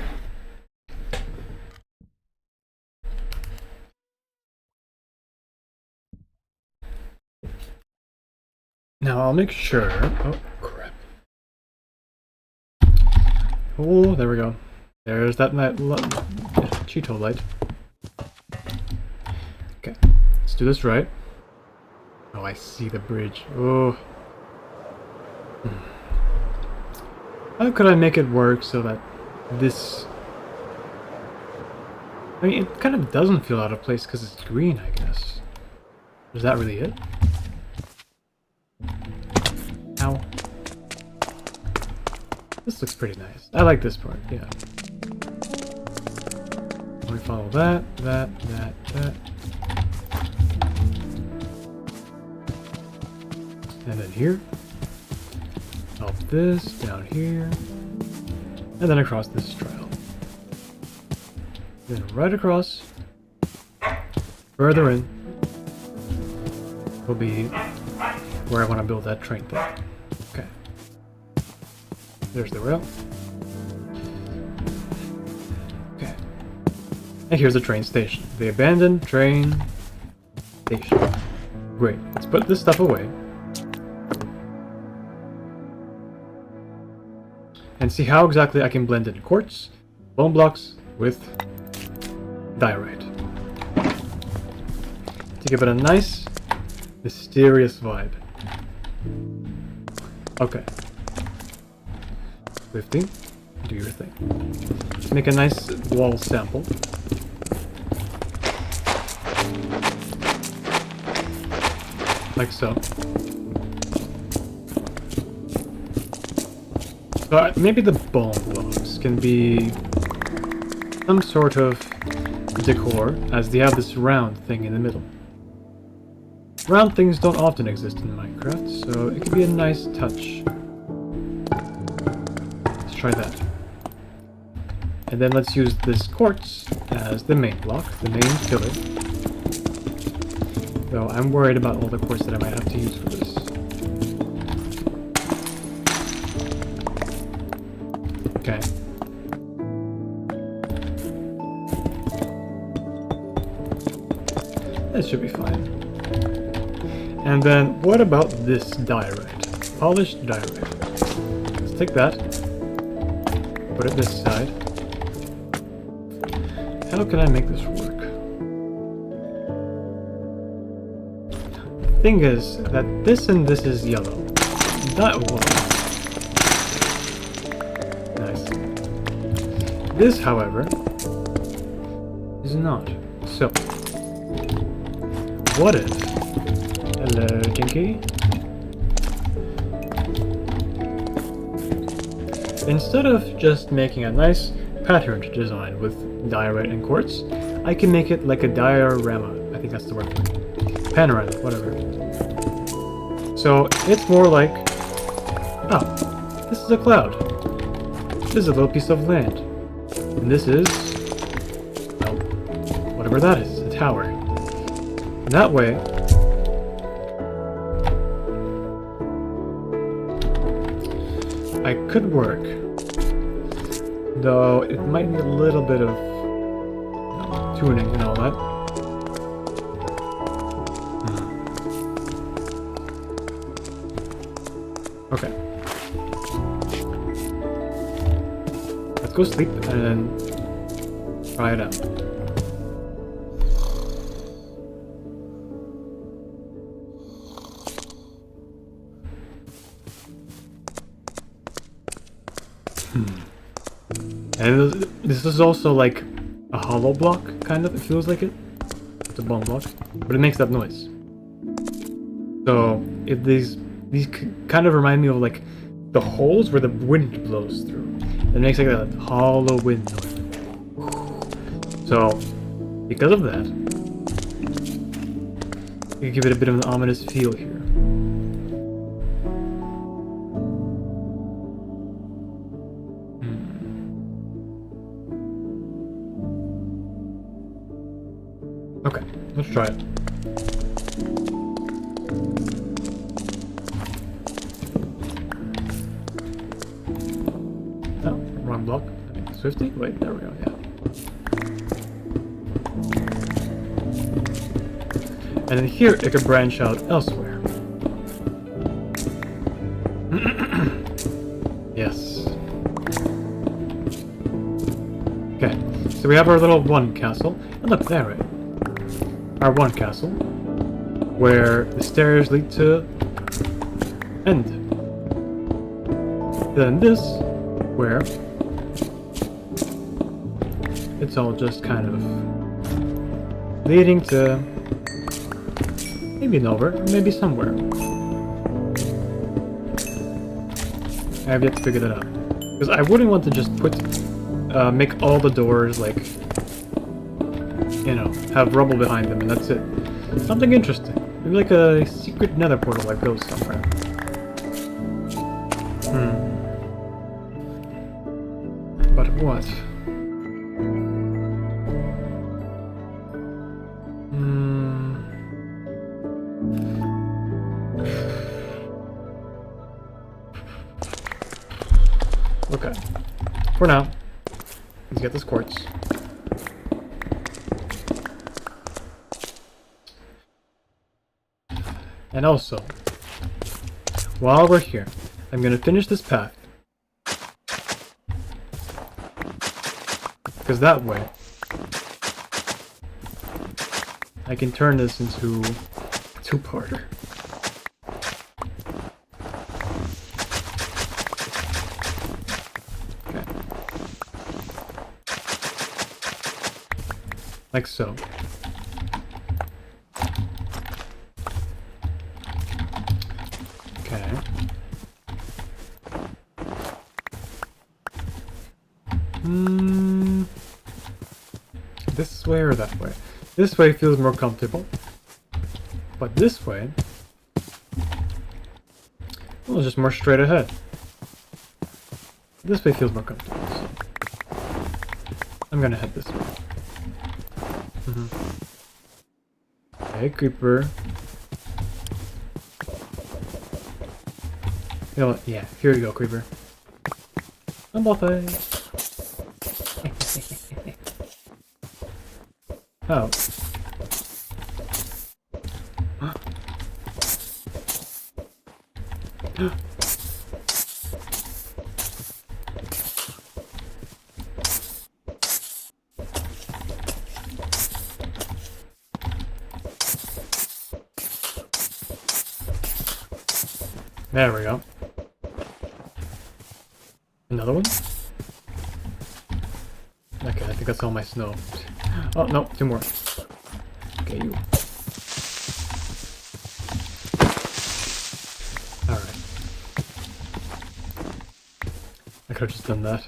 Now I'll make sure. Oh, crap. Oh, there we go. There's that Cheeto light. Okay, let's do this right. Oh, I see the bridge. Oh. How could I make it work so that this... I mean, it kind of doesn't feel out of place because it's green, I guess. Is that really it? Ow. This looks pretty nice. I like this part, yeah. We follow that. And then here. Up this, down here. And then across this trail. Then right across. Further in. Will be where I want to build that train thing. Okay. There's the rail. Okay. And here's the train station. The abandoned train station. Great. Let's put this stuff away. And see how exactly I can blend in quartz, bone blocks with diorite. To give it a nice, mysterious vibe. Okay. 50. Do your thing. Let's make a nice wall sample. Like so. So maybe the bone blocks can be some sort of decor, as they have this round thing in the middle. Round things don't often exist in Minecraft, so it could be a nice touch. Let's try that. And then let's use this quartz as the main block, the main pillar. Though I'm worried about all the quartz that I might have to use for this. Okay. That should be fine. And then, what about this diorite? Polished diorite. Let's take that. Put it this side. How can I make this work? The thing is that this and this is yellow. That one. Nice. This, however, is not. So, what if... Hello, Jinky. Instead of just making a nice patterned design with diorite and quartz, I can make it like a diorama. I think that's the word for it. Panorama, whatever. So it's more like, oh, this is a cloud. This is a little piece of land. And this is, well, whatever that is, a tower. And that way, I could work, though it might need a little bit of tuning and all that. Okay. Let's go sleep and then try it out. And this is also like a hollow block, kind of. It feels like it. It's a bone block, but it makes that noise. So if these kind of remind me of like the holes where the wind blows through. It makes like a hollow wind noise. So because of that, you can give it a bit of an ominous feel here. Okay, let's try it. Oh, wrong block. Swifty? Wait, there we go, yeah. And then here it could branch out elsewhere. Yes. Okay, so we have our little one castle. And look, there, right? Our one castle. Where the stairs lead to end. Then this, where it's all just kind of leading to maybe nowhere, or maybe somewhere. I have yet to figure that out. Because I wouldn't want to just make all the doors like, you know, have rubble behind them and that's it. Something interesting. Maybe like a secret nether portal that goes somewhere. But what? Okay. For now, let's get this quartz. And also, while we're here, I'm gonna finish this path. Because that way, I can turn this into a two-parter. Okay. Like so. Okay. This way or that way? This way feels more comfortable. But this way... well, it's just more straight ahead. This way feels more comfortable, so... I'm gonna head this way. Okay, creeper. You know what? Yeah, here you go, creeper. I'm off it. Oh. There we go. Another one? Okay, I think that's all my snow. Oh, no, two more. Okay, you. Alright. I could have just done that.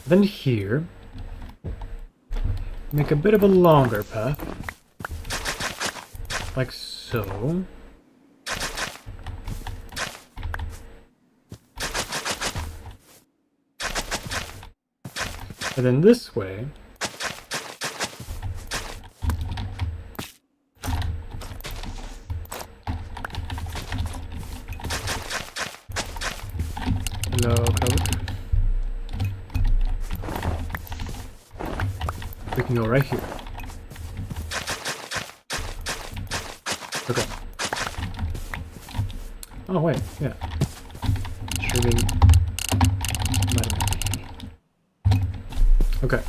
Then here, make a bit of a longer path. Like so. And then this way, hello, code. We can go right here. Okay. Oh wait, yeah. Shooting. Okay.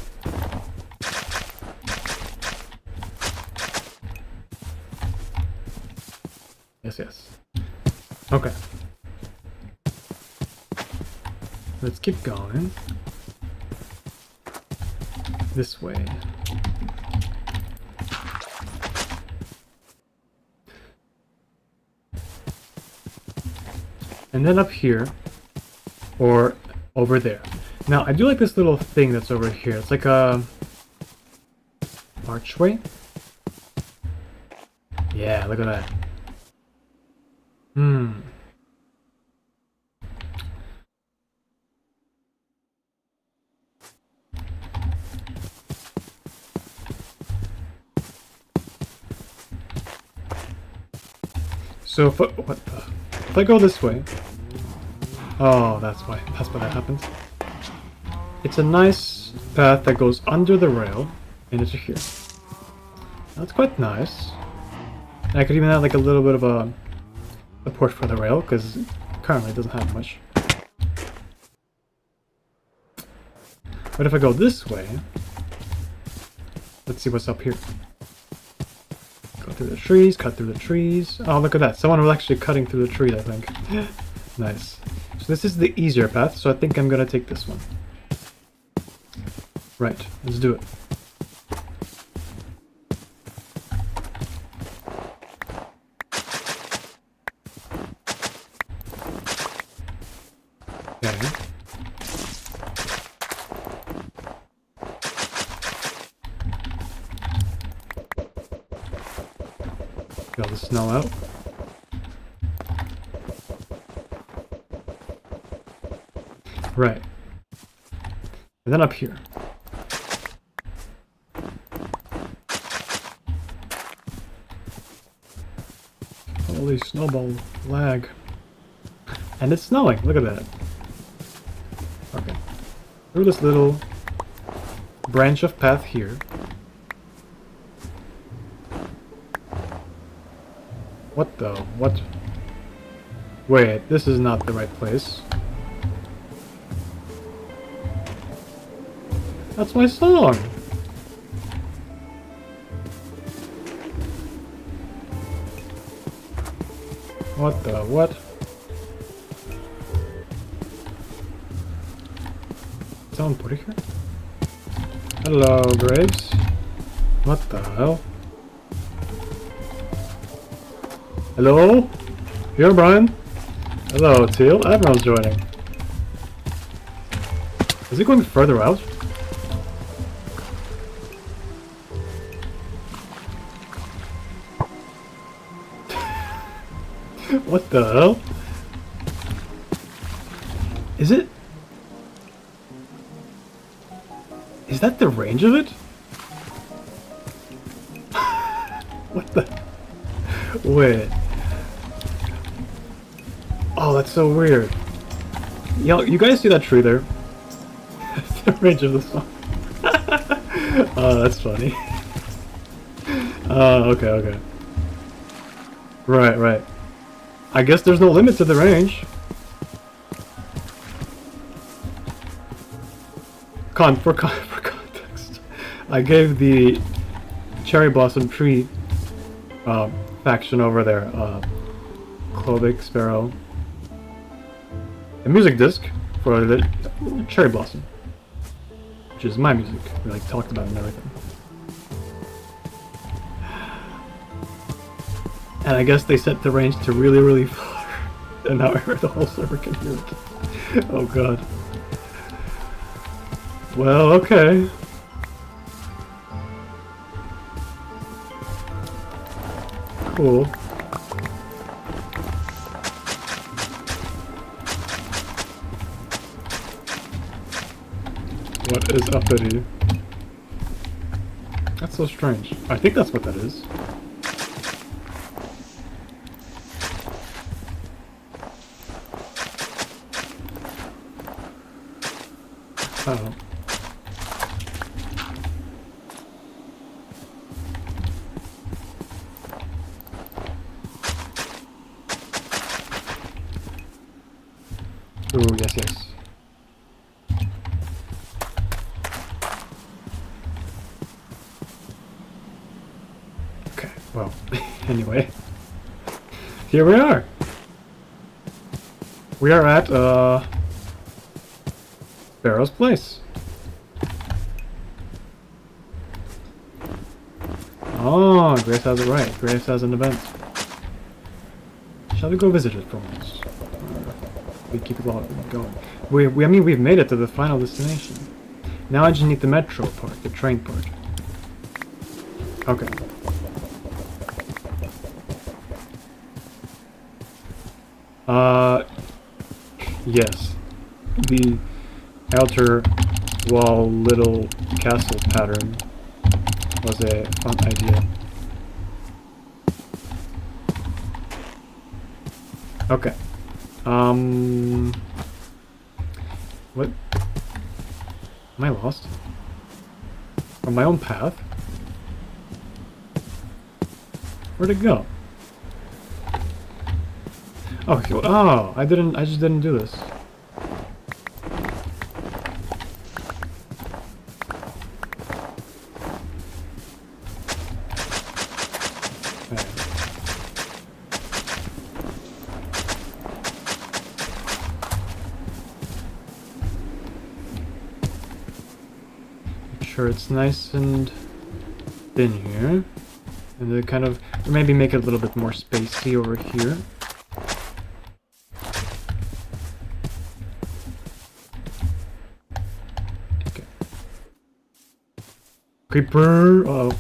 Yes. Okay. Let's keep going. This way. And then up here, or over there. Now, I do like this little thing that's over here. It's like a archway. Yeah, look at that. So if I go this way, oh, that's why that happens. It's a nice path that goes under the rail and into here. That's quite nice. And I could even add like a little bit of a support for the rail because currently it doesn't have much. But if I go this way, let's see what's up here. Go through the trees, cut through the trees. Oh, look at that. Someone was actually cutting through the tree, I think. Nice. So this is the easier path, so I think I'm gonna take this one. Right, let's do it. Okay. Get all the snow out. Right. And then up here. Holy snowball lag. And it's snowing, look at that. Okay. Through this little branch of path here. What the? What? Wait, this is not the right place. That's my song! What the? What? Someone put it here? Hello, Graves. What the hell? Hello? Here, Brian? Hello, Teal. Admiral's joining. Is it going further out? What the hell? Is it? Is that the range of it? What the? Wait. Oh, that's so weird. Yo, you guys see that tree there? That's the range of the song. Oh, that's funny. Oh, okay, okay. Right, right. I guess there's no limit to the range. For context, I gave the cherry blossom tree faction over there, Clovic Sparrow, a music disc for the cherry blossom, which is my music. We like talked about it and everything. And I guess they set the range to really, really far, and now the whole server can hear it. Oh god. Well, okay. Cool. What is uppity? That's so strange. I think that's what that is. Oh. Ooh, yes, yes. Okay, well, anyway. Here we are! We are at, Sparrow's place. Oh, Grace has it right. Grace has an event. Shall we go visit it for once? We keep it all going. I mean, we've made it to the final destination. Now I just need the metro part, the train part. Okay. Yes. The outer wall little castle pattern was a fun idea. Okay. What? Am I lost? On my own path? Where'd it go? Oh, oh, I just didn't do this. sure it's nice and thin here. And then kind of, or maybe make it a little bit more spacey over here. Okay. Creeper! Uh-oh.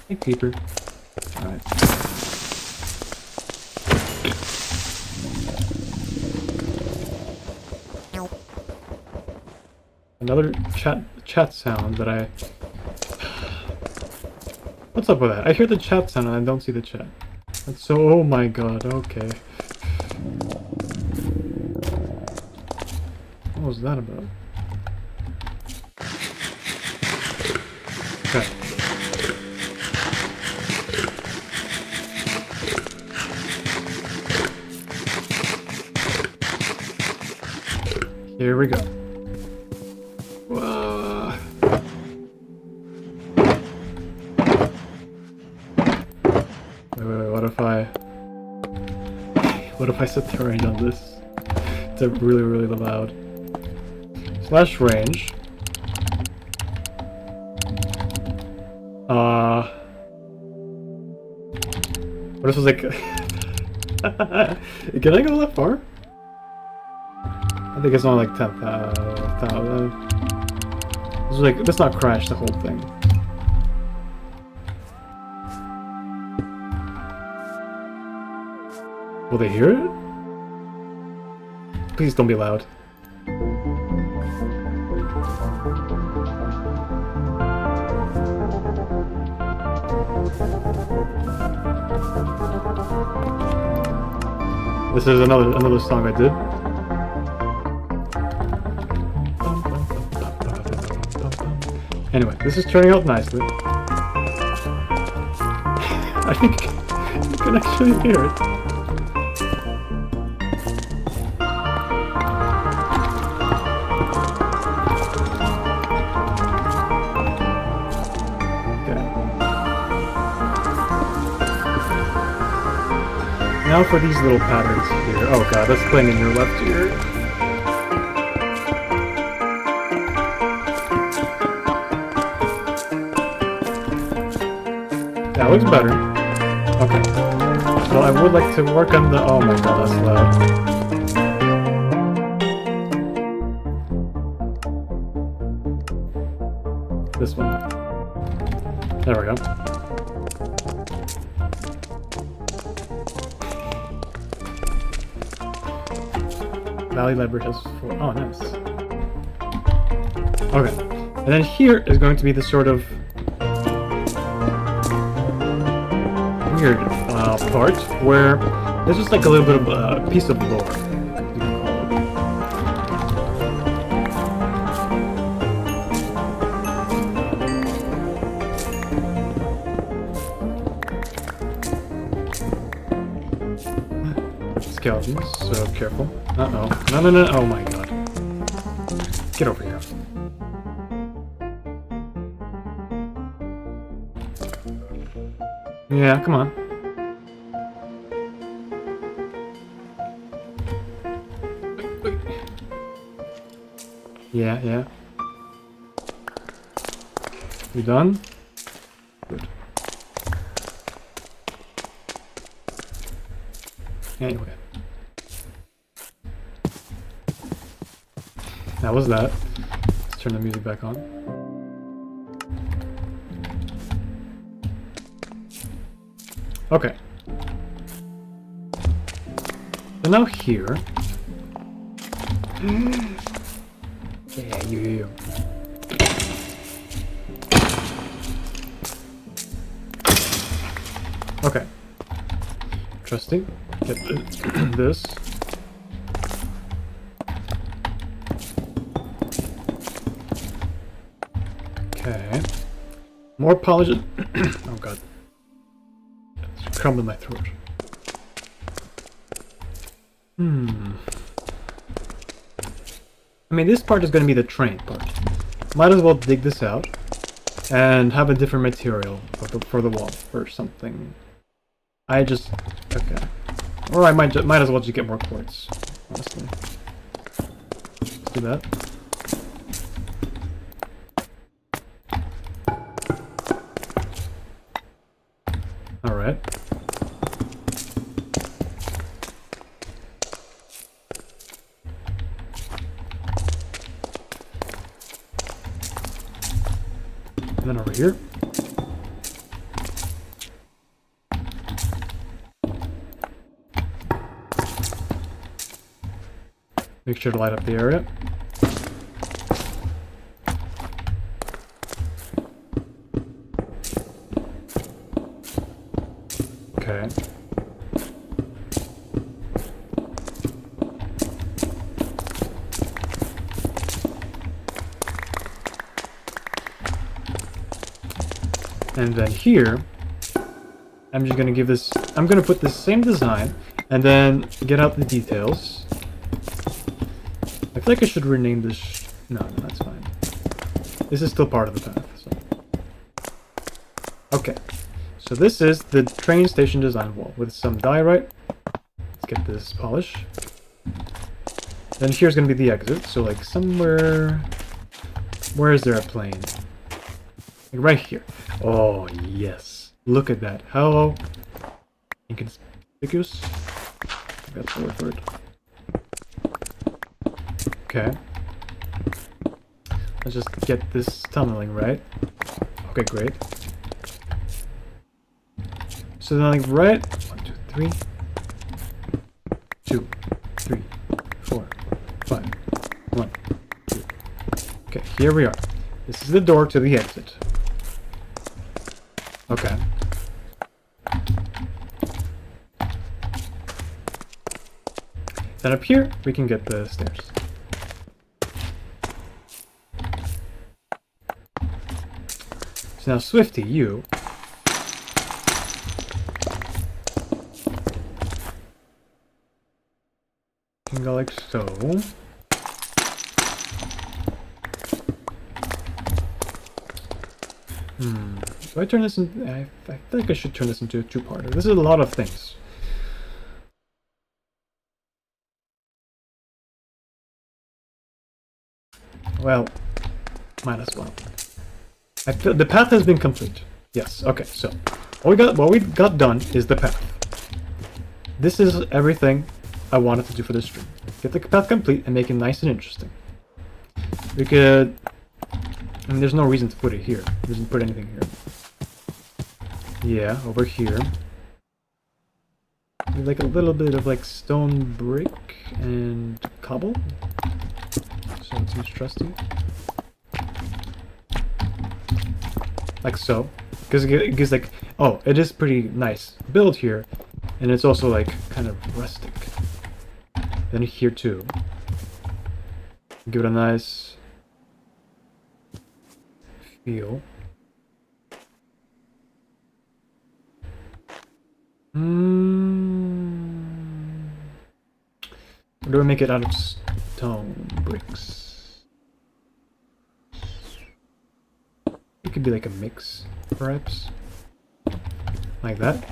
Hey, creeper. Alright. Another chat sound that I... What's up with that? I hear the chat sound and I don't see the chat. That's so... Oh my god, okay. What was that about? Okay. Here we go. Whoa. Wait, what if I set the range on this? It's really, really loud. Slash range. What if it was like... Can I go that far? I think it's only like 10,000. This is like, let's not crash the whole thing. Will they hear it? Please don't be loud. This is another song I did. Anyway, this is turning out nicely. I think you can actually hear it. Okay. Now for these little patterns here. Oh god, that's playing in your left ear. That looks better. Okay. Well, I would like to work on the... Oh my god, that's loud. This one. There we go. Valley Library has 4. Oh, nice. Okay. And then here is going to be the sort of weird part where there's just like a little bit of a piece of lore, you can call it. Skeletons, so careful. Uh-oh. No, oh my god. Get over here. Yeah, come on. Yeah. You done? Good. Anyway. That was that. Let's turn the music back on. Okay. So now here... Yeah, you. Okay. Trusting. Get this. Okay. More polish. Oh god. It's crumbling in my throat. I mean, this part is going to be the train part. Might as well dig this out and have a different material for the wall or something. Okay. Or I might as well just get more quartz, honestly. Let's do that. Alright. And then over here. Make sure to light up the area. Okay. And then here, I'm just gonna give this, I'm gonna put the same design and then get out the details. I feel like I should rename this. No, that's fine. This is still part of the path. So. Okay, so this is the train station design wall with some diorite. Let's get this polish. Then here's gonna be the exit. So like somewhere, where is there a plane? Like right here. Oh yes, look at that. How inconspicuous? That's the word for it. Okay. Let's just get this tunneling right. Okay, great. So then, like, right. 1, 2, 3. 2, 3, 4, 5. 1, 2. Okay, here we are. This is the door to the exit. Okay. Then up here, we can get the stairs. So now, Swifty, you can go like so. Do I turn this into... I feel like I should turn this into a two-parter. This is a lot of things. Well, might as well. I feel the path has been complete. Yes, okay, so what we got done is the path. This is everything I wanted to do for this stream. Get the path complete and make it nice and interesting. We could... I mean, there's no reason to put it here. We didn't put anything here. Yeah, over here. Like a little bit of like stone brick and cobble. So let's use trusty. Like so. Because it gives like... Oh, it is pretty nice build here. And it's also like kind of rustic. Then here too. Give it a nice feel. Or do I make it out of stone bricks? It could be like a mix, perhaps. Like that.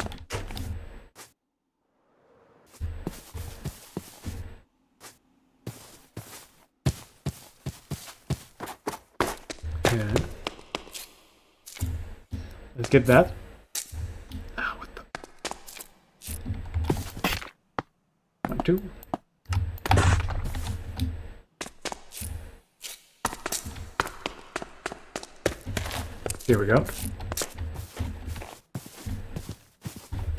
Yeah. Let's get that. Ah, what the... 1, 2. Here we go.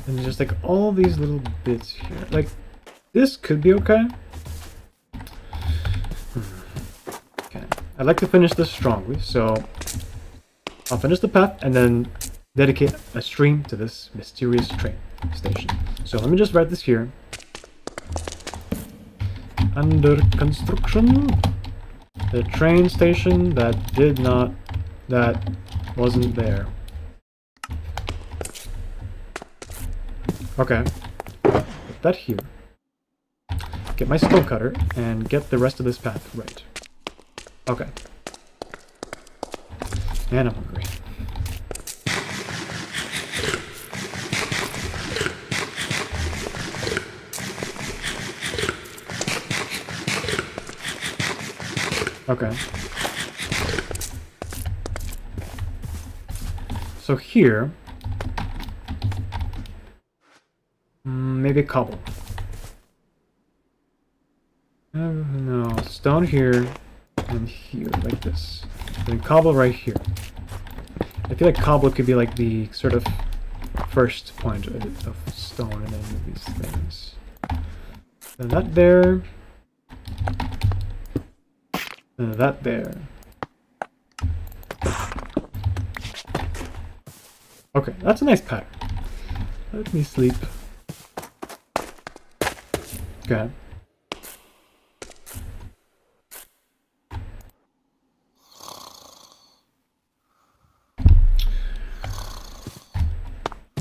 And just like all these little bits here. Like, this could be okay. Okay. I'd like to finish this strongly, so I'll finish the path and then dedicate a stream to this mysterious train station. So let me just write this here. Under construction. The train station that wasn't there. Okay. Put that here. Get my stone cutter and get the rest of this path right. Okay. And I'm hungry. Okay. So here, maybe cobble. No, stone here and here, like this. Then cobble right here. I feel like cobble could be like the sort of first point of stone and then these things. Then that there. Then that there. Okay, that's a nice pattern. Let me sleep. Okay.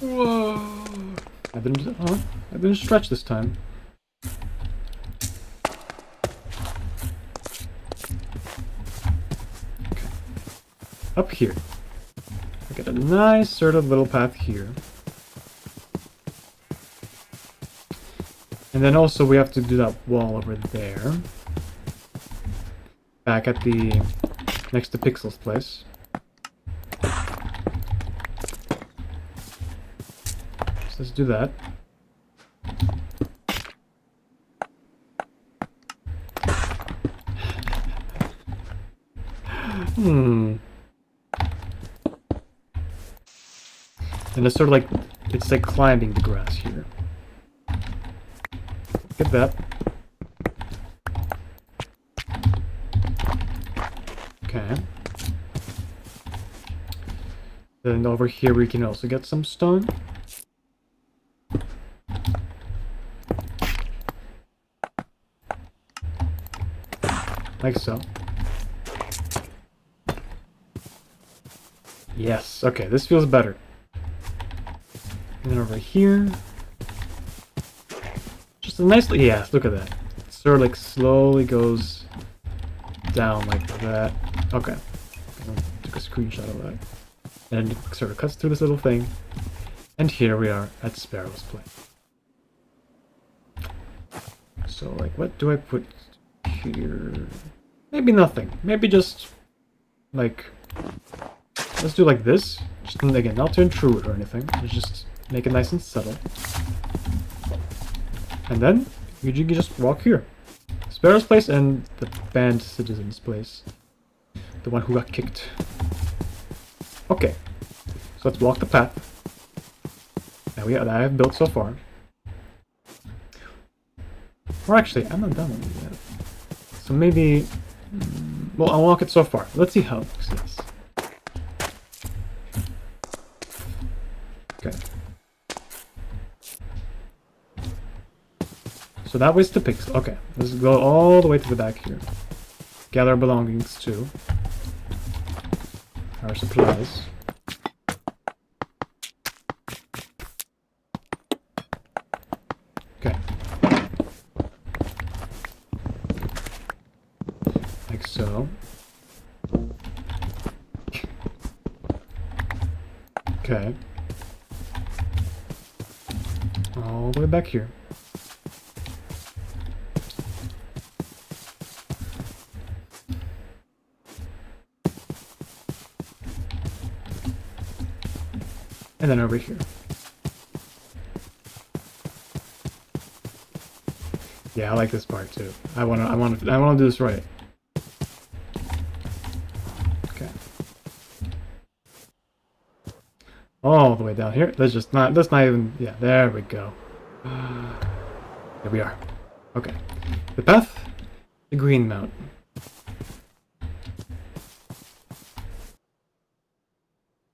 Whoa! I didn't stretch this time. Okay. Up here. I get a nice sort of little path here. And then also we have to do that wall over there. Back at the... next to Pixel's place. So let's do that. And it's sort of like, it's like climbing the grass here. Get that. Okay. Then over here we can also get some stone. Like so. Yes, okay, this feels better. And then over here. Just a nice, yeah, look at that. It sort of like slowly goes down like that. Okay. I took a screenshot of that. And it sort of cuts through this little thing. And here we are at Sparrow's place. So like, what do I put here? Maybe nothing. Maybe just like, let's do like this. Just again, not to intrude or anything. Let's just make it nice and subtle. And then you can just walk here. Sparrow's place and the band citizen's place. The one who got kicked. Okay. So let's walk the path that I have built so far. Or actually, I'm not done with it yet. So maybe... well, I'll walk it so far. Let's see how it looks. Yes. Okay. So that was the pixel. Okay, let's go all the way to the back here. Gather our belongings too. Our supplies. Okay. Like so. Okay. All the way back here. And then over here. Yeah, I like this part too. I wanna do this right. Okay. All the way down here. That's not even, yeah, there we go. There we are. Okay. The path, the green mountain.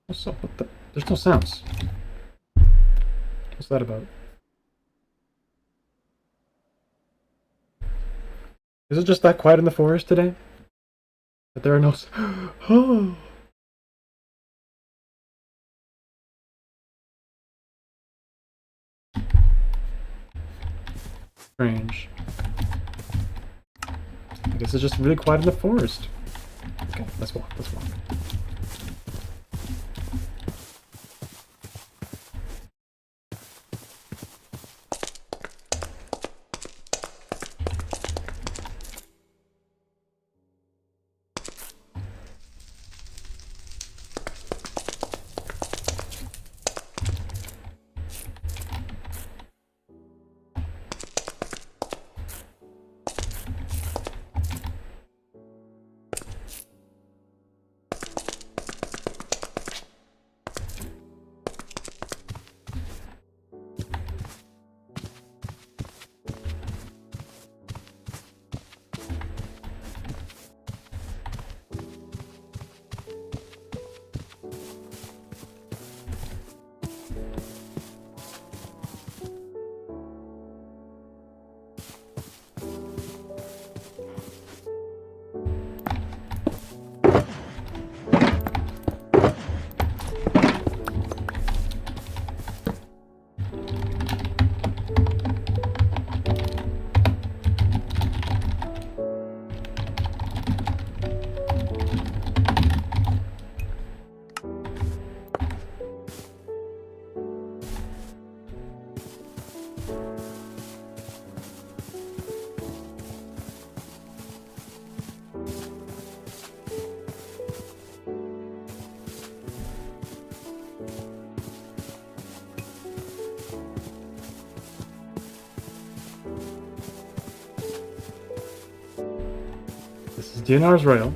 Also, what the? There's no sounds. What's that about? Is it just that quiet in the forest today? That there are no... Oh! Strange. I guess it's just really quiet in the forest. Okay, let's walk, let's walk. This is DNR's rail.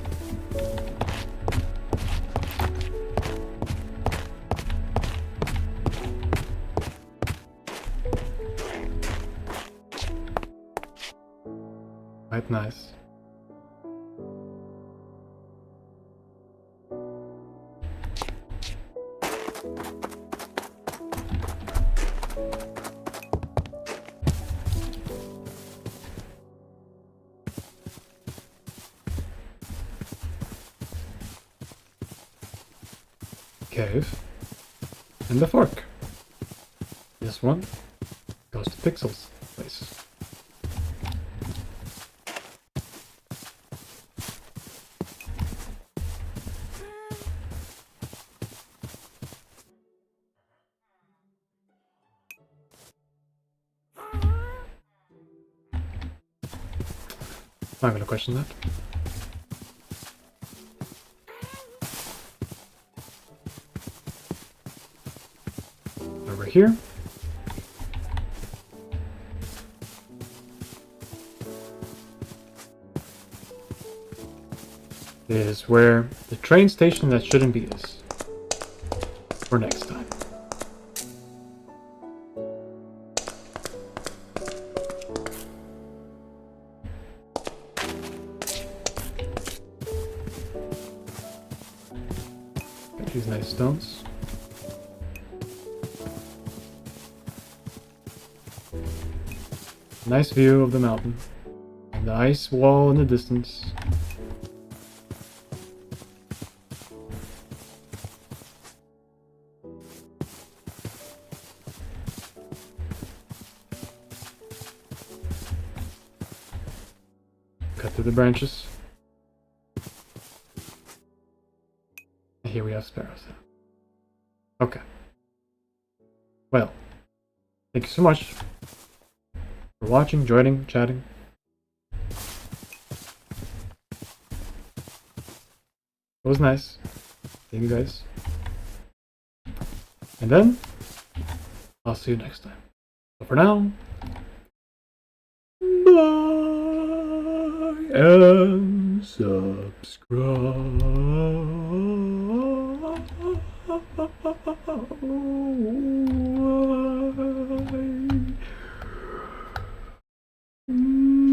Quite nice. Cave and the fork. This one goes to Pixel's place. I'm not gonna question that. Over here. Is where the train station that shouldn't be is. For next time. Got these nice stones. Nice view of the mountain. And the ice wall in the distance. Cut through the branches. And here we have sparrows. Okay. Well, thank you so much for watching, joining, chatting. It was nice. Thank you guys. And then, I'll see you next time. So for now, bye and subscribe.